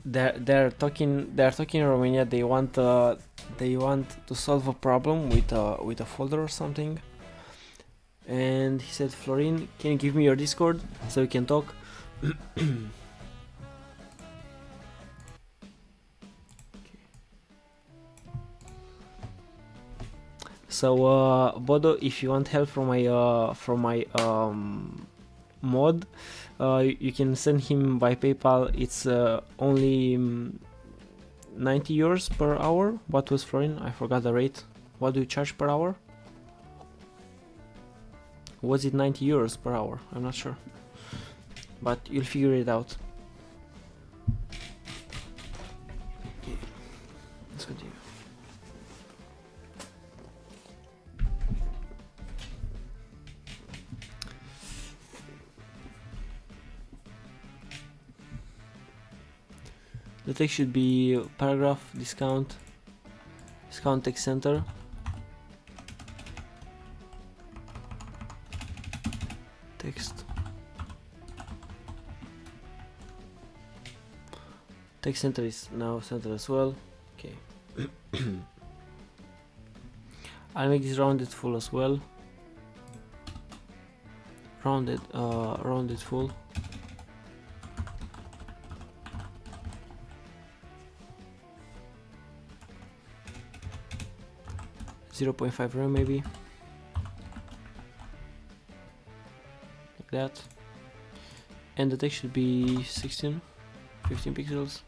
They're talking in Romania. They want to solve a problem with a folder or something. And he said, Florin, can you give me your Discord so we can talk? So Bodo, if you want help from my mod, you can send him by PayPal. It's only 90 euros per hour. What was, Florin? I forgot the rate. What do you charge per hour? Was it 90 euros per hour? I'm not sure, but you'll figure it out. Okay, let's continue. The text should be paragraph, discount text center, text center is now centered as well. Okay. I'll make this rounded full as well. Rounded full. .5 rem maybe, like that. And the text should be 15 pixels,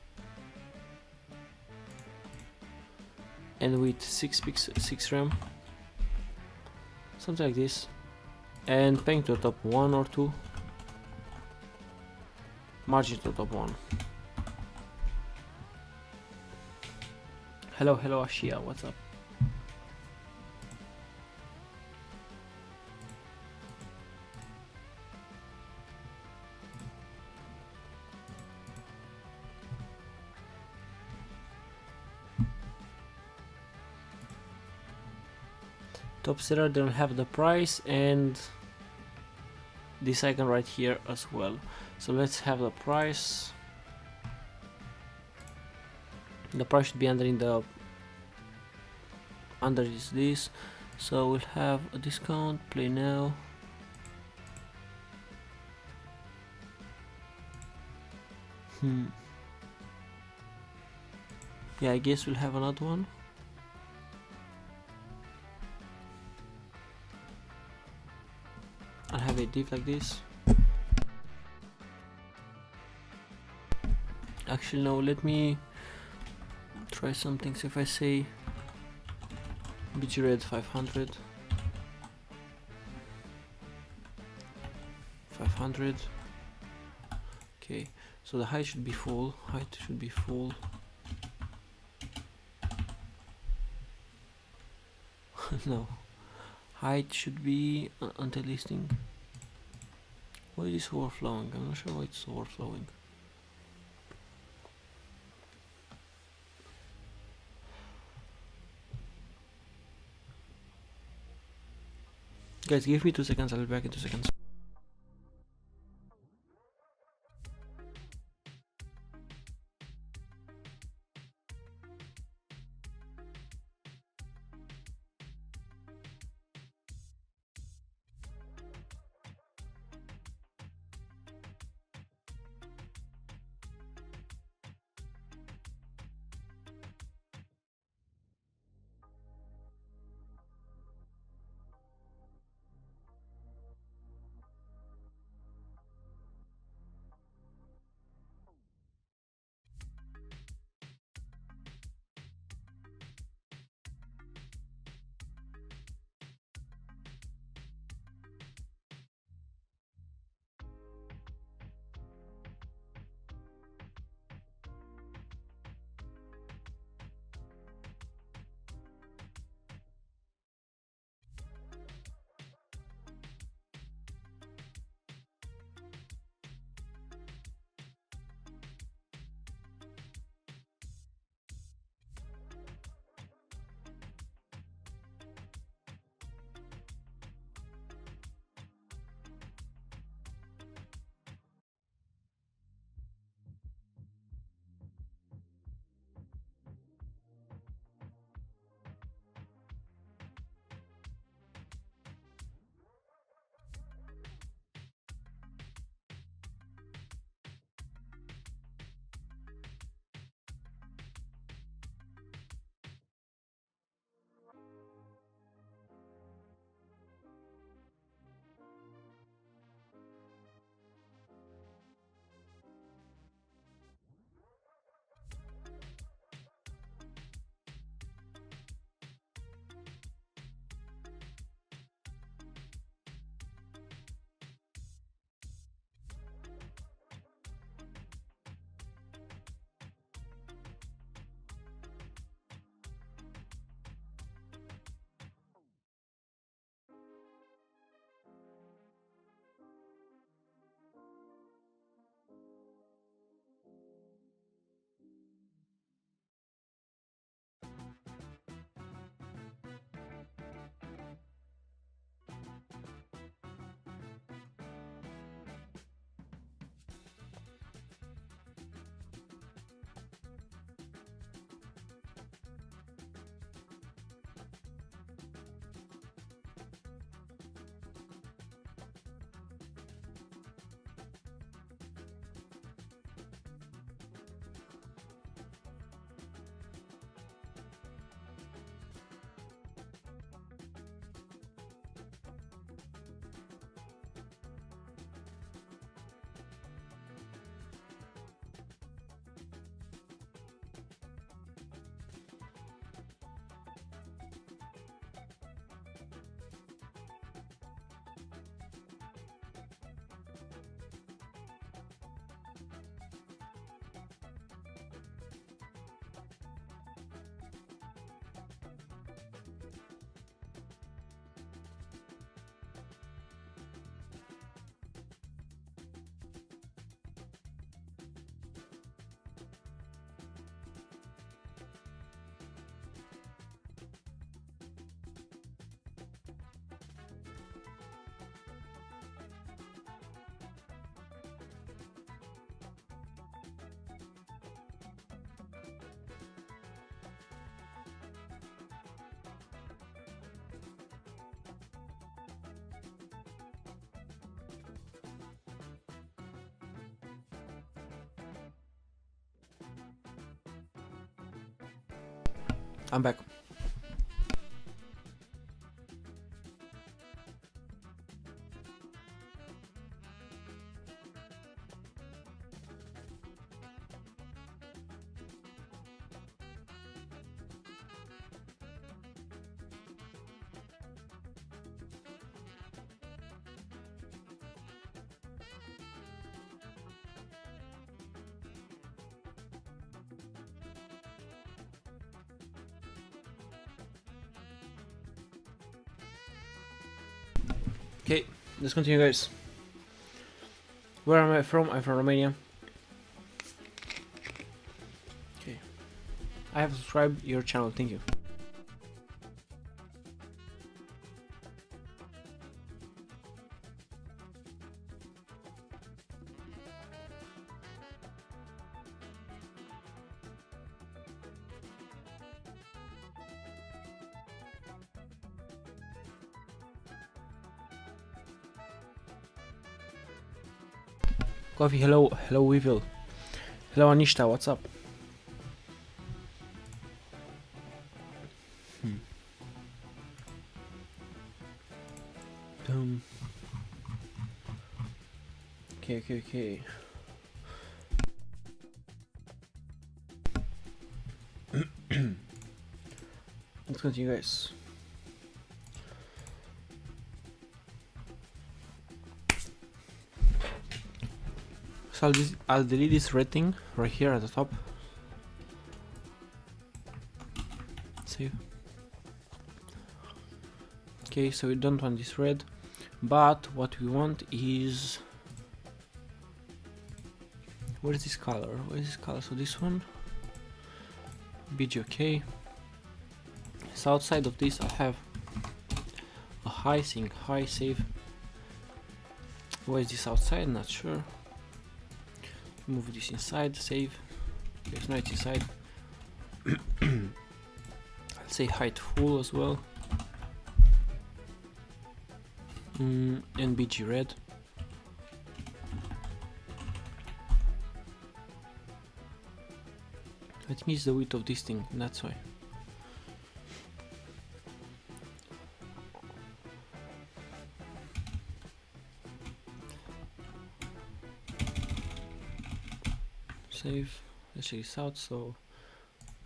and with 6 rem, something like this. And ping to top 1 or 2, margin to top 1. Hello Ashia, what's up? Top seller don't have the price, and this icon right here as well. So let's have the price. The price should be under this. So we'll have a discount, play now. Yeah, I guess we'll have another one. I'll have a div like this. Actually no, let me try something. So if I say bgred 500, okay, so the height should be full. No, height should be until listing. Why is this overflowing? I'm not sure why it's overflowing. Guys, give me 2 seconds, I'll be back in 2 seconds. I'm back. Okay, let's continue, guys. Where am I from? I'm from Romania. Okay, I have subscribed your channel. Thank you. Coffee, hello, hello Weevil. Hello Anishta, what's up? Okay. Let's continue, guys. So I'll delete this red thing right here at the top. Save. Okay, so we don't want this red, but what we want is, where is this color? So this one, BG. So outside of this, I'll have a high sync, high save. Where is this outside? Not sure. Move this inside, save. There's no, it's inside. I'll say height full as well. And BG red. I think it's the width of this thing, that's why. Save. Let's check this out. So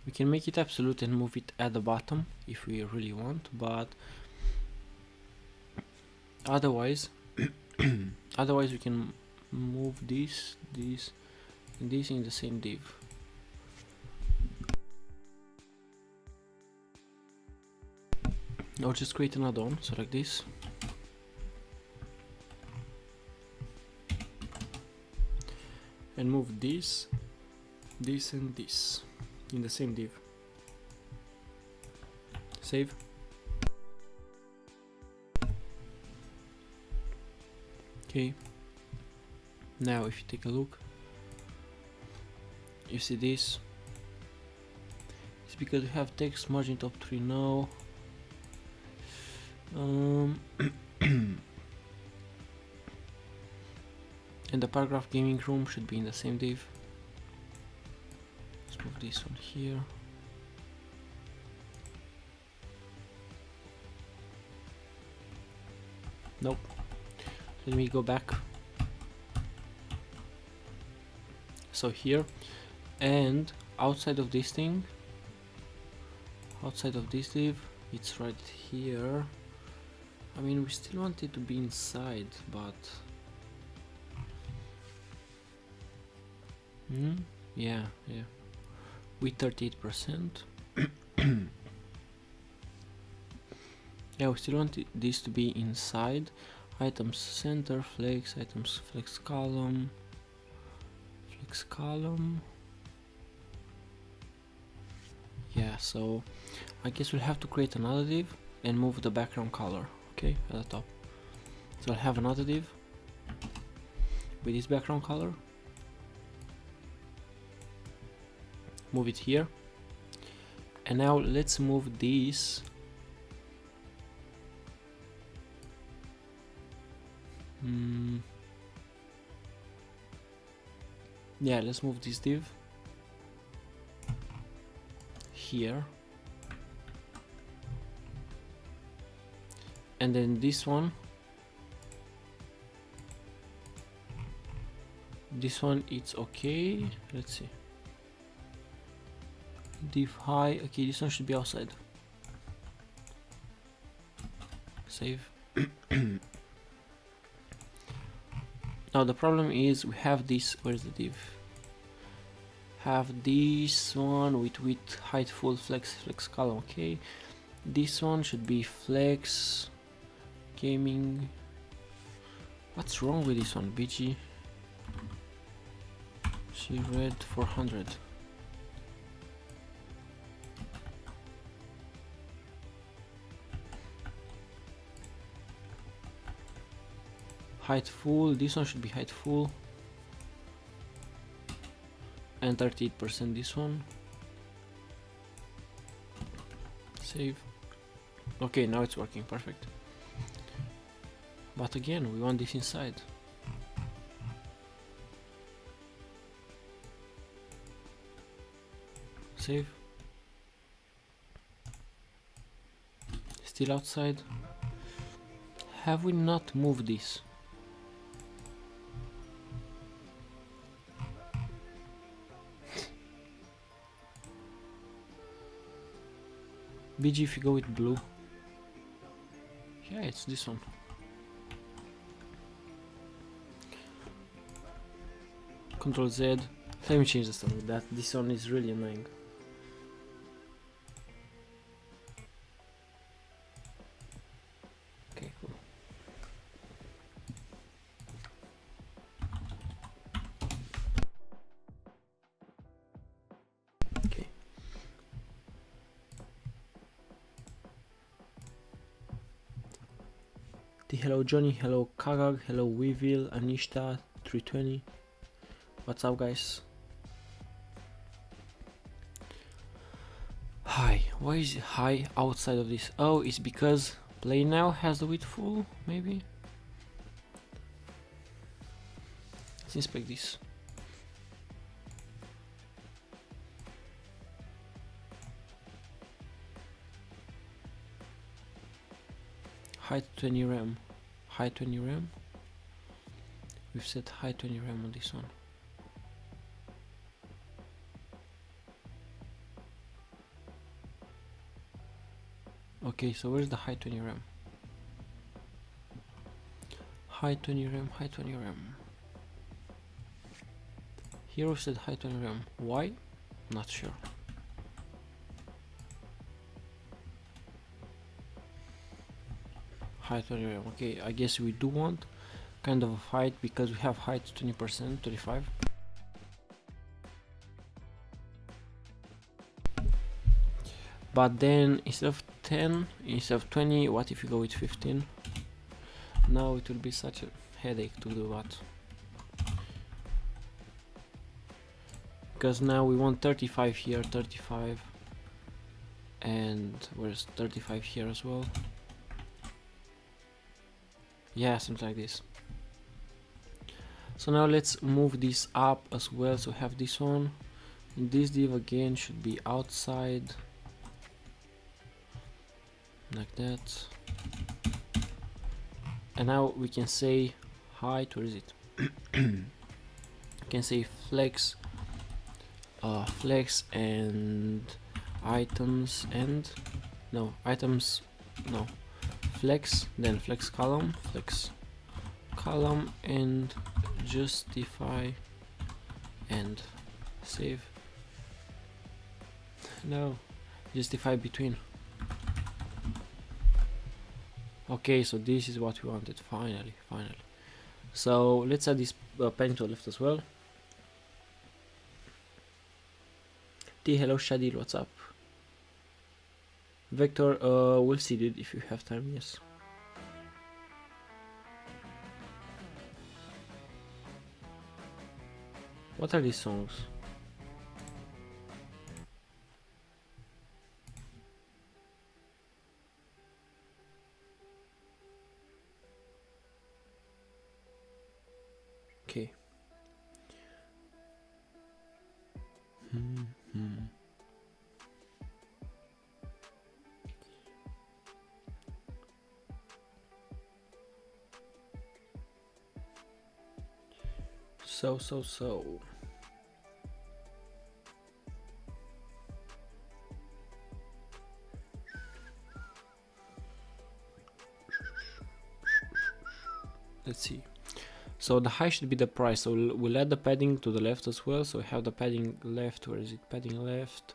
we can make it absolute and move it at the bottom if we really want, but otherwise we can move this and this in the same div. Or just create another one, so like this. And move this and this in the same div. Save. Okay. Now if you take a look, you see this. It's because we have text margin top 3 now. And the paragraph gaming room should be in the same div. Let's move this one here. Nope. Let me go back. So here, and outside of this thing, outside of this div, it's right here. I mean, we still want it to be inside, but yeah, with 38%. Yeah, we still want this to be inside. Items center, flex, items flex column. Yeah, so I guess we'll have to create another div and move the background color, okay, at the top. So I'll have another div with this background color. Move it here. And now let's move this yeah, let's move this div here and then this one it's okay. Let's see, div high. Okay, this one should be outside. Save. Now the problem is we have this, where's the div? Have this one with width, height, full, flex column. Okay, this one should be flex gaming. What's wrong with this one? BG she read 400. Height full, this one should be height full, and 38% this one. Save. Okay, now it's working perfect. But again, we want this inside. Save. Still outside. Have we not moved this? BG, if you go with blue. Yeah, it's this one. Control Z. Let me change the stuff with that. This one is really annoying. Okay, cool. Okay. Hello Johnny, hello Kagag, hello Weevil, Anishta, 320. What's up, guys? Hi. Why is it high outside of this? Oh, it's because play now has the width full, maybe? Let's inspect this. Height 20 rem. Height 20 rem. We've set height 20 rem on this one. Okay, so where's the height 20 rem? Height 20 rem, height 20 rem. Here we said height 20 rem. Why? Not sure. Height 20 rem. Okay, I guess we do want kind of a height because we have height 20%, 35. But then instead of 10, instead of 20, what if you go with 15? Now it will be such a headache to do that. Because now we want 35 here, 35. And where's 35 here as well? Yeah, something like this. So now let's move this up as well. So we have this one. And this div again should be outside. Like that. And now we can say height, where is it? You can say flex, flex and items and no items, no flex, then flex column and justify and save. No, justify between. Okay, so this is what we wanted. Finally. So let's add this pen to the left as well. Hello Shadil, what's up? Vector, we'll see, dude, if you have time. Yes. What are these songs? Okay. So let's see. So the height should be the price, so we'll add the padding to the left as well. So we have the padding left. Where is it? Padding left,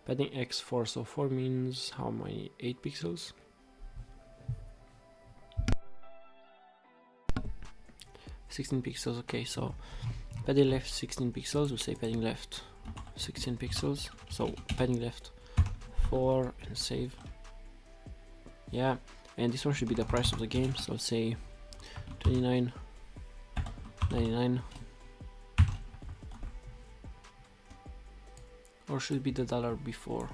padding x4. So 4 means how many? 8 pixels. 16 pixels. Okay, so padding left 16 pixels. We'll say padding left 16 pixels. So padding left 4 and save. Yeah, and this one should be the price of the game. So I'll say 29.99, or should be the dollar before.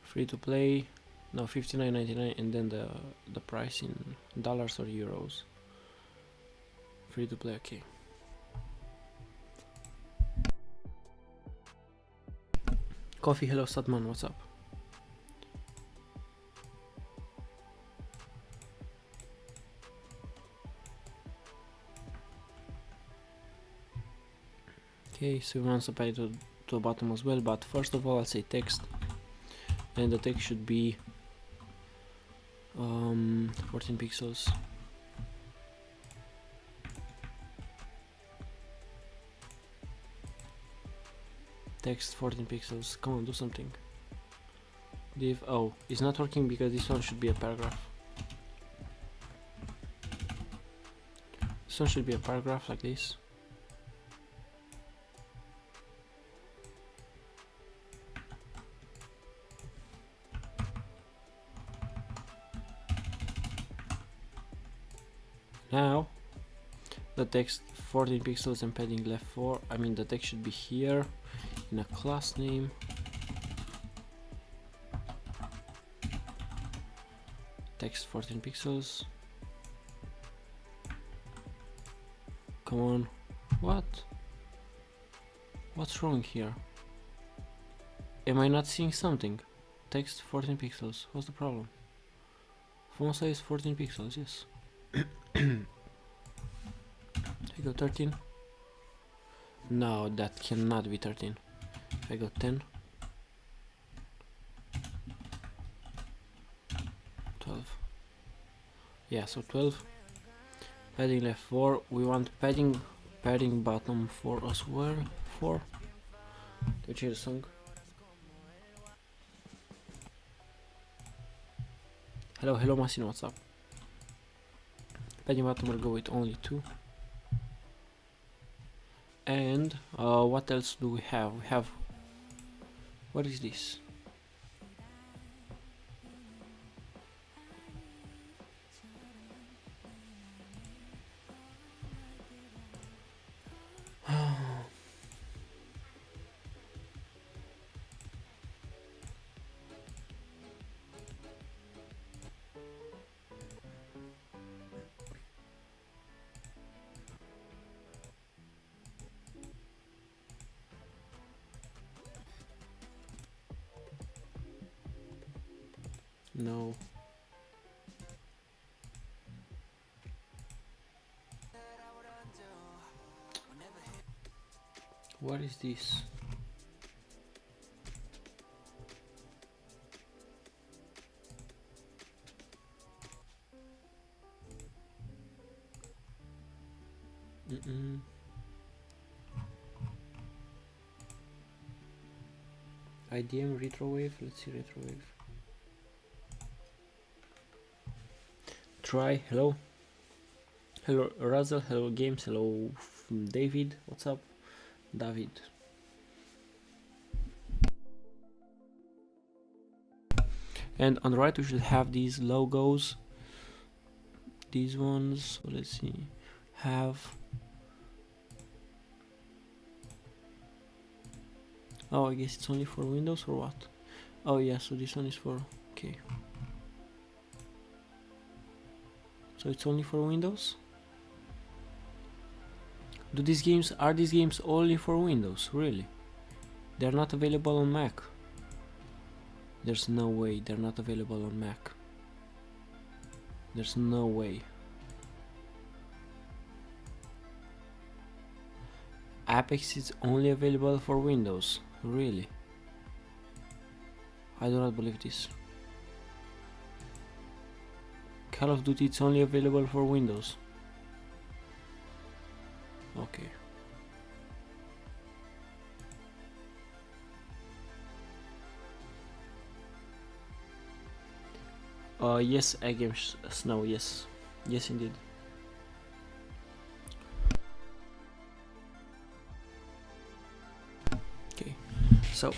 Free to play, no, 59.99, and then the price in dollars or euros. Free to play. Okay. Coffee, hello Satman, what's up? Okay, so we want to apply to the bottom as well, but first of all I'll say text, and the text should be 14 pixels. Text 14 pixels. Come on, do something. Div. Oh, it's not working because this one should be a paragraph. This one should be a paragraph like this. Now the text 14 pixels and padding left 4. I mean the text should be here in a class name. Text 14 pixels. Come on. What's wrong here? Am I not seeing something? Text 14 pixels. What's the problem? Font size 14 pixels, yes. I go 13. No, that cannot be 13. I go 10. 12. Yeah, so 12. Padding left 4. We want padding bottom 4 as well. 4. Which is a song. Hello Massino, what's up? Padding bottom will go with only 2. And what else do we have? We have, what is this? No. What is this? IDM retrowave. Let's see retrowave. Try. Hello Razzle, hello Games, hello David, what's up David? And on the right we should have these logos, these ones. So let's see, have, oh I guess it's only for Windows or what? Oh yeah, so this one is for, okay, so it's only for Windows. Are these games only for Windows? Really? They're not available on Mac? There's no way they're not available on Mac. There's no way. Apex is only available for Windows. Really? I do not believe this. Call of Duty, it's only available for Windows. Okay. Yes, Game Snow, yes. Yes, indeed. Okay, so.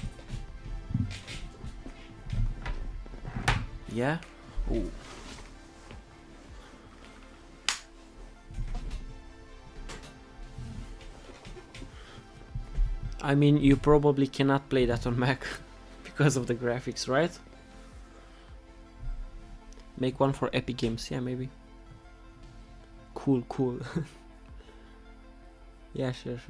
Yeah? Ooh. I mean, you probably cannot play that on Mac because of the graphics, right? Make one for Epic Games, yeah, maybe. Cool. Yeah, sure.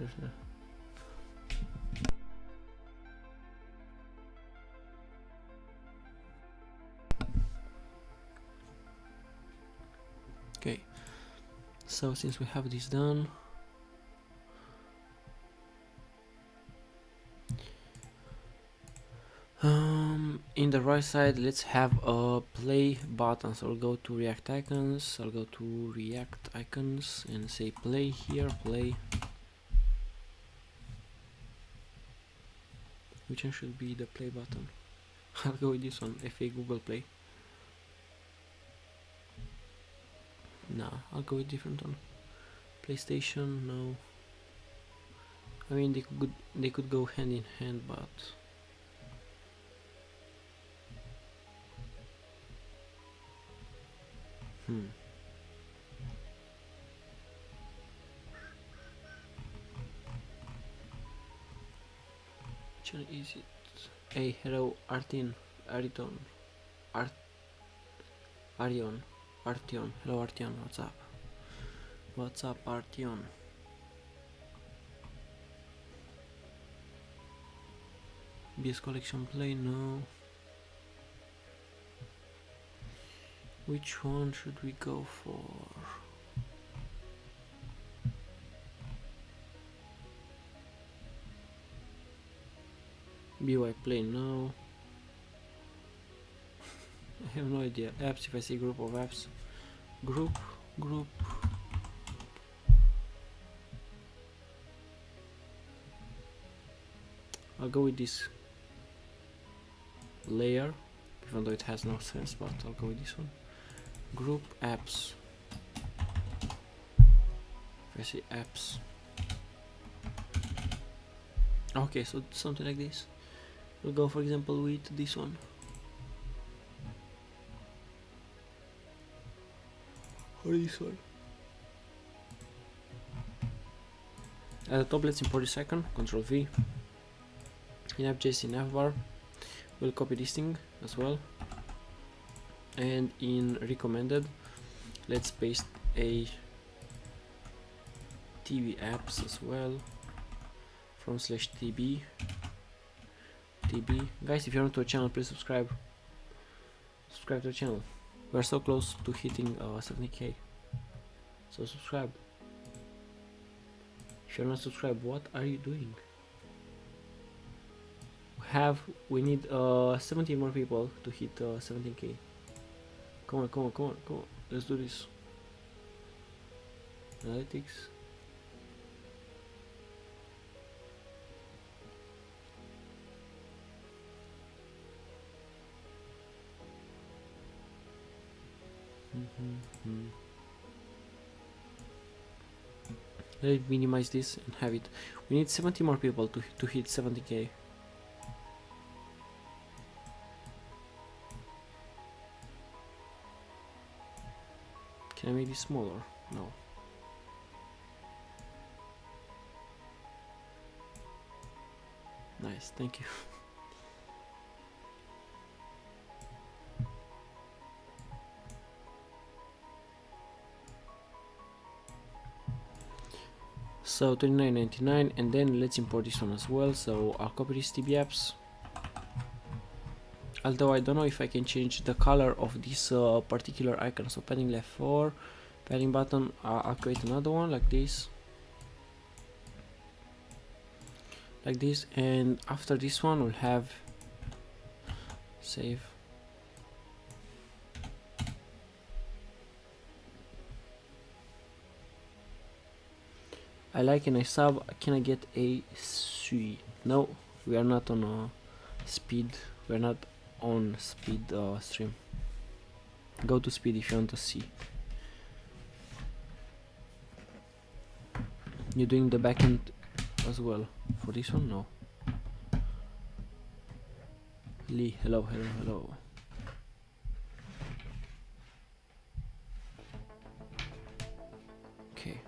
Okay, so since we have this done, in the right side, let's have a play button. So I'll go to React icons, I'll go to React icons and say play here, play. Which one should be the play button? I'll go with this one, FA Google Play. No, I'll go with different one. PlayStation, no. I mean, they could go hand in hand, but which one is it? Hey, hello, Artion. Hello, Artion, what's up? What's up, Artion? BS Collection Play, no. Which one should we go for? BY Play, no. I have no idea. Apps, if I see group of apps. Group. I'll go with this layer, even though it has no sense, but I'll go with this one. Group apps. If I see apps. Okay, so something like this. We'll go, for example, with this one. Or this one. At the top, let's import this icon. Control V. In app.js in Navbar, we'll copy this thing as well. And in recommended, let's paste a TV apps as well. From /tb. Guys, if you're not to our channel, please subscribe to the channel. We're so close to hitting 70k, so subscribe. If you're not subscribed, what are you doing? We need 70 more people to hit 17k. Come on, let's do this. Analytics. Let's minimize this and have it. We need 70 more people to hit 70k. Can I make this smaller? No. Nice, thank you. So 29.99, and then let's import this one as well. So I'll copy this TB apps. Although I don't know if I can change the color of this particular icon. So padding left 4, padding button, I'll create another one like this. like this, and after this one we'll have save. I like and I sub. Can I get a sui? No, we are not on a speed. We are not on speed stream. Go to speed if you want to see. You're doing the backend as well for this one? No. Lee, hello, hello, hello. Okay.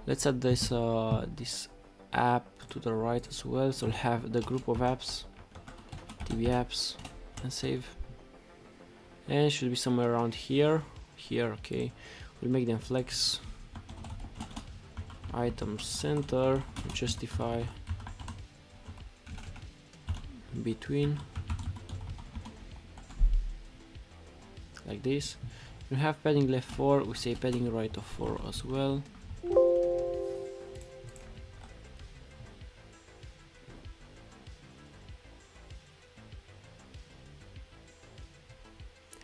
Let's add this this app to the right as well. So we'll have the group of apps, TV apps, and save. And it should be somewhere around here. Here, okay. We'll make them flex. Item center, justify between, like this. We have padding left 4, we say padding right of 4 as well.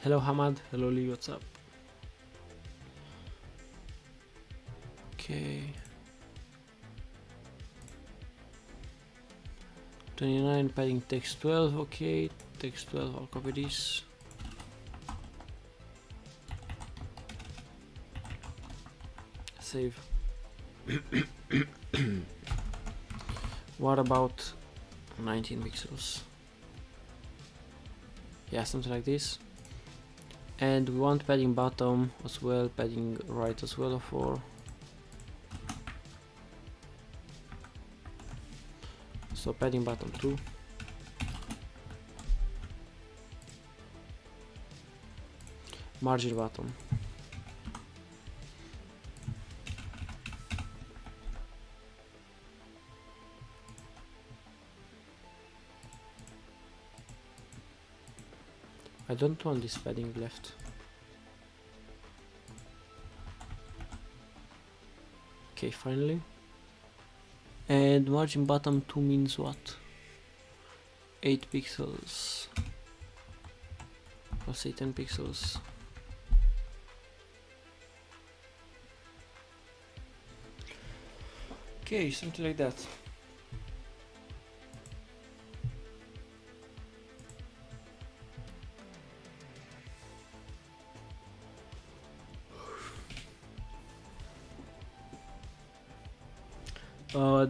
Hello Hamad, hello Lee, what's up? Okay. 29 padding text 12, okay, text 12, I'll copy this. Save. What about 19 pixels? Yeah, something like this. And we want padding bottom as well, padding right as well for. So padding bottom 2. Margin bottom. I don't want this padding left. Okay, finally. And margin bottom 2 means what? 8 pixels. I'll say 10 pixels. Okay, something like that.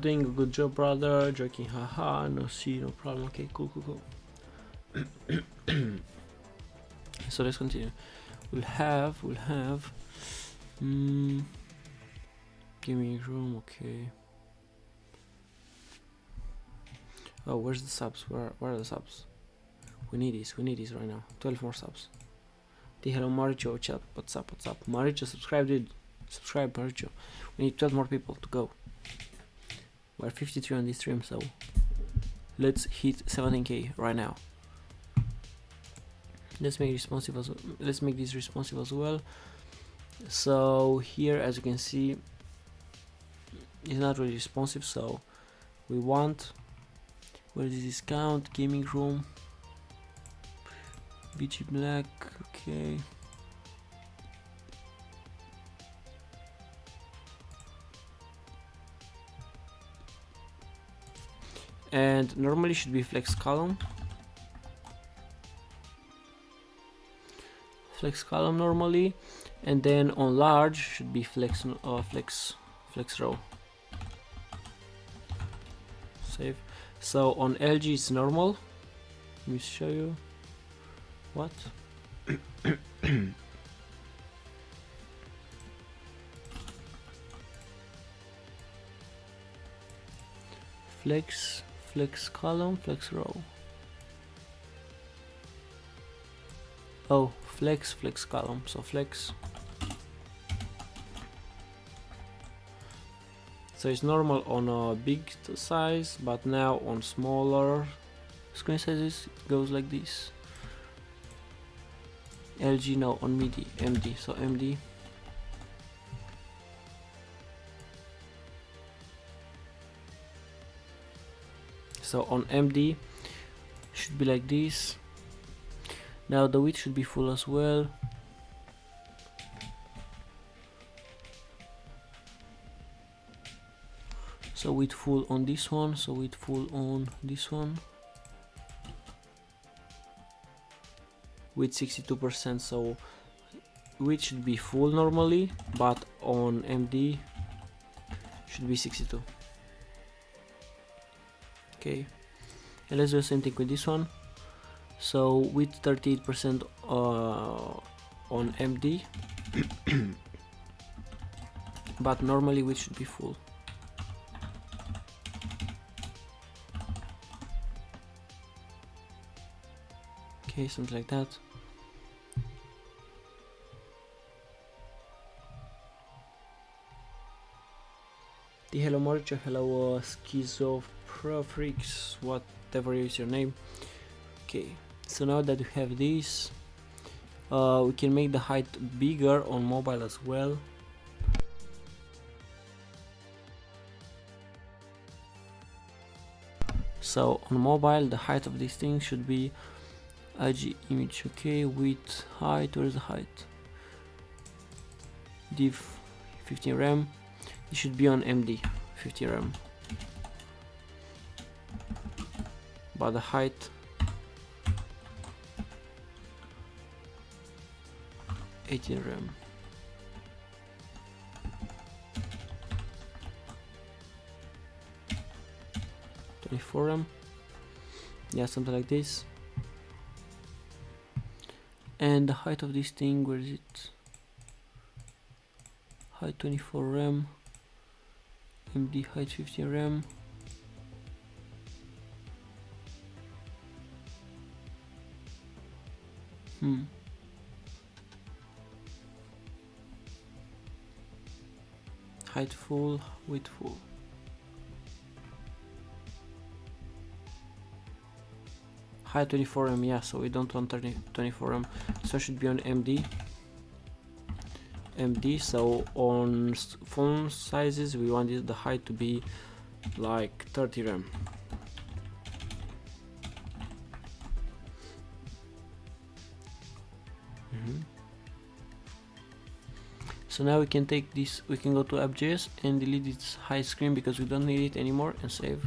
Doing a good job, brother. Joking, haha. No, see, no problem. Okay, cool, cool, cool. So let's continue. We'll have gaming room. Okay. Oh, where's the subs? Where are the subs? We need this right now. 12 more subs. Hello Maricho, chat. What's up? Maricho, subscribe, dude. Subscribe, Maricho. We need 12 more people to go. We're 53 on this stream, so let's hit 17k right now. Let's make responsive as well. Let's make this responsive as well. So here, as you can see, it's not really responsive. So we want, where is discount, gaming room, BG Black, okay. And normally should be flex column. Flex column normally, and then on large should be flex row. Save. So on LG it's normal. Let me show you. What? Flex column, flex row. Oh, flex column. So flex. So it's normal on a big size, but now on smaller screen sizes it goes like this. LG now on MIDI, MD. So MD So on MD should be like this. Now the width should be full as well. So width full on this one, so width full on this one. With 62%, so width should be full normally, but on MD should be 62. Okay, and let's do the same thing with this one. So width 38% on MD, but normally width should be full. Okay, something like that. The hello Mauricio, hello schizophrenics, whatever is your name. Okay, so now that we have this, we can make the height bigger on mobile as well. So on mobile the height of this thing should be IG image. Okay, width, height, where is the height? Div 15 rem. It should be on MD 50 rem, but the height 18 rem. rem, yeah, something like this. And the height of this thing, where is it? Height 24 rem, MD height 15 rem. Height full, width full. Height 24 rem, yeah, so we don't want 24 rem, so it should be on MD. So on phone sizes we want the height to be like 30 rem. So now we can take this, we can go to app.js and delete its hide screen because we don't need it anymore, and save.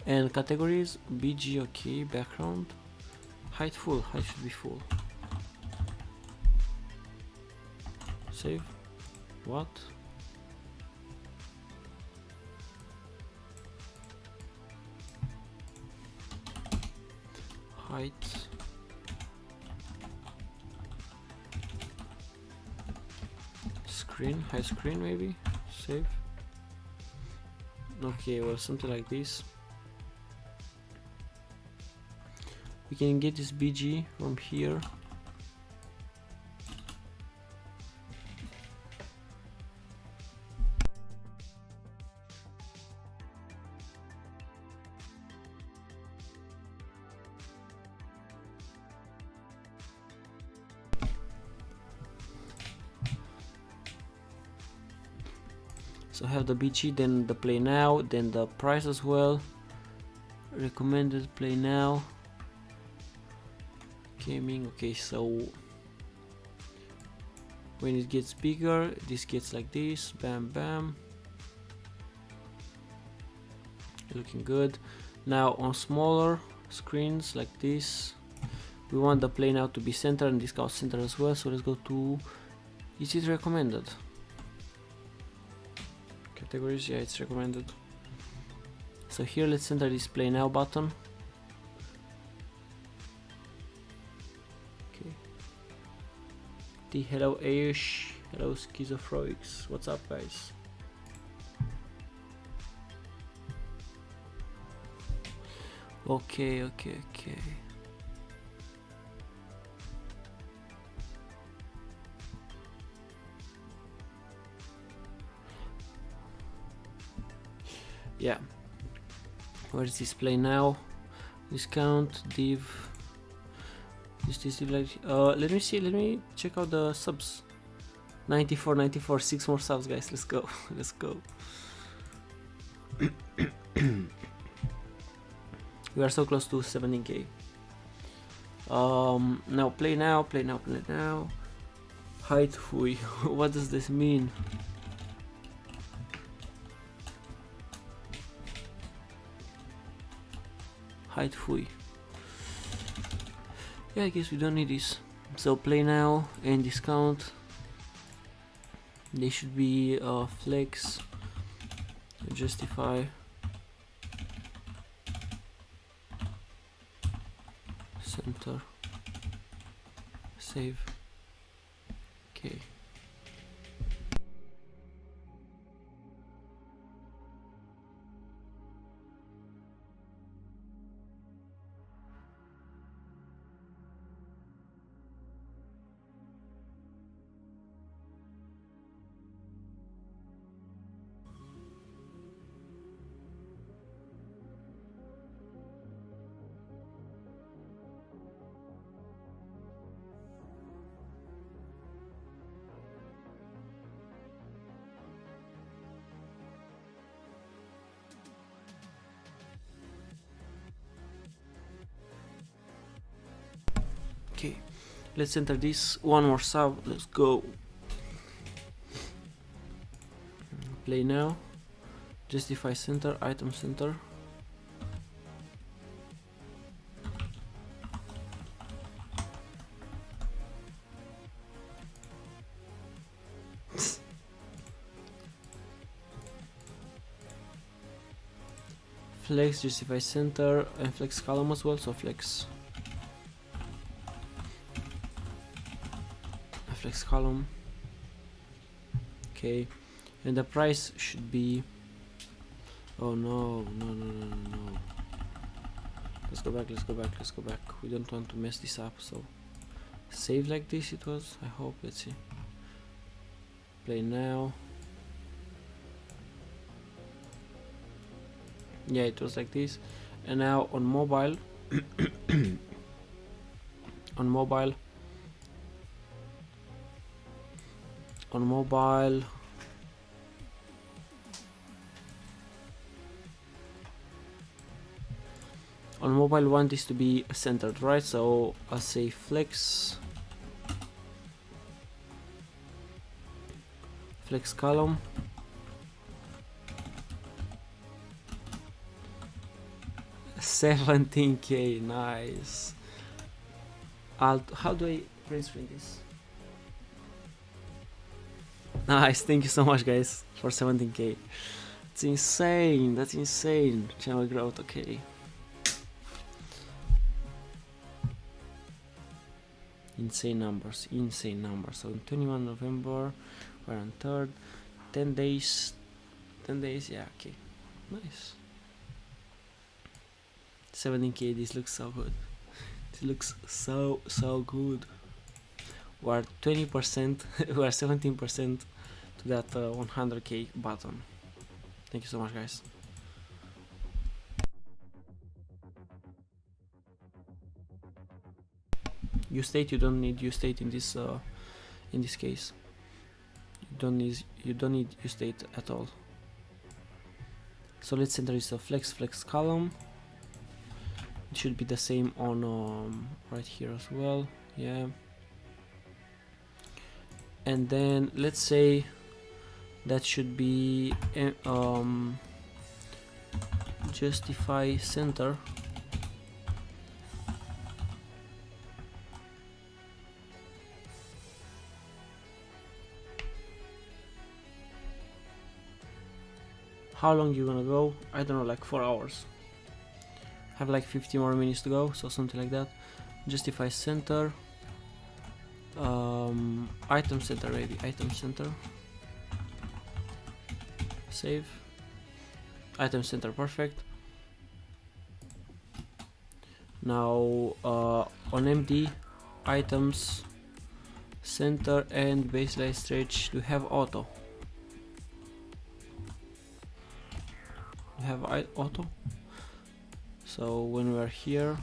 And categories, BG, okay, background, height full, height should be full. Save. What? Height. Screen, high screen maybe. Save. Okay, well, something like this. We can get this BG from here. So have the BG, then the play now, then the price as well. Recommended play now. Gaming, okay, so when it gets bigger, this gets like this, bam bam. Looking good. Now on smaller screens like this, we want the play now to be centered and this goes center as well, so let's go to, is it recommended? Categories, yeah, it's recommended. So here let's center this play now button. Okay. The hello Aish, hello schizophrenics, what's up guys? Okay. Yeah, where's this play now? Discount div. Is this div like? Let me see. Let me check out the subs. 94, 94, 6 more subs, guys. Let's go. Let's go. We are so close to 17k. Now play now, play now, play now. Height hui. What does this mean? Height hui. Yeah, I guess we don't need this. So play now and discount. They should be flex, justify, center, save. Okay. Okay, let's enter this. One more sub. Let's go. Play now. Justify center, item center. Flex, justify center, and flex column as well. So flex column. Okay, and the price should be, oh no, let's go back, we don't want to mess this up. So save like this it was, I hope. Let's see, play now. Yeah, it was like this. And now on mobile on mobile want this to be centered, right? So I'll say flex column, $17K. Nice. How do I print screen this? Nice, thank you so much guys for 17K. It's insane, that's insane. Channel growth, okay. Insane numbers. So on 21 November, we're on 3rd, 10 days, yeah, okay, nice. 17K, this looks so good. This looks so good. We're 20%, we're 17% to that 100K button. Thank you so much guys. You state, you don't need you state in this case. You don't need you state at all. So let's enter this flex column. It should be the same on right here as well. Yeah. And then let's say that should be justify center. How long you gonna go? I don't know, like 4 hours. Have like 50 more minutes to go, so something like that. Justify center, item center, maybe item center, save, item center, perfect. Now on MD, items center and baseline stretch, do have auto. We have auto. So when we are here,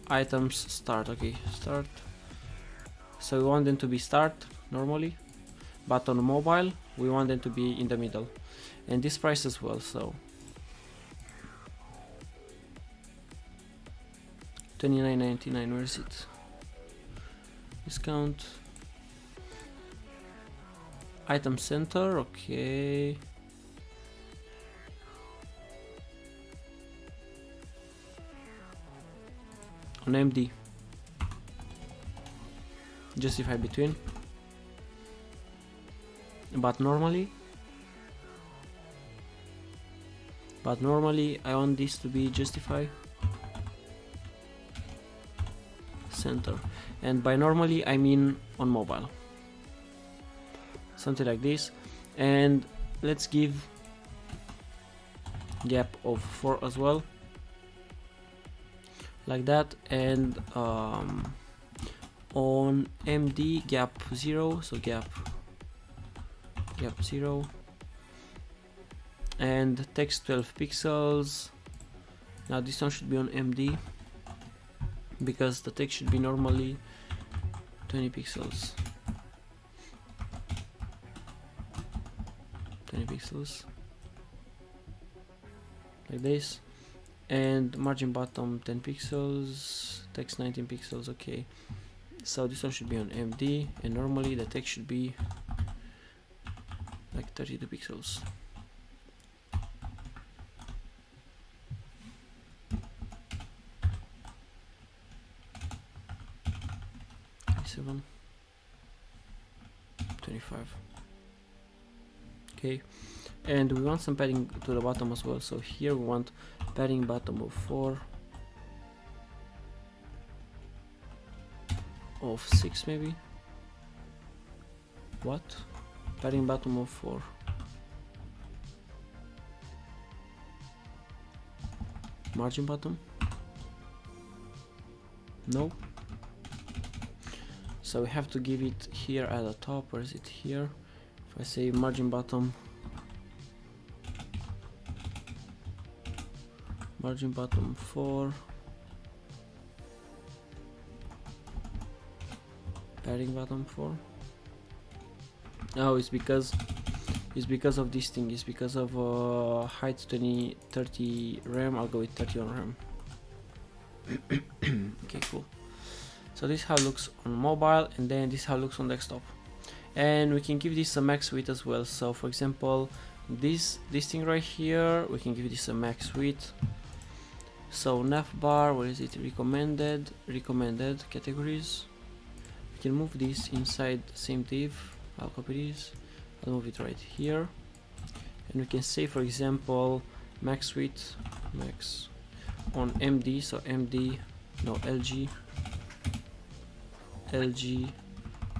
items start, okay, start So we want them to be start normally, but on mobile we want them to be in the middle, and this price as well. So 29.99, where is it? Discount, item center, okay. On MD, justify between, but normally I want this to be justify center, and by normally I mean on mobile, something like this. And let's give gap of 4 as well, like that. And on MD gap 0, so gap 0, and text 12 pixels. Now this one should be on MD because the text should be normally 20 pixels. 20 pixels like this, and margin bottom 10 pixels, text 19 pixels. Okay, so this one should be on MD, and normally the text should be like 32 pixels. Seven, 25. Okay, and we want some padding to the bottom as well. So here we want padding bottom of 4, of 6 maybe. What? Padding bottom of 4. Margin bottom? No. So we have to give it here at the top. Where is it? Here. If I say margin bottom 4, padding bottom 4. Oh, it's because of this thing. It's because of height 30 rem. I'll go with 30 on rem. Okay, cool. So this is how it looks on mobile, and then this is how it looks on desktop. And we can give this a max width as well. So for example, this thing right here, we can give this a max width. So Navbar, where is it? Recommended categories. We can move this inside the same div. I'll copy this, I'll move it right here, and we can say, for example, max width, max on MD. So MD, no, LG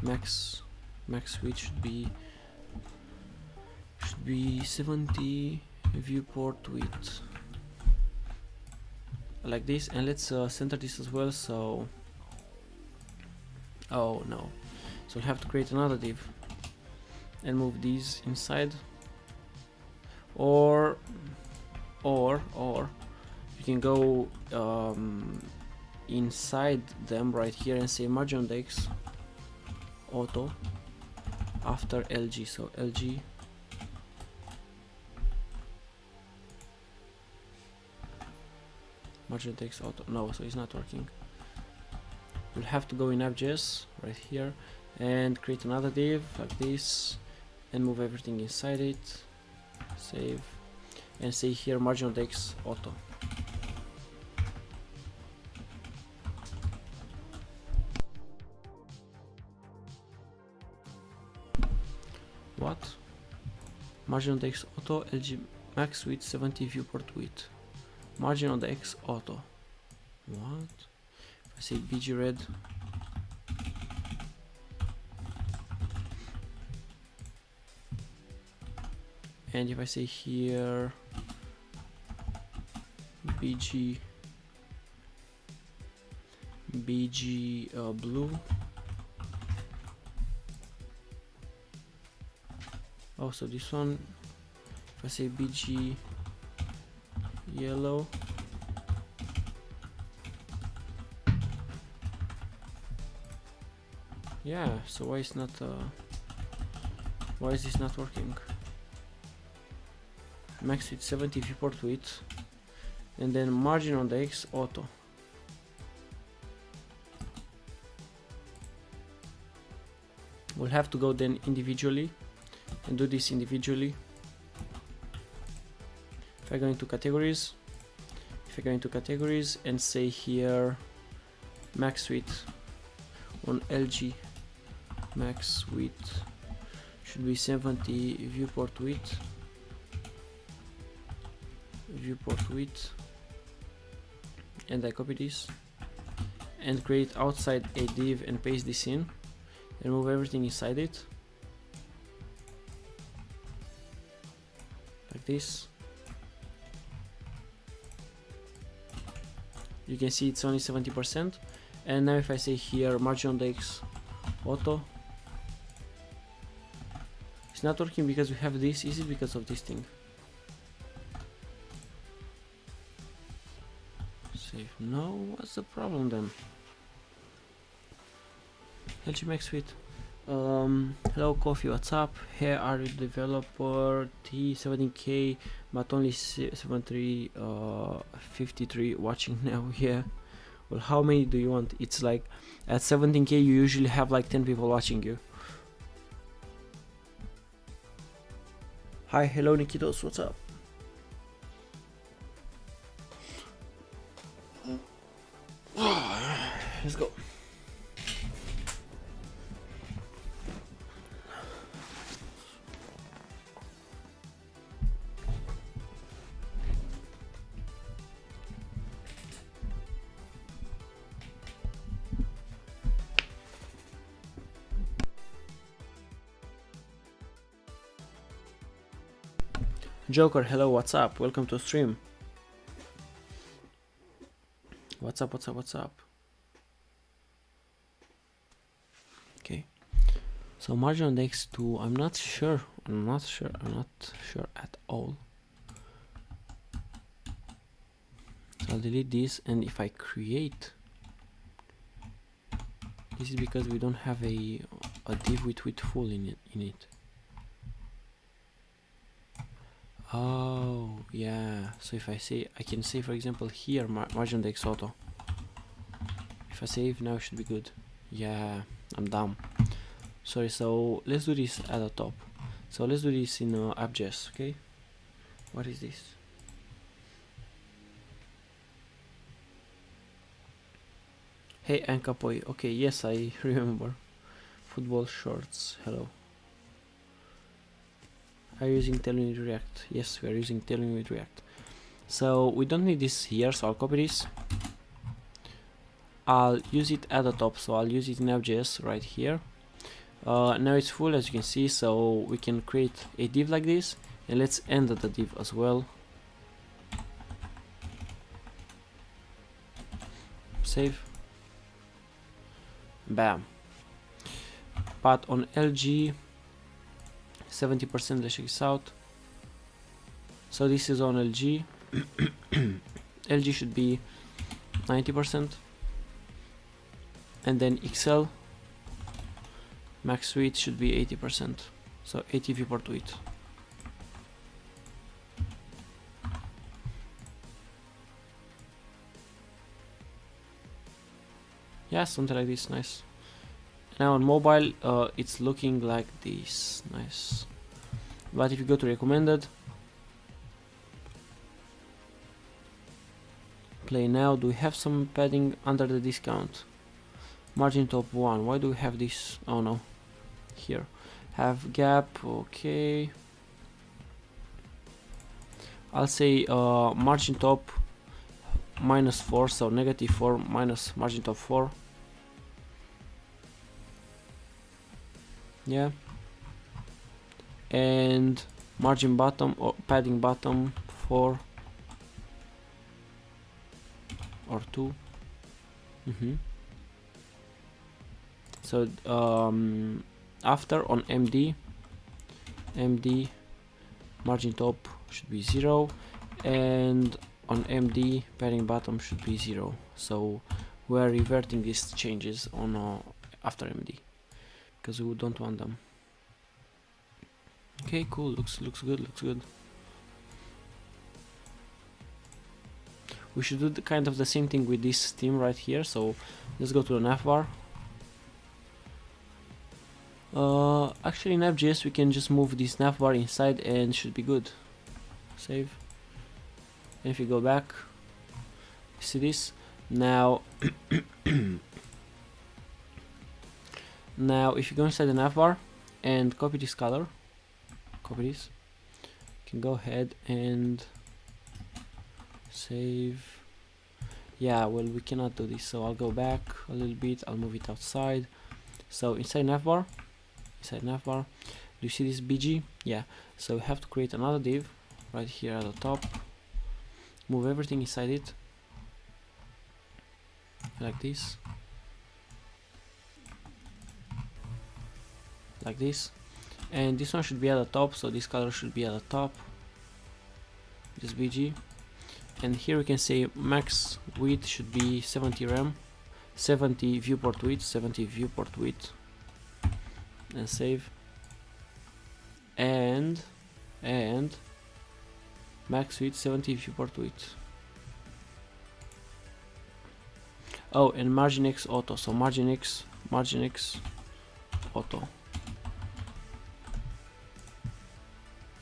max width should be 70 viewport width, like this. And let's center this as well. So, oh no, so we have to create another div and move these inside, or you can go inside them right here and say margin index auto after LG. So LG margin index auto. No, so it's not working. We'll have to go in app.js right here and create another div like this and move everything inside it, save, and say here margin index auto. What? Margin index auto, LG max width 70 viewport width, margin index auto. What? If I say BG red, and if I say here BG blue, oh, so this one, if I say BG yellow, Yeah, so why is this not working? Max width 70, viewport width, and then margin on the X auto. We'll have to go then individually and do this individually. If I go into categories, and say here max width on LG, max width should be 70, viewport width, and I copy this and create outside a div and paste this in and move everything inside it like this. You can see it's only 70%. And now if I say here margin on the X auto, it's not working because we have this. Is it because of this thing? Save. No, what's the problem then? LG max width. Hello Coffee, what's up? Here are you developer T17K but only 53 watching now. Yeah, well, how many do you want? It's like at 17K you usually have like 10 people watching you. Hi, hello Nikitos, what's up? Let's go. Joker, hello, what's up? Welcome to stream. What's up? Okay. So margin on the X2, I'm not sure at all. So I'll delete this, and if I create, this is because we don't have a div with full in it. Oh yeah, so if I say, I can say for example here margin on the X auto. If I save now, it should be good. Yeah, I'm dumb, sorry. So let's do this at the top. So let's do this in app.js. Okay, what is this? Hey Ankapoy, okay, yes, I remember. Football shorts, hello. Are you using Tailwind with React? Yes, we are using Tailwind with React. So we don't need this here, so I'll copy this. I'll use it at the top, so I'll use it in app.js right here. Now it's full, as you can see, so we can create a div like this, and let's end the div as well. Save. Bam. But on LG 70%, let's check this out. So this is on LG. LG should be 90%, and then XL max width should be 80%, so 80 viewport width. Yeah, something like this, nice. Now on mobile, it's looking like this, nice. But if you go to recommended, play now, do we have some padding under the discount? Margin top 1, why do we have this? Oh no, here. Have gap, okay. I'll say margin top -4, so -4 minus margin top 4. Yeah, and margin bottom or padding bottom 4 or 2. So after on MD margin top should be 0, and on MD padding bottom should be 0. So we are reverting these changes on after MD. because we don't want them. Okay, cool. Looks good. We should do kind of the same thing with this theme right here. So let's go to the Navbar. Actually in Node.js we can just move this Navbar inside and should be good. Save. And if you go back, you see this now. Now if you go inside the Navbar and copy this color, copy this, you can go ahead and save. Yeah, well, we cannot do this, so I'll go back a little bit, I'll move it outside. So inside Navbar, do you see this BG? Yeah, so we have to create another div right here at the top, move everything inside it like this, and this one should be at the top, so this color should be at the top, this BG. And here we can say max width should be 70 rem, 70 viewport width, and save. And max width 70 viewport width. Oh, and margin X auto. So margin X auto,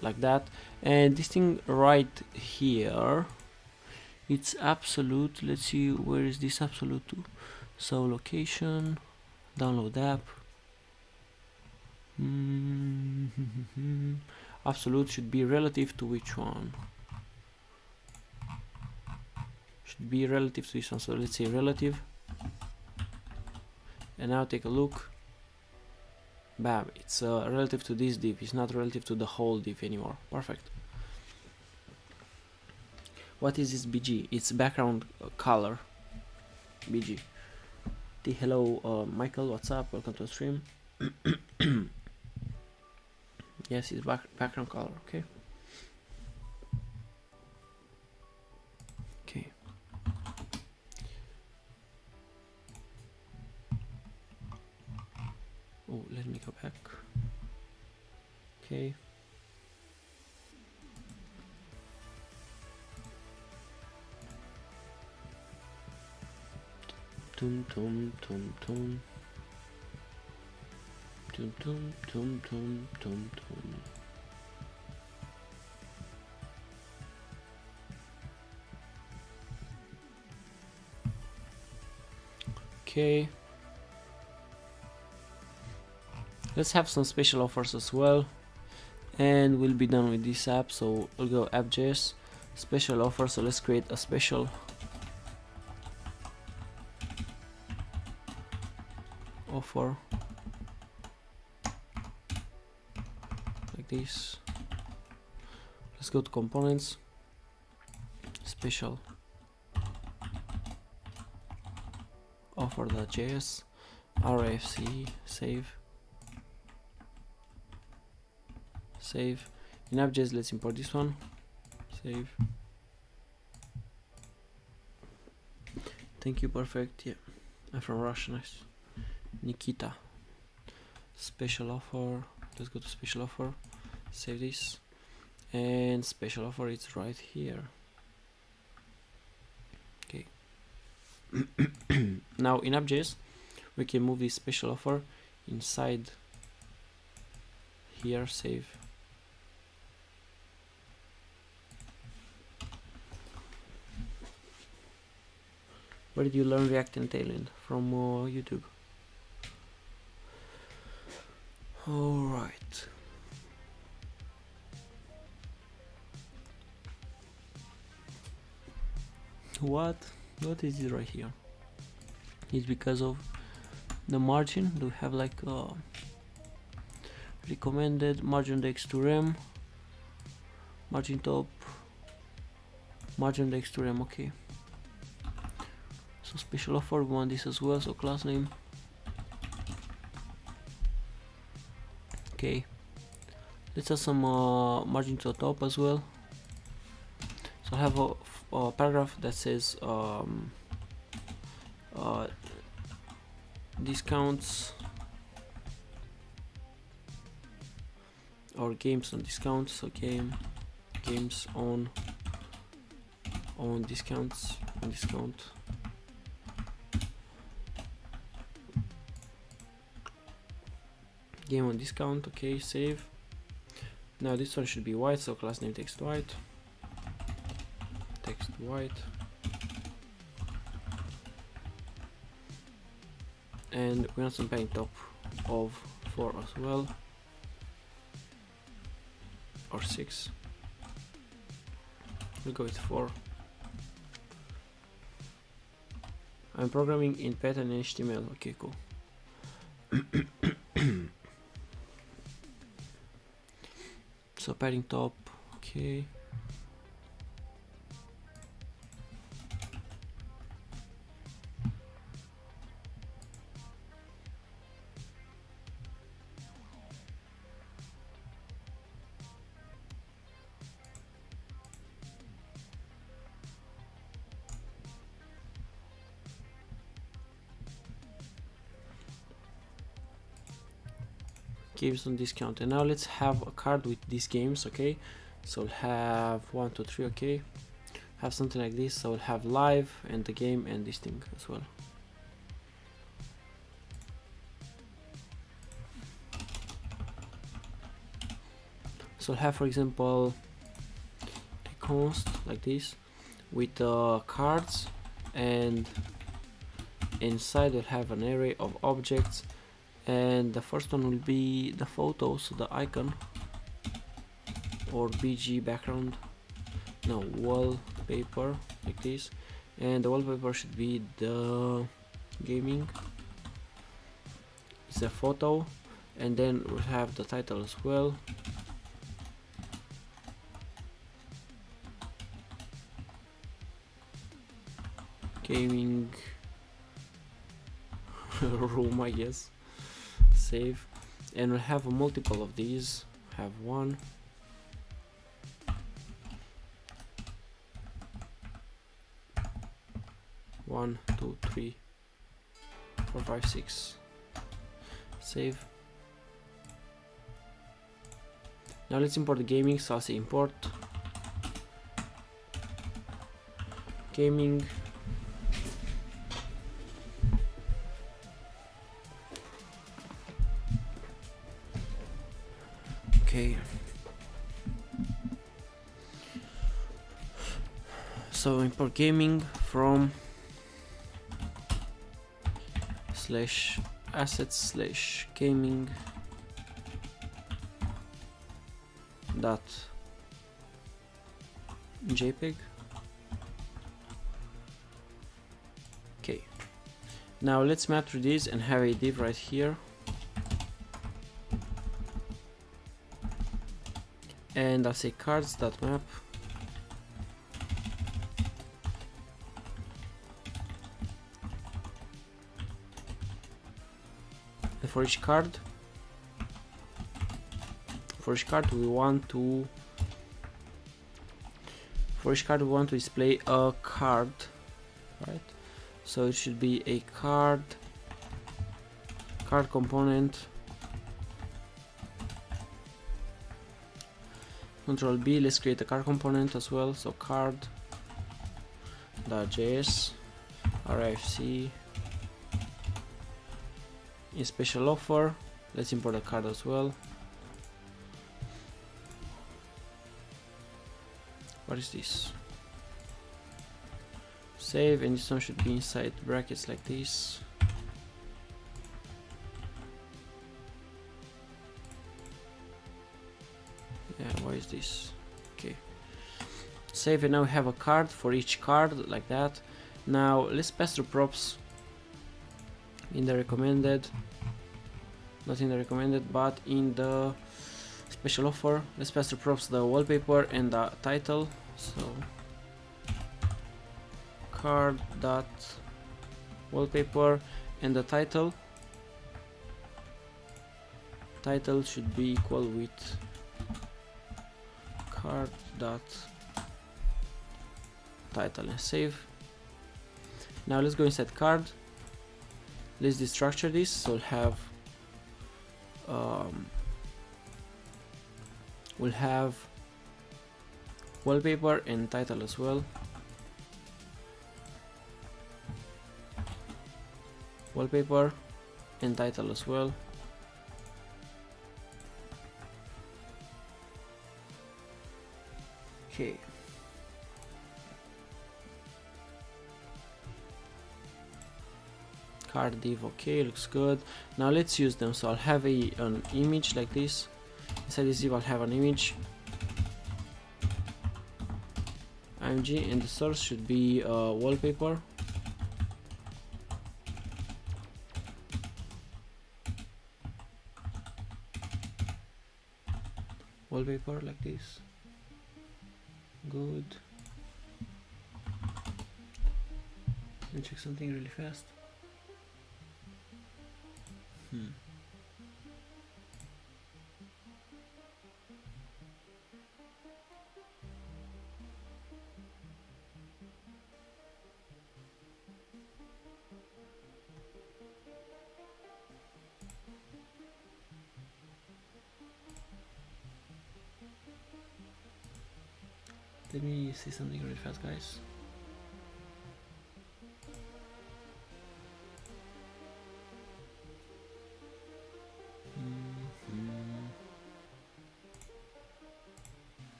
like that. And this thing right here, it's absolute. Let's see, where is this absolute to? So location, download app. Absolute should be relative to which one? Should be relative to this one. So let's say relative. And now take a look. Bam, it's relative to this div. It's not relative to the whole div anymore. Perfect. What is this BG? It's background color. BG. Hello, Michael. What's up? Welcome to the stream. Yes, it's background color. Okay. Okay. Oh, let me go back. Okay. Tum tum tum tum. Tum tum tum tum tum tum. Okay. Let's have some special offers as well, and we'll be done with this app. So we'll go app.js special offer. So let's create a special offer like this. Let's go to components, special offer.js, RFC, save. In app.js, let's import this one, save. Thank you, perfect. Yeah, I'm from Russia. Nice. Nikita. Special offer. Let's go to special offer, save this, and special offer, it's right here. Okay. Now in app.js we can move this special offer inside here, save. Where did you learn React and Tailwind? From YouTube. Alright. What is it right here? It's because of the margin. Do we have like recommended margin index to rem, margin top, margin index to rem? Okay. So special offer, we want this as well. So class name. Okay. Let's add some margin to the top as well. So I have a paragraph that says discounts or games on discount, so games on discounts, on discount. Game on discount. Okay, save. Now this one should be white, so class name text white, and we want some padding top of 4 as well, or 6. We'll go with 4. I'm programming in Python and HTML. Okay, cool. So padding top, okay. Games on discount, and now let's have a card with these games. Okay, so we'll have 1, 2, 3. Okay, have something like this, so we'll have live and the game and this thing as well. So we'll have, for example, a const like this with cards, and inside we'll have an array of objects, and the first one will be the photo, so the icon, or BG background, no, wallpaper like this, and the wallpaper should be the gaming, it's a photo, and then we'll have the title as well. Gaming room, I guess. Save, and we'll have a multiple of these. Have 1, 1, 2, 3, 4, 5, 6. Save. Now let's import the gaming, so I'll say import gaming. Okay, so import gaming from /assets/ gaming dot JPEG. Okay, now let's map through this and have a div right here. And I'll say cards.map, and for each card we want to display a card, right? So it should be a card component. Control B, let's create a card component as well. So card.js, RFC. In special offer, let's import a card as well. What is this? Save, and this one should be inside brackets like this. Yeah, why is this? Okay, save, and now we have a card for each card like that. Now let's pass through props in the recommended, not in the recommended but in the special offer. Let's pass through props the wallpaper and the title. So card dot wallpaper, and the title should be equal with card dot title, and save. Now let's go inside card. Let's destructure this, so we'll have we'll have wallpaper and title as well. Wallpaper and title as well. Okay. Card div, okay, looks good. Now let's use them. So I'll have an image like this. Inside this div I'll have an image, img, and the source should be wallpaper. Wallpaper like this. Good. Let me check something really fast. Let me see something really fast, guys.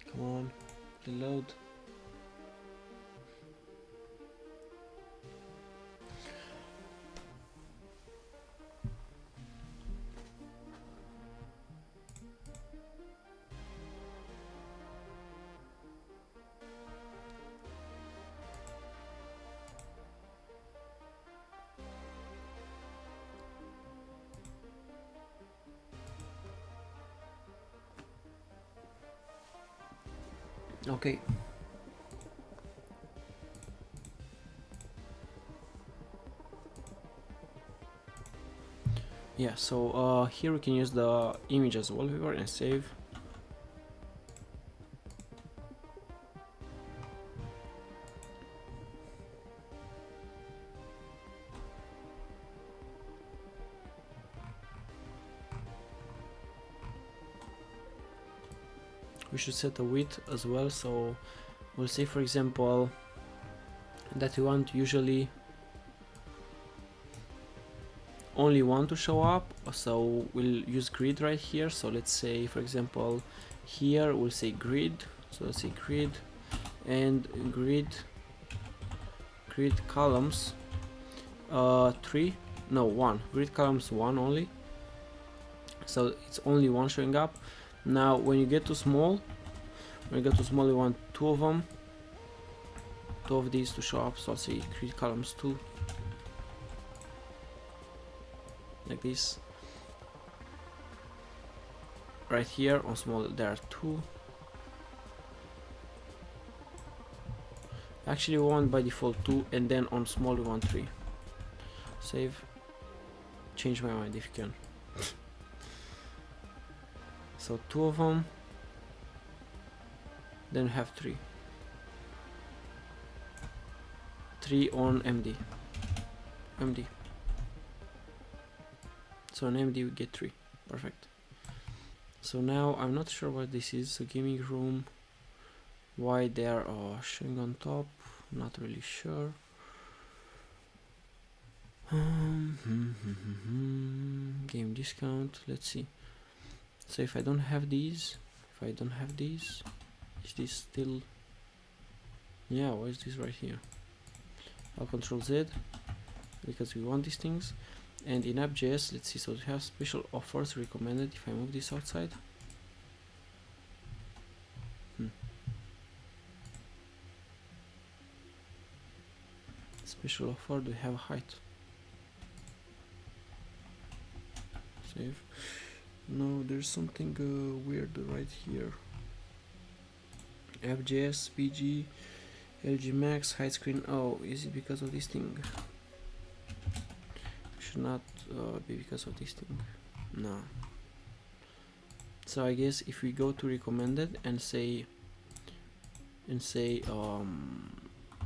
Come on, reload. Okay. Yeah, so here we can use the image as wallpaper and save. We should set the width as well, so we'll say, for example, that we want usually only one to show up, so we'll use grid right here. So let's say, for example, here we'll say grid, so let's say grid and grid columns 3, no, 1, grid columns 1 only, so it's only one showing up. Now when you get to small, we want 2 of them, 2 of these to show up, so I'll say grid columns 2, like this. Right here on small there are 2. Actually we want by default 2, and then on small we want 3. Save. Change my mind if you can. So 2 of them, then we have 3 on MD. So on MD we get 3. Perfect. So now I'm not sure what this is. So gaming room, why they are showing on top, not really sure. Game discount, let's see. So if I don't have these, is this still, yeah, why is this right here? I'll control Z because we want these things. And in app.js, let's see, so we have special offers recommended. If I move this outside, special offer, do we have height? Save. No, there's something weird right here. App.js, PG, LG Max, height screen. Oh, is it because of this thing? Should not be because of this thing. No. So I guess if we go to recommended and say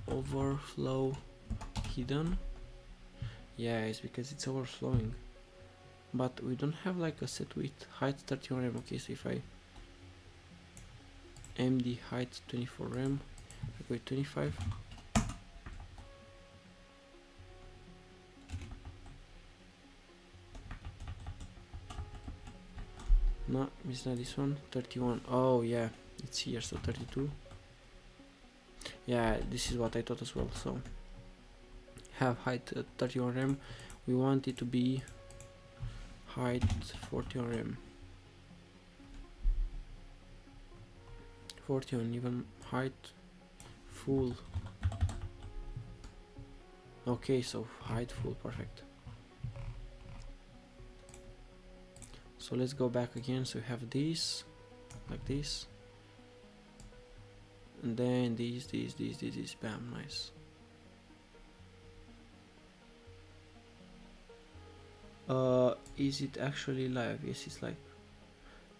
overflow hidden, Yeah, it's because it's overflowing. But we don't have like a set width. Height 31 rem. Okay, so if I md height 24 rem, I go 25. No, it's not this one. 31. Oh yeah, it's here. So 32. Yeah, this is what I thought as well. So have height 31 rem. We want it to be height 41 rem. 41 even height full. Okay, so height full, perfect. So let's go back again. So we have this like this, and then this, bam, nice. Is it actually live? Yes, it's live.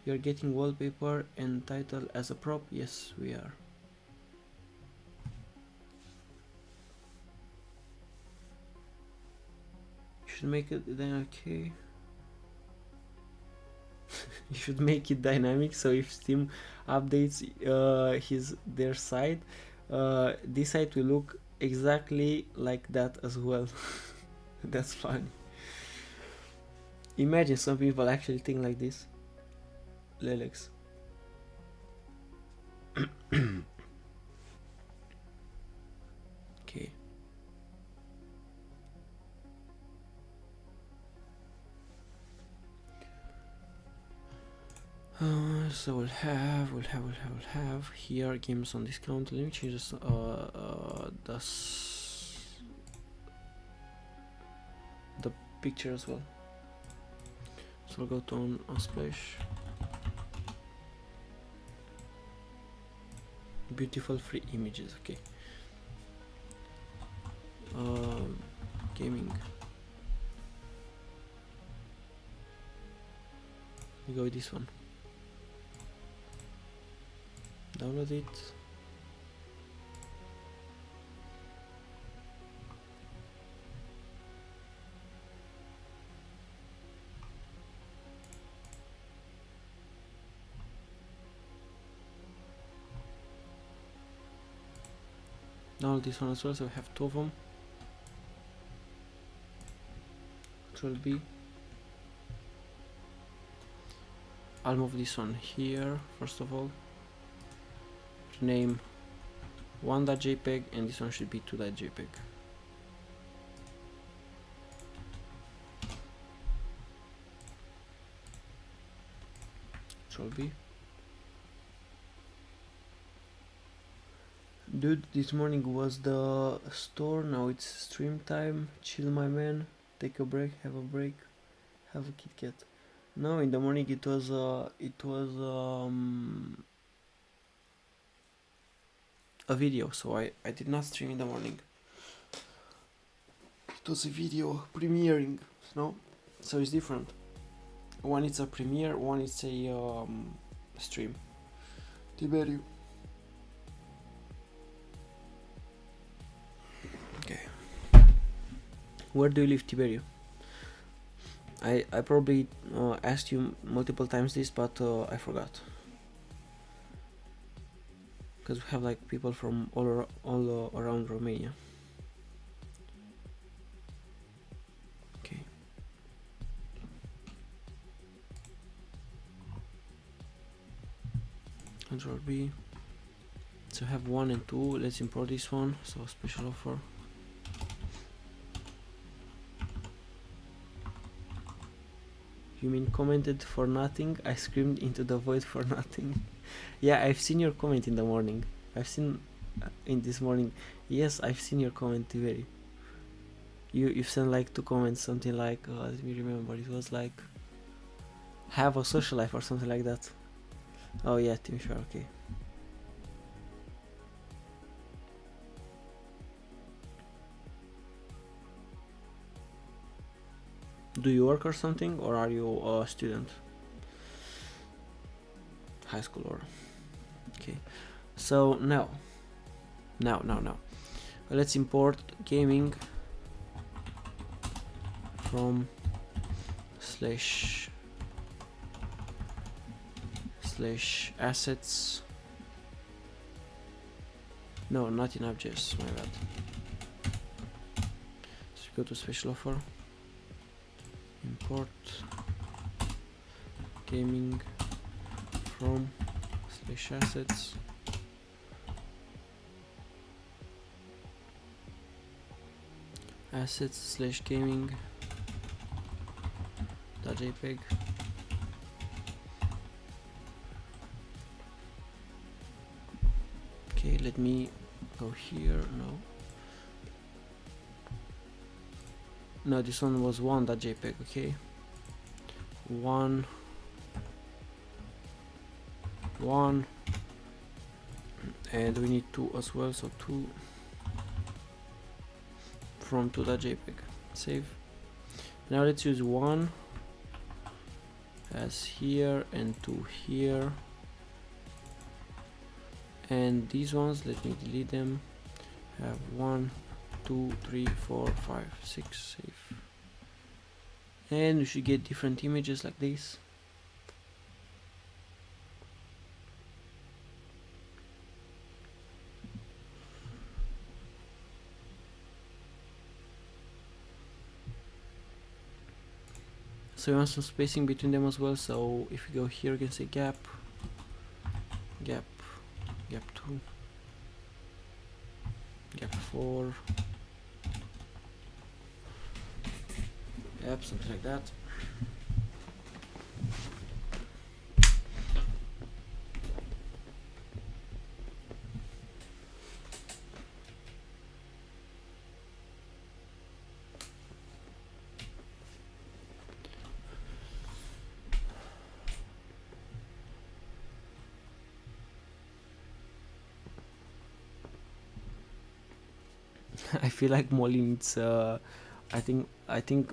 You're getting wallpaper and title as a prop? Yes, we are. You should make it then okay. You should make it dynamic, so if Steam updates their site, this site will look exactly like that as well. That's funny. Imagine some people actually think like this. Lelex. Okay. So we'll have here games on discount. Let me change this, the picture as well. So I'll go to on splash. Beautiful free images. Okay. Gaming. We go with this one. Download it. Download this one as well, so we have two of them. Control B. I'll move this one here first of all. Rename 1.jpg and this one should be 2.jpg. Control B. Dude, this morning was the store, now it's stream time. Chill my man, take a break, have a break, have a Kit Kat. No, in the morning it was a video, so I did not stream in the morning. It was a video premiering, no? So it's different. One it's a premiere, one it's a stream. Tiberio. Okay. Where do you live, Tiberio? I probably asked you multiple times this, but I forgot. Because we have like people from all around Romania. Okay. Control B. So have 1 and 2. Let's import this one. So special offer. You mean commented for nothing? I screamed into the void for nothing. Yeah, I've seen your comment in the morning. I've seen in this morning. Yes, I've seen your comment, Tiveri. You sent like 2 comments, something like let me remember. It was like have a social life or something like that. Oh yeah, Team Sure, okay. Do you work or something, or are you a student? High school or... Okay. So now. Let's import gaming from slash assets. No, not in app.js, my bad. So go to special offer, import gaming from slash assets, slash gaming .jpg. Okay, let me go here. No, this one was one.jpg. Okay, one, and we need two as well, so two from 2.jpg. Save. Now let's use one as here and two here, and these ones, let me delete them. Have 1, 2, 3, 4, 5, 6. Save. And we should get different images like this. So we want some spacing between them as well, so if you go here you can say gap 2, gap 4, yep, something like that. I feel like Molin, it's I think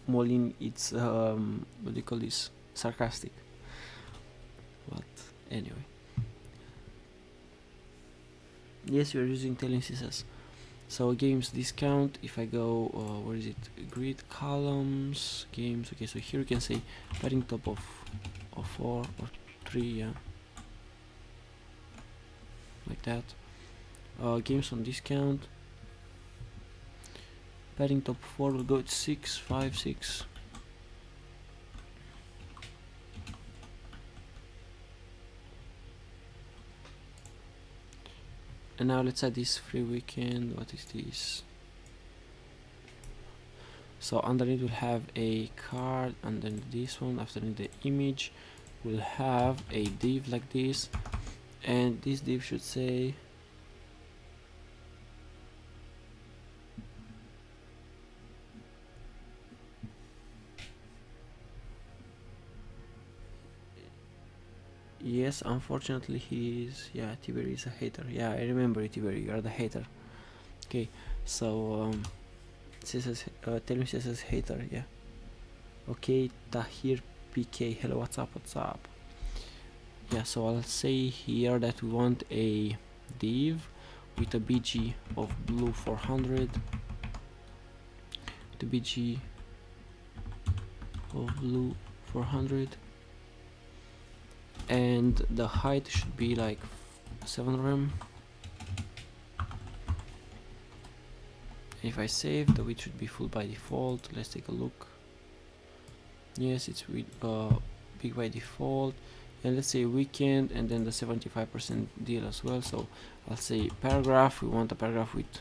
Molin, it's what do you call this, sarcastic, but anyway, yes, we are using Tailwind CSS. So games discount, if I go where is it, grid columns, games. Okay, so here you can say padding top of 4 or 3, yeah, like that. Games on discount, padding top 4 will go to 6, 5, 6. And now let's add this free weekend. What is this? So underneath we'll have a card, and then this one, after the image, we'll have a div like this, and this div should say yes, unfortunately he is, yeah, Tiberi is a hater. Yeah, I remember it, Tiberi, you are the hater. Okay, so CSS, Tailwind CSS hater, yeah. Okay, Tahir PK, hello, what's up? Yeah, so I'll say here that we want a div with a BG of blue 400, the BG of blue 400, and the height should be like 7 rem. If I save, the width should be full by default. Let's take a look. Yes, it's with big by default, and let's say weekend, and then the 75% deal as well. So I'll say paragraph. We want a paragraph with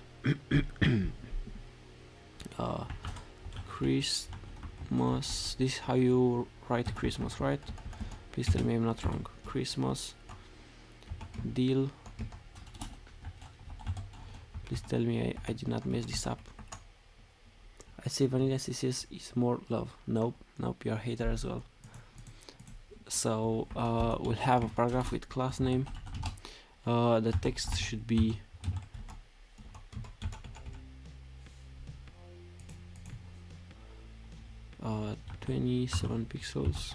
Christmas. This is how you write Christmas, right? Please tell me I'm not wrong. Christmas deal. Please tell me I did not mess this up. I say vanilla CSS is more love. Nope, you're a hater as well. So we'll have a paragraph with class name. The text should be 27 pixels.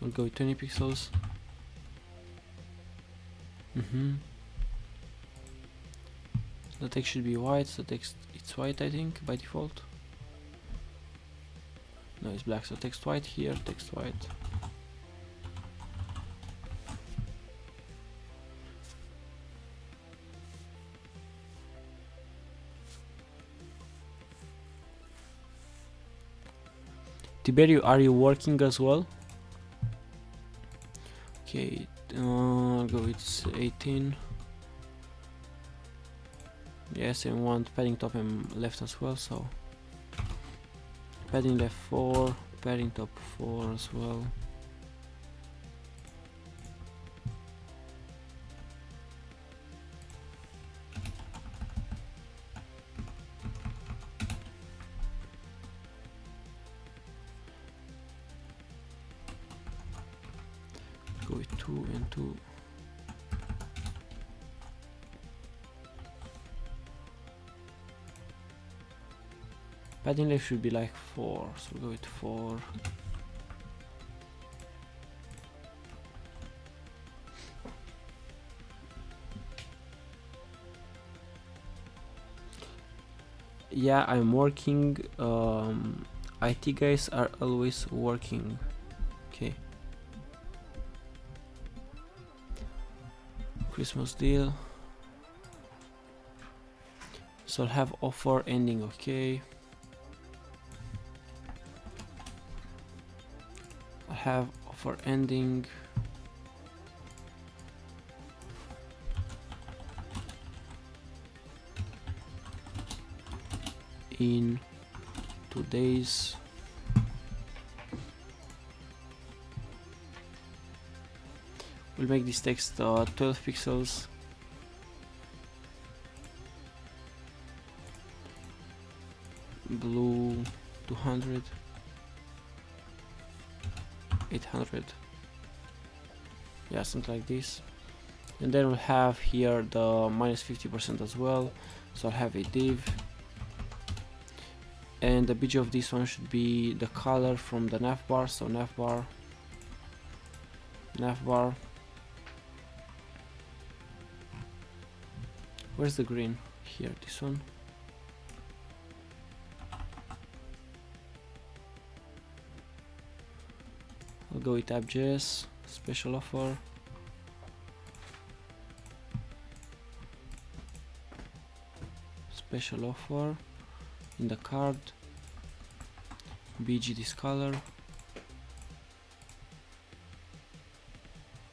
We'll go with 20 pixels. The text should be white. The text, it's white, I think, by default. No, it's black. So text white here, text white. Tiberio, are you working as well? Okay, go with 18. Yes, I want padding top and left as well, so padding left 4, padding top 4 as well. Go with 2 and 2. Padding left should be like 4, so we'll go with 4. Yeah, I'm working. IT guys are always working. Okay. Christmas deal. So I'll have offer ending. Okay. I'll have offer ending. In 2 days. We'll make this text 12 pixels. Blue 200. 800. Yeah, something like this. And then we'll have here the minus 50% as well. So I'll have a div. And the bg of this one should be the color from the navbar. So navbar. Where's the green? Here, this one. I'll go with app.js, special offer. Special offer in the card. BG this color.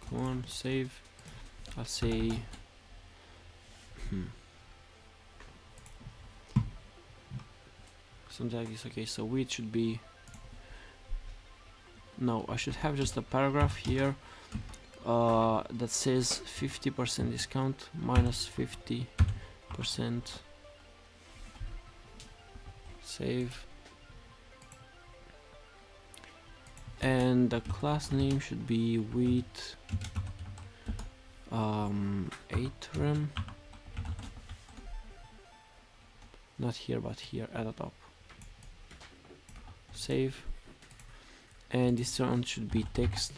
Come on, save. I'll say something like this. Okay, so width should be, no, I should have just a paragraph here that says 50% discount, minus 50%. Save. And the class name should be with 8 rem. Not here, but here at the top. Save. And this one should be text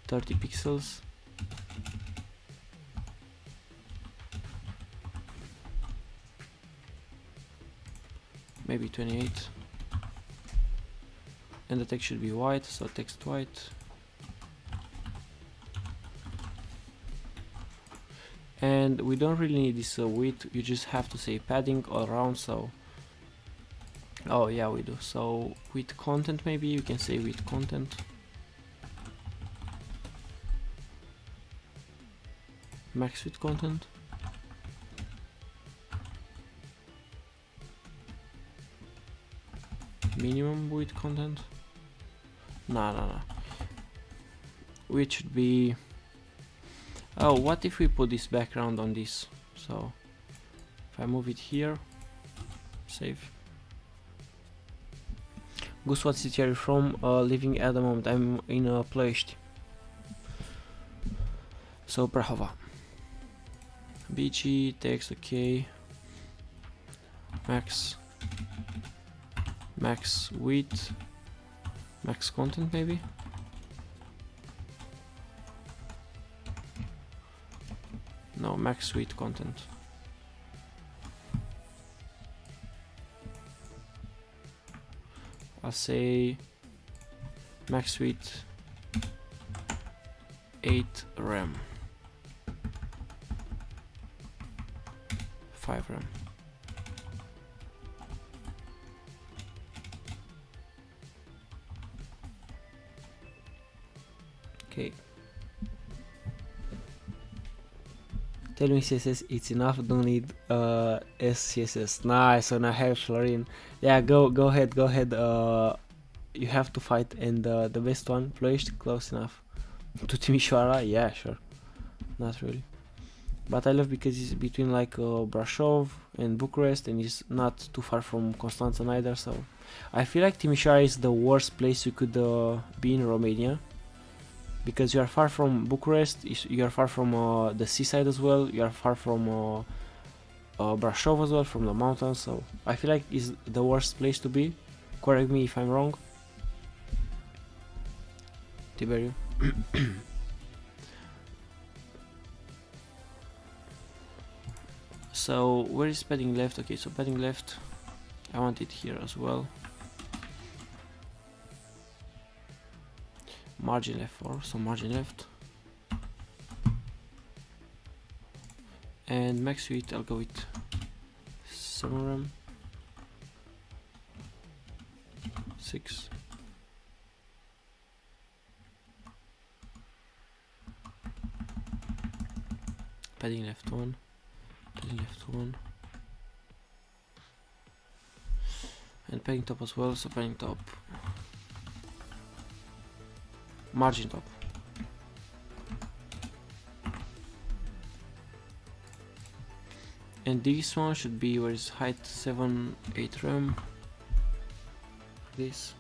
30 pixels. Maybe 28. And the text should be white, so text white. And we don't really need this width, you just have to say padding all around. So oh yeah, we do. So with content, maybe you can say with content. Max with content. Minimum with content. No. Which should be, oh, what if we put this background on this? So if I move it here, save. Gus, what city are you from? Living at the moment, I'm in Ploiești. So Prahova. BG, text, okay. Max width, max content maybe. No, max width content. I'll say max width 8 rem, 5 rem. Okay. Tailwind CSS, it's enough. Don't need SCSS. Nice. So now I have Florin. Yeah, go ahead. You have to fight, and the best one, Ploiești, close enough. To Timișoara, yeah, sure. Not really, but I love because it's between like Brașov and Bucharest, and it's not too far from Constanța neither. So I feel like Timișoara is the worst place you could be in Romania, because you are far from Bucharest, you are far from the seaside as well, you are far from Brașov as well, from the mountains. So I feel like it's the worst place to be. Correct me if I'm wrong, Tiberiu. So where is padding left? Okay, so padding left, I want it here as well. Margin left 4, so margin left. And max width, I'll go with 7 rem, 6. Padding left 1, padding left 1. And padding top as well, so padding top, margin top. And this one should be where is height 7, 8 rem. This.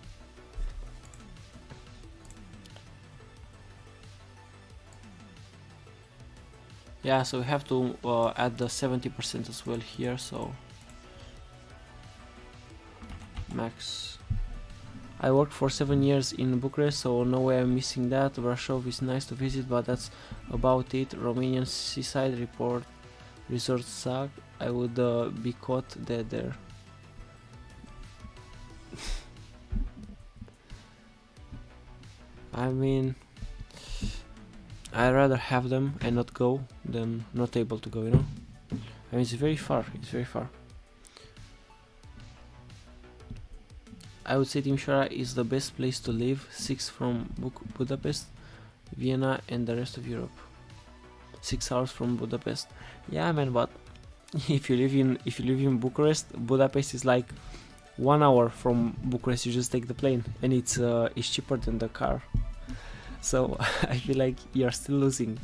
Yeah, so we have to add the 70% as well here, so max. I worked for 7 years in Bucharest, so no way I'm missing that. Brașov is nice to visit, but that's about it. Romanian seaside report resort suck. I would be caught dead there. I mean, I'd rather have them and not go than not able to go, you know? I mean, it's very far, it's very far. I would say Timișoara is the best place to live, 6 from Budapest, Vienna and the rest of Europe. 6 hours from Budapest. Yeah man, but if you live in Bucharest, Budapest is like 1 hour from Bucharest. You just take the plane and it's cheaper than the car. So I feel like you're still losing.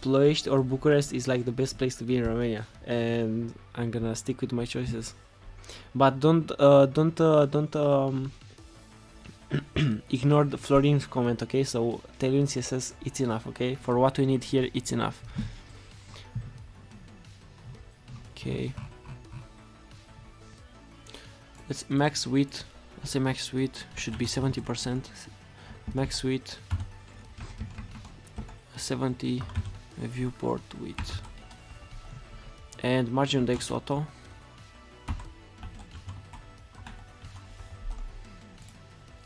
Ploiești or Bucharest is like the best place to be in Romania, and I'm gonna stick with my choices. But don't ignore the Florin's comment, okay? So Tailwind CSS, it's enough, okay? For what we need here, it's enough. Okay. Let's max width. Let's say max width should be 70%. Max width 70 viewport width. And margin index auto.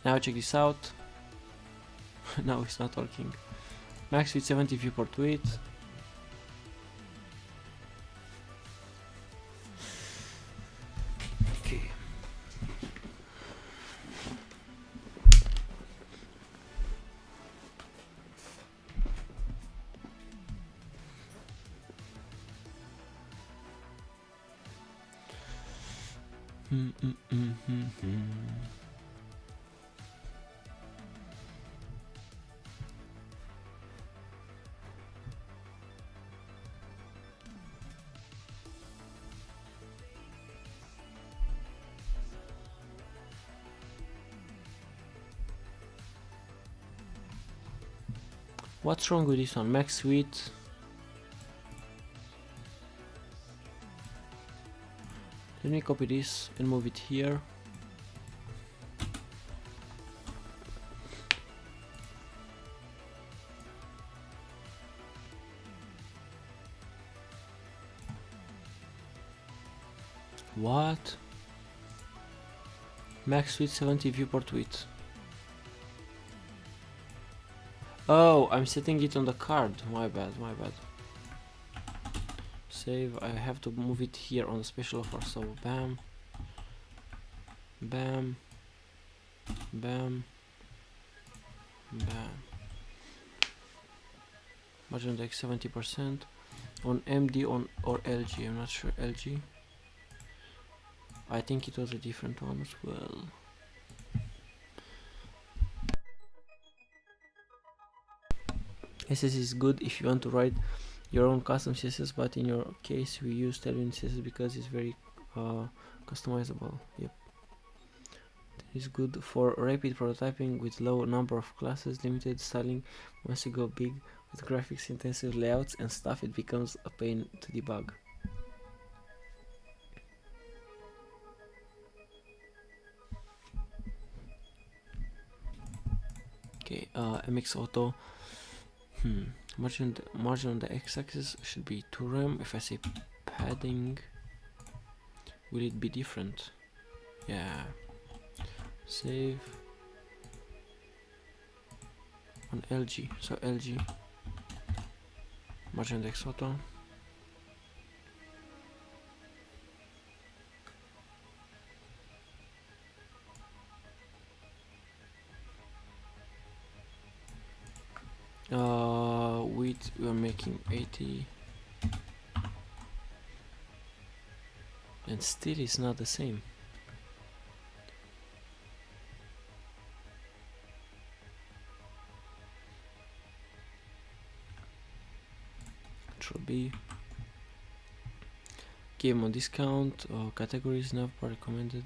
Now check this out. Now it's not working. Max width 70 viewport width. Okay. What's wrong with this one? Max width. Let me copy this and move it here. What? Max width 70, viewport width. Oh, I'm setting it on the card. My bad, my bad. Save. I have to move it here on the special offer. So bam, bam, bam, bam. Margin index 70% on MD on or LG. I'm not sure. LG. I think it was a different one as well. CSS is good if you want to write your own custom CSS, but in your case we use Tailwind CSS because it's very customizable. Yep. It's good for rapid prototyping with low number of classes, limited styling. Once you go big with graphics, intensive layouts and stuff, it becomes a pain to debug. Okay, MX Auto. Margin on the x-axis should be 2 rem. If I say padding, will it be different? Yeah. Save on LG. So LG margin index auto. Width we are making 80, and still it's not the same. Control B. Game on discount. Categories Navbar recommended.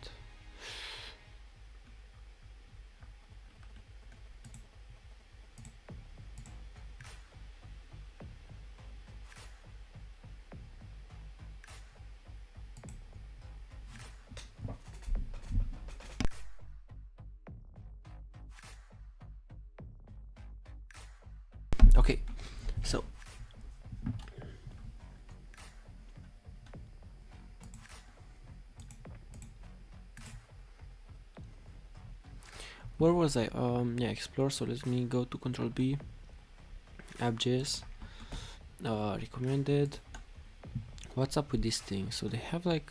Okay, so where was I? Yeah, explore. So let me go to Control B, app.js, recommended. What's up with this thing? So they have like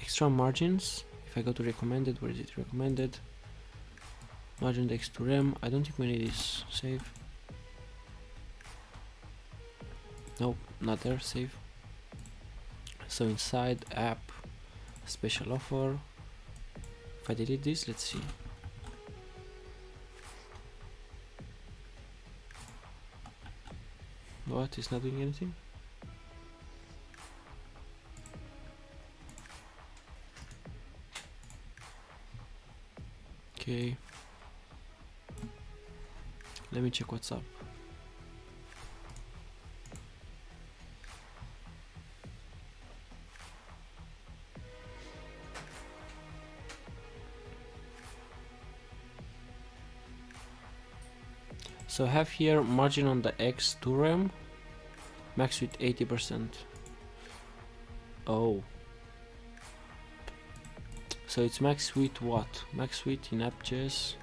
extra margins. If I go to recommended, where is it? Recommended. Margin index to rem. I don't think we need this. Save. Nope, not there. Save. So inside app, special offer. If I delete this, let's see. What? It's not doing anything? Okay. Let me check what's up. So I have here margin on the X to rem, max width 80%. Oh. So it's max width what? Max width in app.js.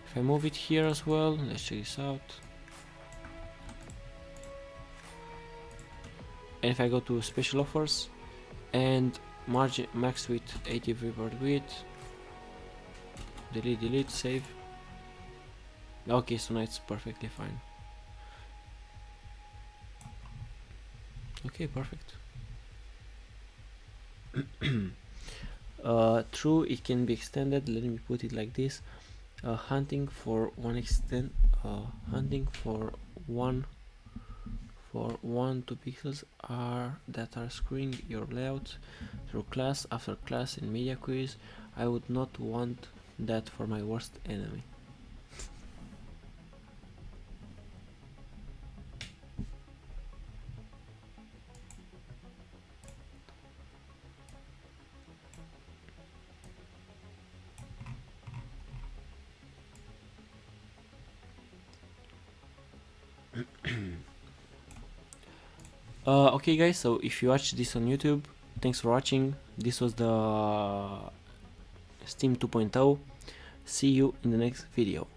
If I move it here as well, let's check this out. And if I go to special offers and margin max width 80 viewport width, delete, save. Okay, so now it's perfectly fine. Okay, perfect. True, it can be extended. Let me put it like this. Hunting for one extend, hunting for one 2 pixels that are screwing your layout through class after class in media queries. I would not want that for my worst enemy. Okay guys, so if you watch this on YouTube, thanks for watching. This was the Steam 2.0. See you in the next video.